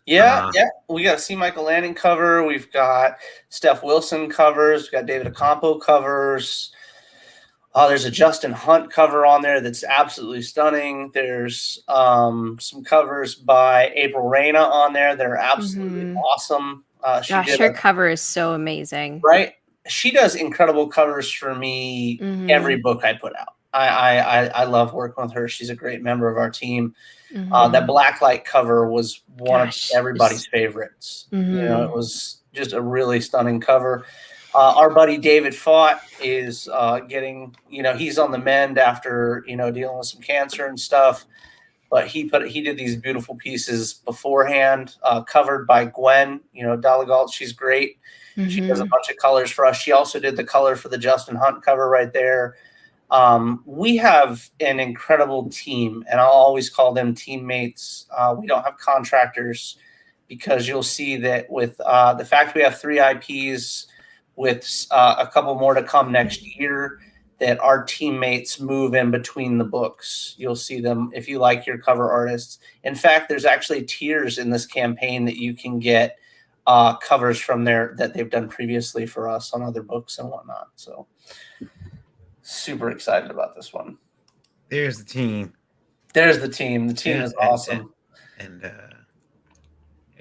Yeah. We got a C. Michael Lanning cover. We've got Steph Wilson covers. We've got David Ocampo covers. There's a Justin Hunt cover on there that's absolutely stunning. There's some covers by April Reyna on there that are absolutely awesome.
Her cover is so amazing.
Right? She does incredible covers for me every book I put out. I love working with her. She's a great member of our team. That Blacklight cover was one of everybody's favorites. You know, it was just a really stunning cover. Our buddy David Fott is getting, he's on the mend after, dealing with some cancer and stuff. But he did these beautiful pieces beforehand, covered by Gwen, Dallegalt. She's great. She does a bunch of colors for us. She also did the color for the Justin Hunt cover right there. We have an incredible team, and I'll always call them teammates. We don't have contractors because you'll see that with the fact we have 3 IPs with a couple more to come next year, that our teammates move in between the books. You'll see them if you like your cover artists. In fact, there's actually tiers in this campaign that you can get covers from there that they've done previously for us on other books and whatnot. So super excited about this one.
There's the team.
There's the team. The team is awesome.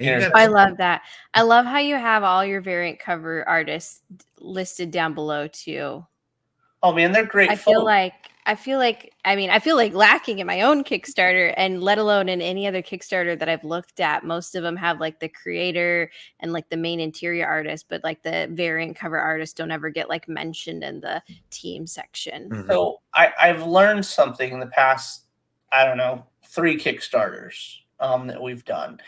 I love that. I love how you have all your variant cover artists listed down below too.
Oh man, they're great.
I feel like lacking in my own Kickstarter, and let alone in any other Kickstarter that I've looked at. Most of them have like the creator and like the main interior artist, but like the variant cover artists don't ever get like mentioned in the team section.
So I've learned something in the past, 3 Kickstarters that we've done.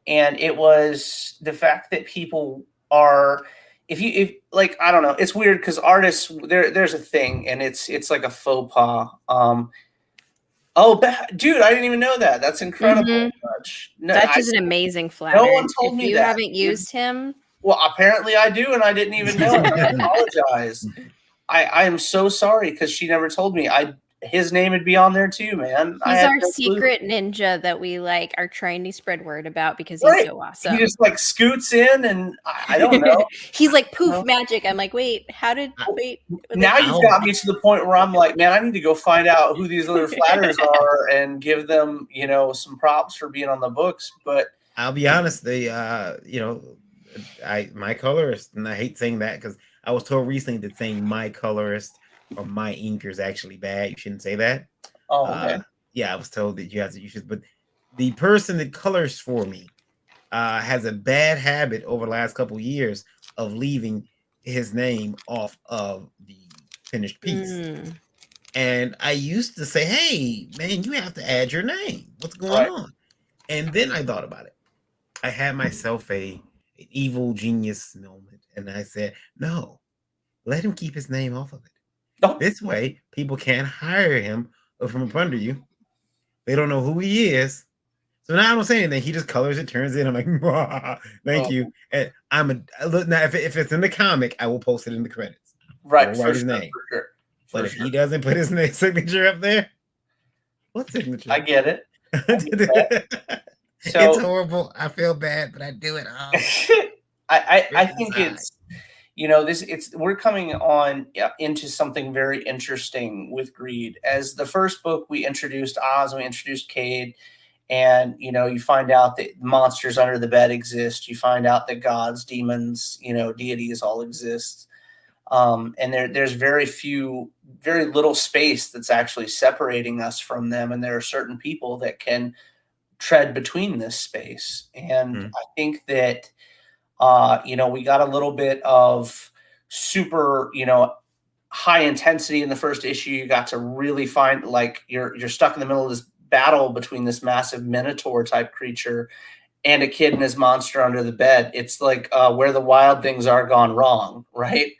And it was the fact that people are, it's weird because artists, there's a thing, and it's like a faux pas. Dude, I didn't even know that. That's incredible.
No, Dutch is an amazing flatter.
No one told me
you
that.
Haven't used him.
Well, apparently I do, and I didn't even know it. I apologize. I am so sorry because she never told me. His name would be on there too, man.
He's our secret ninja that we are trying to spread word about because he's so awesome.
He just scoots in, and I don't know.
He's like poof magic. I'm like, wait,
now you've got me to the point where I'm like, man, I need to go find out who these other flatters are and give them, some props for being on the books. But
I'll be honest, they, my colorist, and I hate saying that because I was told recently that saying my colorist or my inker is actually bad. You shouldn't say that.
Oh, okay.
Yeah, I was told that you should. But the person that colors for me has a bad habit over the last couple of years of leaving his name off of the finished piece. And I used to say, hey, man, you have to add your name. What's going on? And then I thought about it. I had myself a evil genius moment. And I said, no, let him keep his name off of it.
Oh.
This way, people can't hire him from up under you. They don't know who he is. So now I don't say anything. He just colors it, turns it. I'm like, thank you. And look now. If it's in the comic, I will post it in the credits.
Right,
I'll write his name.
For sure.
But if he doesn't put his name signature up there, what signature?
I get it. So
it's horrible. I feel bad, but I do it all.
I think it's we're coming on into something very interesting with Greed. As the first book, we introduced Oz, we introduced Cade, and you find out that monsters under the bed exist. You find out that gods, demons, deities all exist. And there's very little space that's actually separating us from them. And there are certain people that can tread between this space. And I think that, we got a little bit of super, high intensity in the first issue. You got to really find like you're stuck in the middle of this battle between this massive Minotaur type creature and a kid and his monster under the bed. It's like where the wild things are gone wrong, right?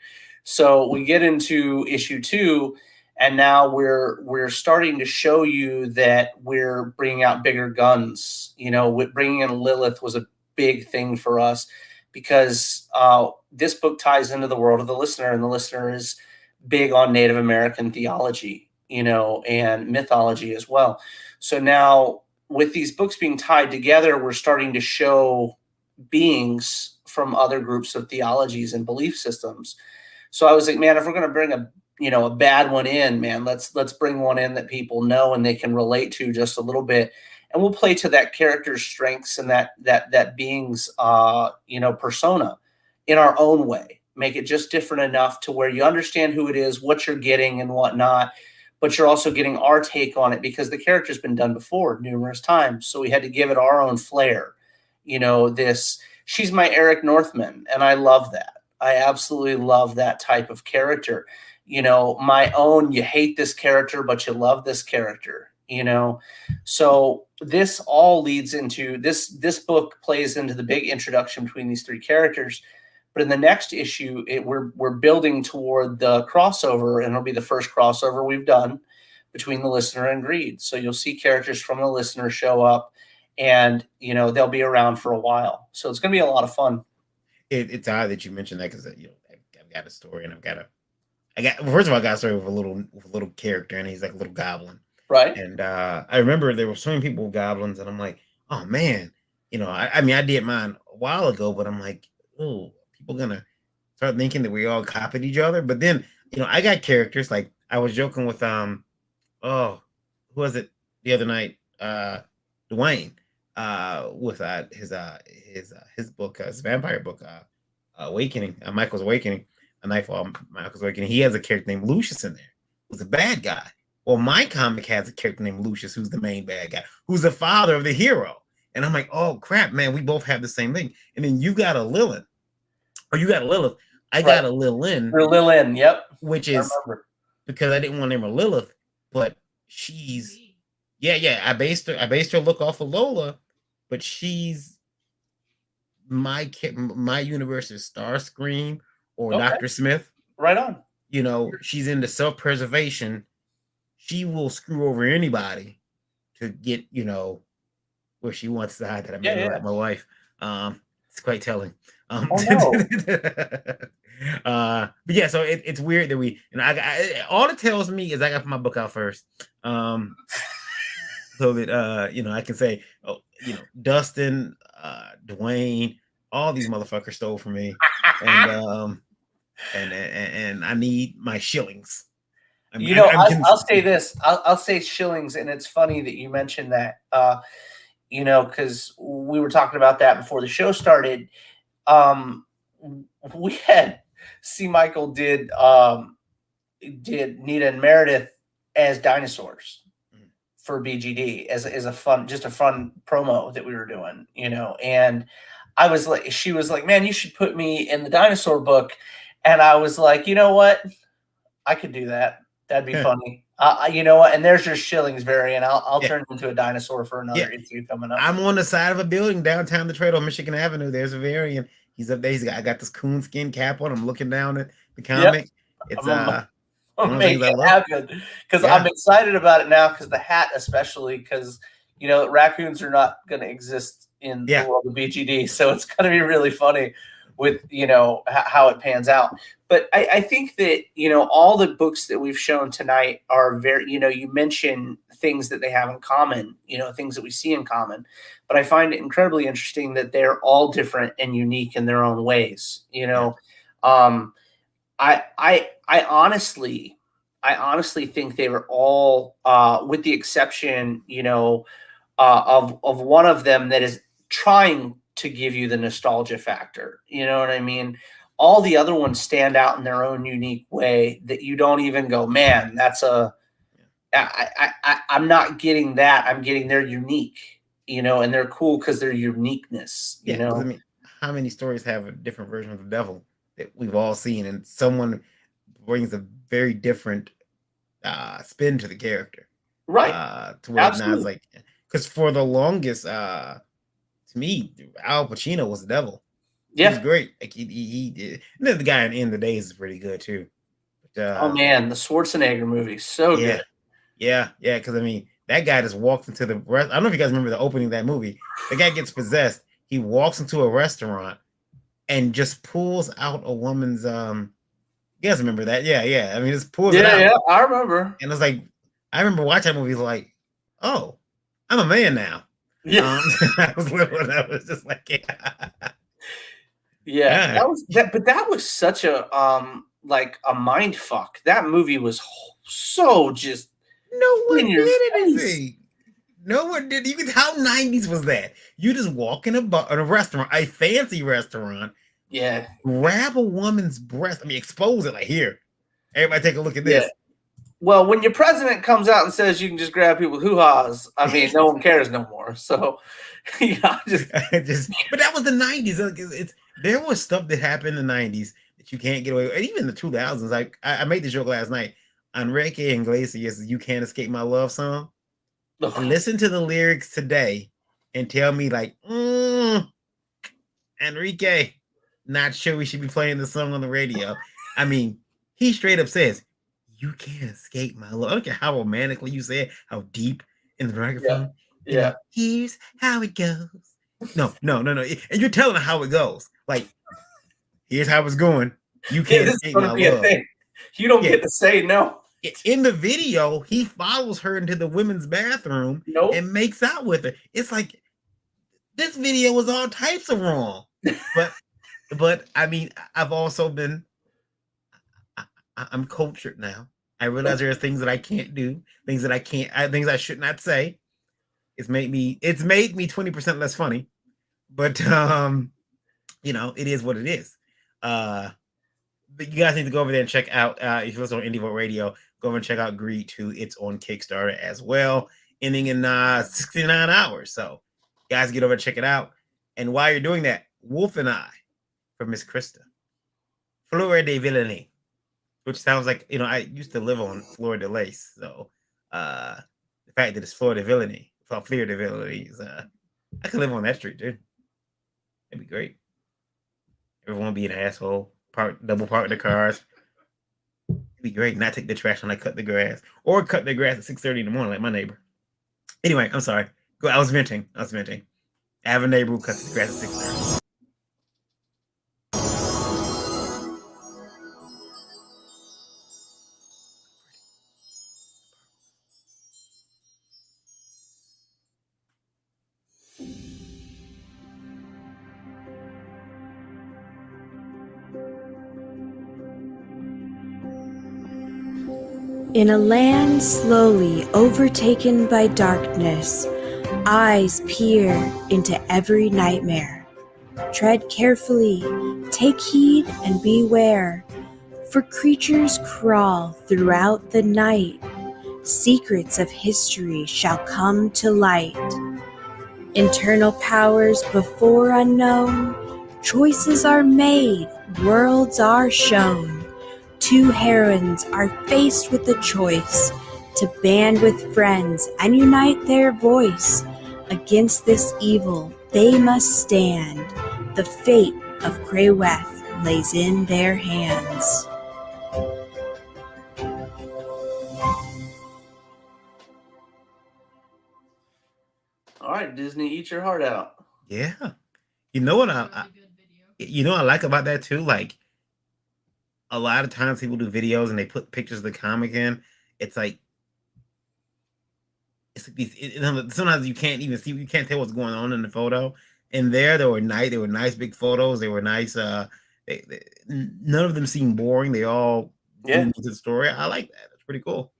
So we get into issue 2, and now we're starting to show you that we're bringing out bigger guns. Bringing in Lilith was a big thing for us because this book ties into the world of the listener, and the listener is big on Native American theology, and mythology as well. So now with these books being tied together, we're starting to show beings from other groups of theologies and belief systems. So I was like, man, if we're going to bring a bad one in, man, let's bring one in that people know and they can relate to just a little bit. And we'll play to that character's strengths and that being's, persona in our own way. Make it just different enough to where you understand who it is, what you're getting and whatnot, but you're also getting our take on it because the character's been done before numerous times. So we had to give it our own flair. She's my Eric Northman, and I love that. I absolutely love that type of character. My own, you hate this character, but you love this character, So this all leads into this book plays into the big introduction between these 3 characters. But in the next issue, we're building toward the crossover, and it'll be the first crossover we've done between the listener and Greed. So you'll see characters from the listener show up, and they'll be around for a while. So it's going to be a lot of fun.
It's odd that you mentioned that because I've got a story, and first of all, I got a story with a little character, and he's like a little goblin,
right?
And I remember there were so many people with goblins, and I'm like, oh man, I did mine a while ago, but I'm like, oh, people gonna start thinking that we all copied each other. But then I got characters like I was joking with who was it the other night, Dwayne. With his book, his vampire book, Awakening, Michael's Awakening, A Nightfall, Michael's Awakening. He has a character named Lucius in there, who's a bad guy. Well, my comic has a character named Lucius, who's the main bad guy, who's the father of the hero. And I'm like, oh crap, man, we both have the same thing. And then you got a Lilith, or you got a Lilith. I got a Lilin.
Or Lilin, yep.
Which is because I didn't want to name her Lilith, but she's I based her look off of Lola, but she's my universe is Starscream or Dr. Smith.
Right on.
She's into self-preservation. She will screw over anybody to get, where she wants to hide that I made her like my wife. It's quite telling.
Oh no.
But yeah, so it's weird that we all it tells me is I got to put my book out first. So that I can say, Dustin, Dwayne, all these motherfuckers stole from me, and I need my shillings.
I'll say this. I'll say shillings, and it's funny that you mentioned that. Because we were talking about that before the show started. We had Michael did Nita and Meredith as dinosaurs for BGD as a fun promo that we were doing, and I was like, she was like, man, you should put me in the dinosaur book. And I was like, you know what? I could do that. That'd be funny. You know what? And there's your shillings variant. I'll turn into a dinosaur for another issue coming up.
I'm on the side of a building downtown Detroit on Michigan Avenue. There's a variant. He's up there. I got this coonskin cap on. I'm looking down at the comic. Yep. It's
I'm making it happen because I'm excited about it now because the hat, especially because raccoons are not going to exist in the world of BGD, so it's going to be really funny with how it pans out. But I think that all the books that we've shown tonight are very you mention things that they have in common, things that we see in common. But I find it incredibly interesting that they're all different and unique in their own ways. I honestly think they were all, with the exception, of one of them that is trying to give you the nostalgia factor. You know what I mean? All the other ones stand out in their own unique way that you don't even go, man, I'm not getting that. I'm getting their unique, and they're cool because their uniqueness, I mean,
how many stories have a different version of the devil that we've all seen, and someone brings a very different spin to the character,
right?
To where now it's like, because for the longest, to me, Al Pacino was the devil.
Yeah,
he's great. Like he did. And then the guy in the Days is pretty good too. But,
oh man, the Schwarzenegger movie, so good.
Yeah. Because I mean, that guy just walked into the rest. I don't know if you guys remember the opening of that movie. The guy gets possessed. He walks into a restaurant and just pulls out a woman's. You guys remember that? Yeah. I mean, just pulls it out.
Yeah, I remember.
And it's like, I remember watching that movie. Like, oh, I'm a man now.
Yeah,
I was little. I was just like,
yeah. That was such a like a mind fuck. That movie was so just.
No one did anything. No one did. You could how 90s was that? You just walk in a restaurant, a fancy restaurant.
Yeah.
Grab a woman's breast. I mean, expose it. Like, here, everybody take a look at this.
Yeah. Well, when your president comes out and says you can just grab people's hoo-has, I mean, no one cares no more. So,
but that was the 90s. There was stuff that happened in the 90s that you can't get away with. And even the 2000s. Like, I made this joke last night. Enrique Iglesias' "You Can't Escape My Love" song. Listen to the lyrics today and tell me, like, Enrique, not sure we should be playing the song on the radio. I mean, he straight up says, "You can't escape my love." I don't care how romantically you say it, how deep in the microphone.
Yeah.
Here's how it goes. No. And you're telling how it goes. Like, here's how it's going. You can't escape my love.
You don't get to say no.
In the video, he follows her into the women's bathroom and makes out with her. It's like, this video was all types of wrong. But I mean, I've also been, I'm cultured now. I realize there are things that I can't do, things I should not say. It's made me 20% less funny, but it is what it is. But you guys need to go over there and check out, if you listen on Indie Vote Radio, go over and check out Greed 2. It's on Kickstarter as well, ending in 69 hours. So, guys, get over and check it out. And while you're doing that, Wolf and I, for Miss Krista, Fleur de Villainy, which sounds like, I used to live on Fleur de Lace. So, the fact that it's Fleur de Villainy, Fleur de Villainy, is, I could live on that street, dude. That'd be great. Everyone be an asshole. Double park the cars. It'd be great. Not take the trash when I cut the grass, or cut the grass at 6:30 in the morning like my neighbor. Anyway, I'm sorry. I was venting. I have a neighbor who cuts the grass at 6:30.
In a land slowly overtaken by darkness, eyes peer into every nightmare. Tread carefully, take heed and beware, for creatures crawl throughout the night. Secrets of history shall come to light. Internal powers before unknown, choices are made, worlds are shown. Two heroines are faced with the choice to band with friends and unite their voice. Against this evil they must stand. The fate of Crayweth lays in their hands.
All right, Disney, eat your heart out.
Yeah. You know what I like about that too? Like, a lot of times people do videos and they put pictures of the comic in. It's like sometimes you can't even see, you can't tell what's going on in the photo. And there were nice big photos. They were nice. None of them seem boring. They all into the story. I like that. It's pretty cool.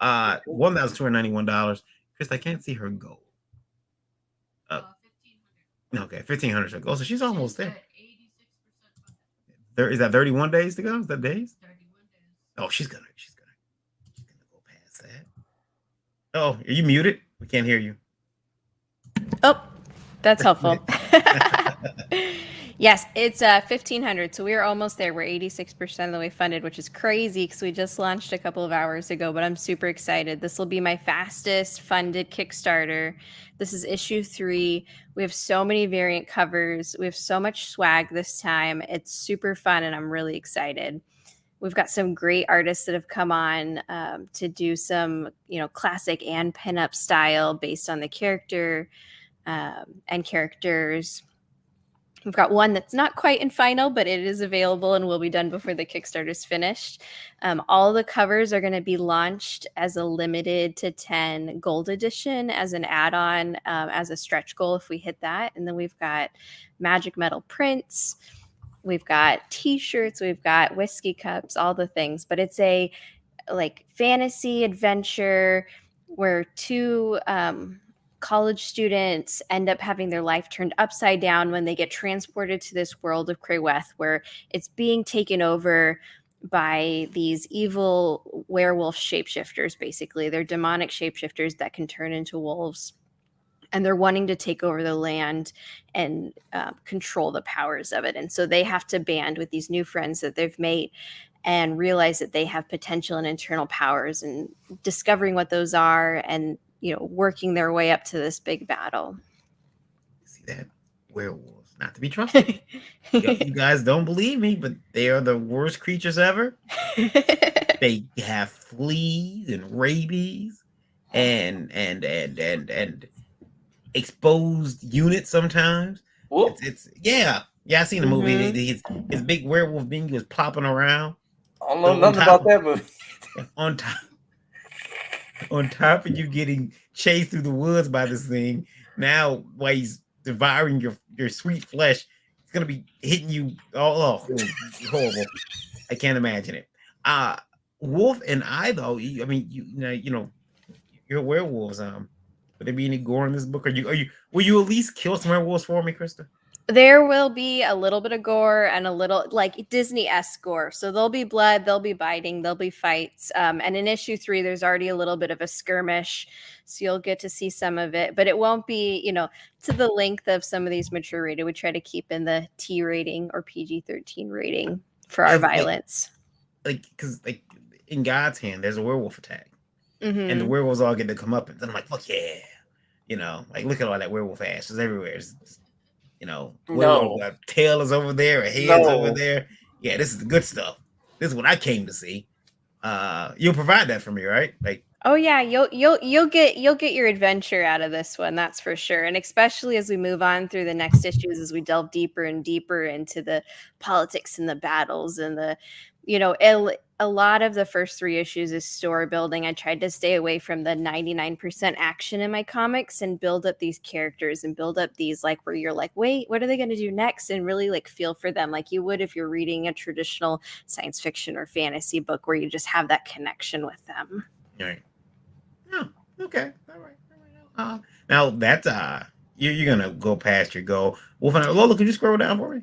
$1,291. Chris, I can't see her goal. Okay, 1,500 to go. So she's almost there. Is that 31 days to go? Is that days? 31 days. Oh, she's gonna go past that. Oh, are you muted? We can't hear you.
Oh, that's helpful. Yes, it's 1,500. So we are almost there. We're 86% of the way funded, which is crazy because we just launched a couple of hours ago, but I'm super excited. This will be my fastest funded Kickstarter. This is issue 3. We have so many variant covers. We have so much swag this time. It's super fun, and I'm really excited. We've got some great artists that have come on to do some, classic and pinup style based on the character and characters. We've got one that's not quite in final, but it is available and will be done before the Kickstarter's finished. All the covers are going to be launched as a limited to 10 gold edition as an add-on, as a stretch goal if we hit that. And then we've got magic metal prints. We've got t-shirts. We've got whiskey cups, all the things. But it's a fantasy adventure where 2 college students end up having their life turned upside down when they get transported to this world of Crayweth, where it's being taken over by these evil werewolf shapeshifters. Basically, they're demonic shapeshifters that can turn into wolves, and they're wanting to take over the land and control the powers of it. And so they have to band with these new friends that they've made and realize that they have potential and internal powers, and discovering what those are, and working their way up to this big battle.
See that? Werewolves, not to be trusted. You guys don't believe me, but they are the worst creatures ever. They have fleas and rabies and exposed units sometimes. It's I seen the movie. His big werewolf being was plopping around.
I don't know nothing about that movie.
On top of you getting chased through the woods by this thing, now while he's devouring your sweet flesh, it's gonna be hitting you all. Horrible. I can't imagine it. Wolf and I though. I mean, you're werewolves. Would there be any gore in this book? Will you at least kill some werewolves for me, Krista?
There will be a little bit of gore and a little Disney-esque gore. So there'll be blood, there'll be biting, there'll be fights. And in issue 3, there's already a little bit of a skirmish. So you'll get to see some of it, but it won't be, to the length of some of these mature rated. We try to keep in the T rating or PG-13 rating for our violence.
Because in God's hand, there's a werewolf attack. And the werewolves all get to come up, and I'm like, fuck yeah. Look at all that werewolf ass. It's everywhere. Tail is over there, a head's over there. Yeah, this is the good stuff. This is what I came to see. You'll provide that for me, right?
Oh yeah, you'll get your adventure out of this one, that's for sure. And especially as we move on through the next issues, as we delve deeper and deeper into the politics and the battles and the, a lot of the first 3 issues is story building. I tried to stay away from the 99% action in my comics and build up these characters and build up these where you're like, wait, what are they going to do next? And really feel for them like you would if you're reading a traditional science fiction or fantasy book where you just have that connection with them.
All right. Oh, okay. All right. Now that's you're gonna go past your goal. Wolf and Lola, could you scroll down for me?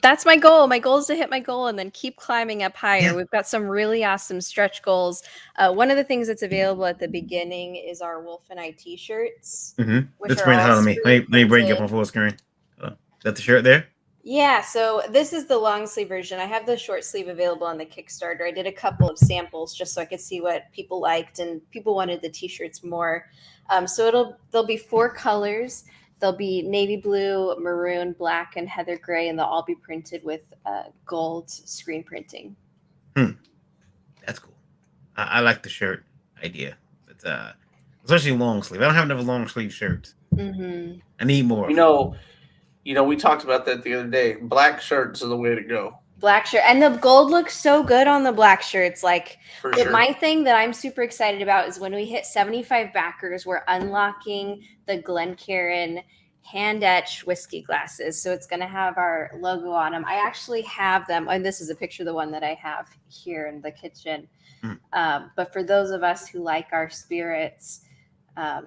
That's my goal. My goal is to hit my goal and then keep climbing up higher. Yeah. We've got some really awesome stretch goals. One of the things that's available at the beginning is our Wolf and I t-shirts.
Let's bring it on me. Let me bring you up on full screen. Is that the shirt there?
Yeah, so this is the long sleeve version. I have the short sleeve available on the Kickstarter. I did a couple of samples just so I could see what people liked, and people wanted the t-shirts more. So there'll be 4 colors. They'll be navy blue, maroon, black, and heather gray, and they'll all be printed with gold screen printing.
That's cool. I like the shirt idea. It's especially long sleeve. I don't have enough long sleeve shirts.
Mm-hmm.
I need more.
You know, we talked about that the other day. Black shirts are the way to go.
Black shirt, and the gold looks so good on the black shirts. Like
For sure.
my thing that I'm super excited about is when we hit 75 backers, we're unlocking the Glencairn hand etched whiskey glasses. So it's going to have our logo on them. I actually have them, and this is a picture of the one that I have here in the kitchen. But for those of us who like our spirits,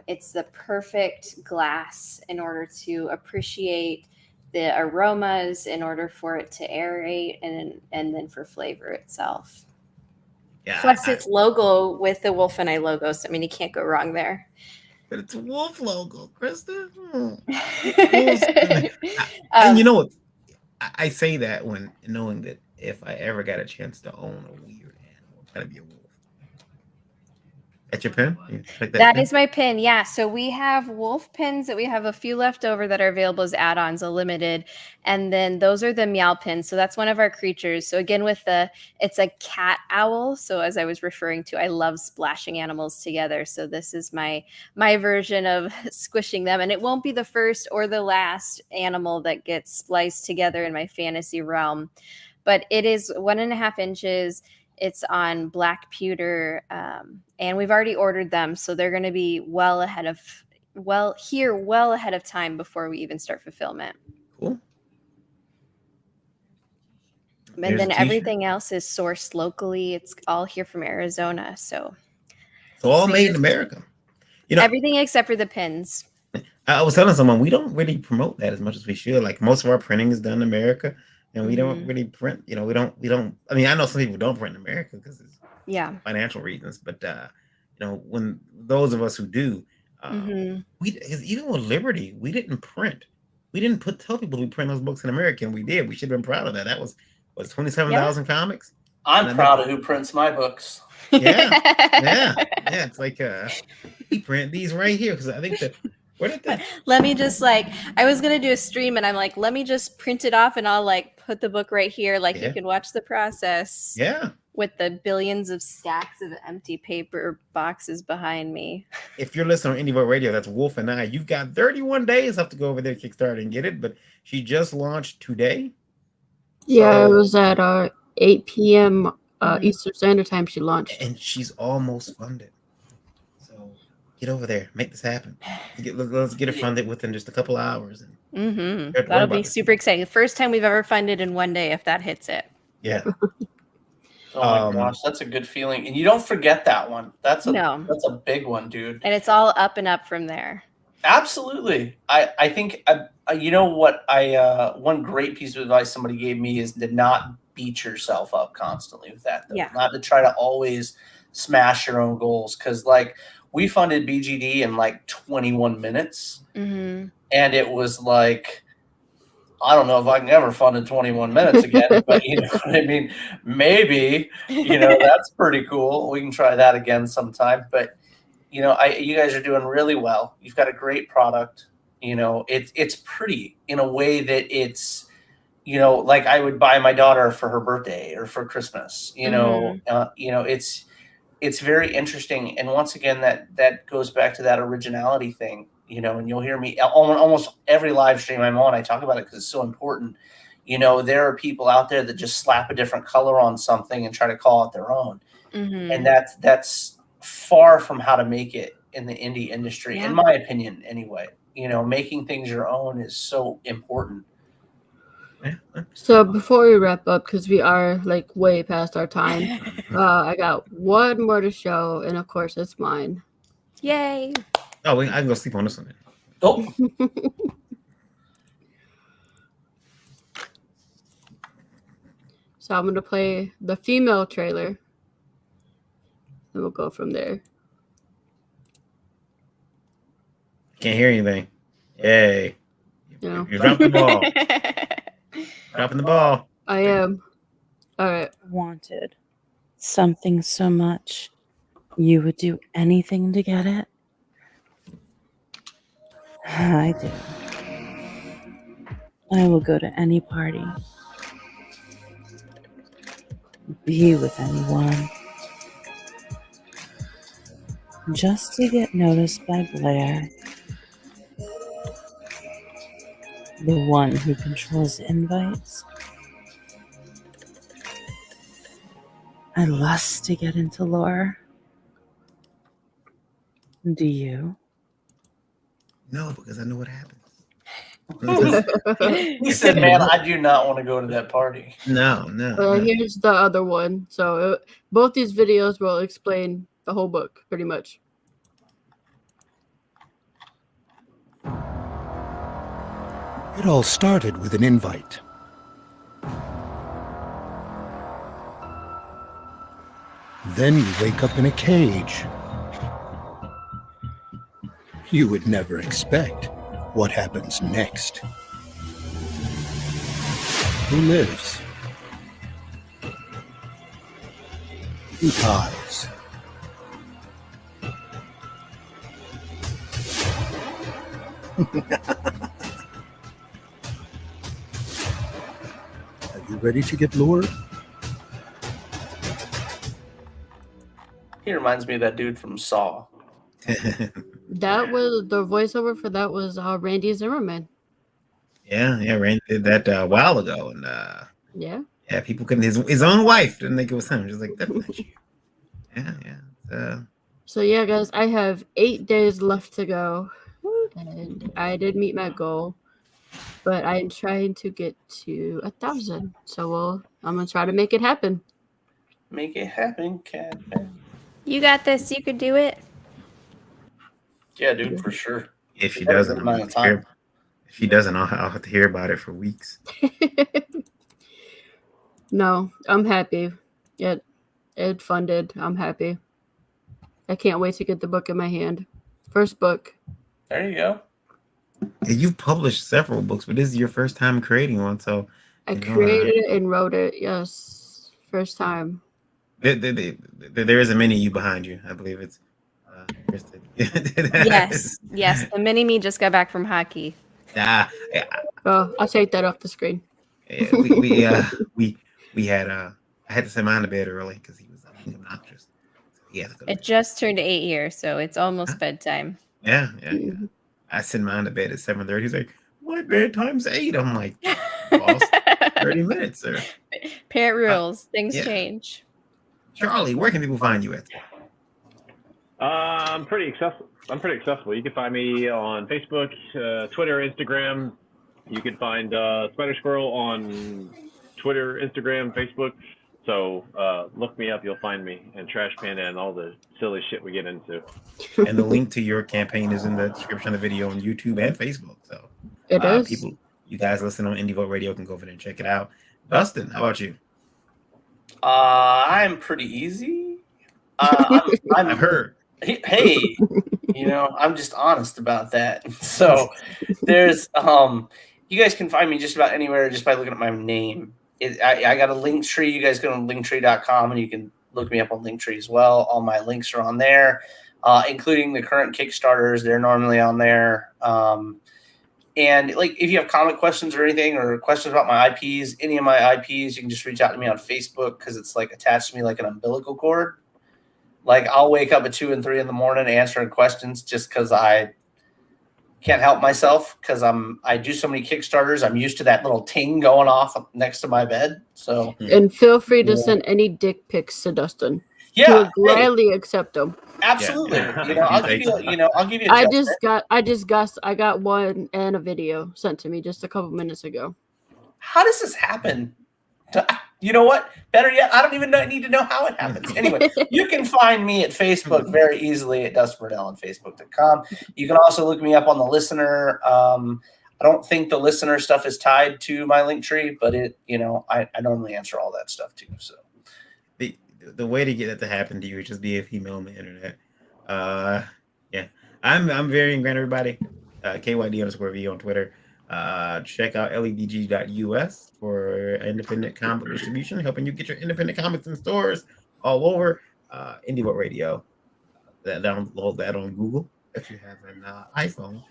it's the perfect glass in order to appreciate the aromas, in order for it to aerate, and then for flavor itself.
Yeah.
Plus, its logo with the Wolf and I logo. So I mean, you can't go wrong there.
But it's a wolf logo, Krista. And you know what? I say that when knowing that if I ever got a chance to own a weird animal, it's gotta be a wolf. That's your pin?
That is my pin. Yeah. So we have wolf pins that we have a few left over that are available as add-ons, a limited. And then those are the meow pins. So that's one of our creatures. So again, it's a cat owl. So as I was referring to, I love splashing animals together. So this is my version of squishing them. And it won't be the first or the last animal that gets spliced together in my fantasy realm. But it is 1.5 inches. It's on black pewter, and we've already ordered them, so they're going to be well ahead of time before we even start fulfillment.
Cool.
And then everything else is sourced locally. It's all here from Arizona, so
all made in America. You know,
everything except for the pins.
I was telling someone we don't really promote that as much as we should. Like most of our printing is done in America. And we don't really print, we don't, I mean, I know some people don't print in America because it's financial reasons, but, when those of us who do, even with Liberty, we didn't print. We didn't tell people we print those books in America, and we did. We should have been proud of that. That was 27,000 comics.
I'm proud of who prints my books.
Yeah. It's like, we print these right here because I think that.
Let me just I was going to do a stream and I'm like, let me just print it off and I'll put the book right here. You can watch the process.
Yeah.
With the billions of stacks of empty paper boxes behind me.
If you're listening on Indie Vote Radio, that's Wolf and I. You've got 31 days left to go over there to Kickstarter and get it, but she just launched today.
Yeah, it was at 8 p.m. Eastern Standard Time she launched.
And she's almost funded. Get over there, make this happen. Let's get it funded within just a couple of hours.
That'll be super exciting. The first time we've ever funded in one day, if that hits it.
Yeah.
Oh my gosh, that's a good feeling, and you don't forget that one. That's a big one, dude.
And it's all up and up from there.
Absolutely. I think you know what one great piece of advice somebody gave me is to not beat yourself up constantly with that. Though.
Yeah.
Not to try to always smash your own goals, because we funded BGD in 21 minutes. And it was I don't know if I can ever fund in 21 minutes again, but you know what I mean? Maybe, that's pretty cool. We can try that again sometime. But, you guys are doing really well. You've got a great product. It's pretty in a way that it's, I would buy my daughter for her birthday or for Christmas, it's very interesting. And once again, that goes back to that originality thing, and you'll hear me almost every live stream I'm on. I talk about it because it's so important. There are people out there that just slap a different color on something and try to call it their own. And that's far from how to make it in the indie industry, in my opinion, anyway. Making things your own is so important.
So before we wrap up, because we are way past our time, I got one more to show, and of course it's mine.
Yay!
Oh, I can go sleep on this one.
Oh.
So I'm gonna play the female trailer, and we'll go from there.
Can't hear anything. Yay!
You
dropped the ball. Dropping the ball.
I am. All right.
Wanted something so much, you would do anything to get it? I do. I will go to any party, be with anyone, just to get noticed by Blair, the one who controls invites. I lust to get into lore. Do you?
No, because I know what happens.
He said, "Man, I do not want to go to that party."
No.
Here's the other one. So both these videos will explain the whole book, pretty much.
It all started with an invite. Then you wake up in a cage. You would never expect what happens next. Who lives? Who dies? Are you ready to get lured?
He reminds me of that dude from Saw.
That was the voiceover for that was Randy Zimmerman.
Yeah, Randy did that a while ago, and
Yeah.
people couldn't. His own wife didn't think it was him. She's like, "That's not you." Yeah.
So yeah, guys, I have 8 days left to go, and I did meet my goal, but I am trying to get to 1,000. So I'm gonna try to make it happen.
Make it happen, cat.
You got this. You could do it.
Yeah, dude, for sure.
If she
We got a
doesn't,
good amount of time.
if she doesn't, I'll have to hear about it for weeks.
No, I'm happy. It funded. I'm happy. I can't wait to get the book in my hand. First book.
There you go.
Yeah, you've published several books, but this is your first time creating one, so
I created it and wrote it. Yes, first time.
there is a mini you behind you. I believe it's.
Yes. The mini me just got back from hockey.
Yeah.
Oh, I'll take that off the screen.
We had I had to send mine to bed early because he was obnoxious. So he had to go to
It just turned 8 years, so it's almost bedtime.
Yeah. I sent mine to bed at 7:30. He's like, "My bedtime's 8." I'm like, "Boss, 30 minutes, sir."
Parent rules. Things
yeah.
change.
Charlie, where can people find you at?
I'm pretty accessible. You can find me on Facebook, Twitter, Instagram. You can find Spider Squirrel on Twitter, Instagram, Facebook. So look me up, you'll find me, and Trash Panda and all the silly shit we get into.
And the link to your campaign is in the description of the video on YouTube and Facebook. So
it is.
People, you guys listen on Indie Vote Radio can go over there and check it out. Dustin, how about you?
I'm pretty easy.
I've heard.
Hey, I'm just honest about that. So there's you guys can find me just about anywhere just by looking at my name. I got a link tree. You guys go to linktree.com and you can look me up on Linktree as well. All my links are on there, including the current Kickstarters. They're normally on there. And if you have comment questions or anything or questions about my IPs, any of my IPs, you can just reach out to me on Facebook because it's attached to me like an umbilical cord. I'll wake up at 2 and 3 in the morning answering questions just because I can't help myself because I do so many Kickstarters. I'm used to that little ting going off next to my bed. So
and feel free to send any dick pics to Dustin.
Yeah,
he will gladly accept them.
Absolutely.
Yeah.
I'll give you.
I got one and a video sent to me just a couple minutes ago.
How does this happen? You know what? Better yet, I don't even need to know how it happens. Anyway, you can find me at Facebook very easily at Dustin Brunell on Facebook.com. You can also look me up on the listener. I don't think the listener stuff is tied to my link tree, but I normally answer all that stuff too. So
the way to get that to happen to you is just be a female on the internet. I'm very ingrained, everybody. KYD_V on Twitter. Check out lebg.us for independent comic distribution, helping you get your independent comics in stores all over. Indie Vote Radio. Download that on Google if you have an iPhone.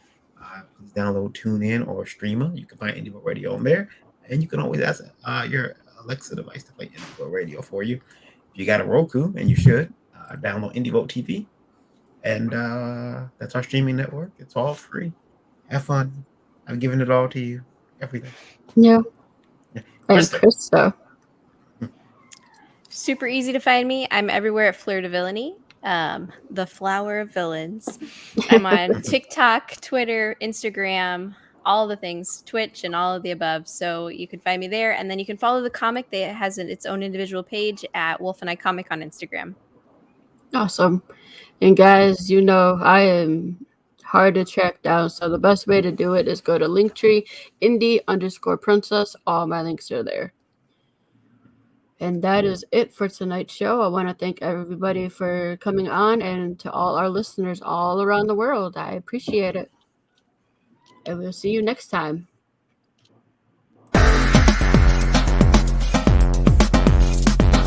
please download TuneIn or Streamer. You can find Indie Vote Radio on there. And you can always ask your Alexa device to play Indie Vote Radio for you. If you got a Roku, and you should, download Indie Vote TV. And that's our streaming network. It's all free. Have fun. I've given it all to you. Everything.
Yeah. And
Krista.
Krista.
Super easy to find me. I'm everywhere at Fleur de Villainy, the flower of villains. I'm on TikTok, Twitter, Instagram, all the things, Twitch, and all of the above. So you can find me there. And then you can follow the comic that has its own individual page at Wolf and I Comic on Instagram.
Awesome. And guys, you know, I am hard to track down. So the best way to do it is go to Linktree, indie_princess. All my links are there. And that is it for tonight's show. I want to thank everybody for coming on, and to all our listeners all around the world. I appreciate it. And we'll see you next time.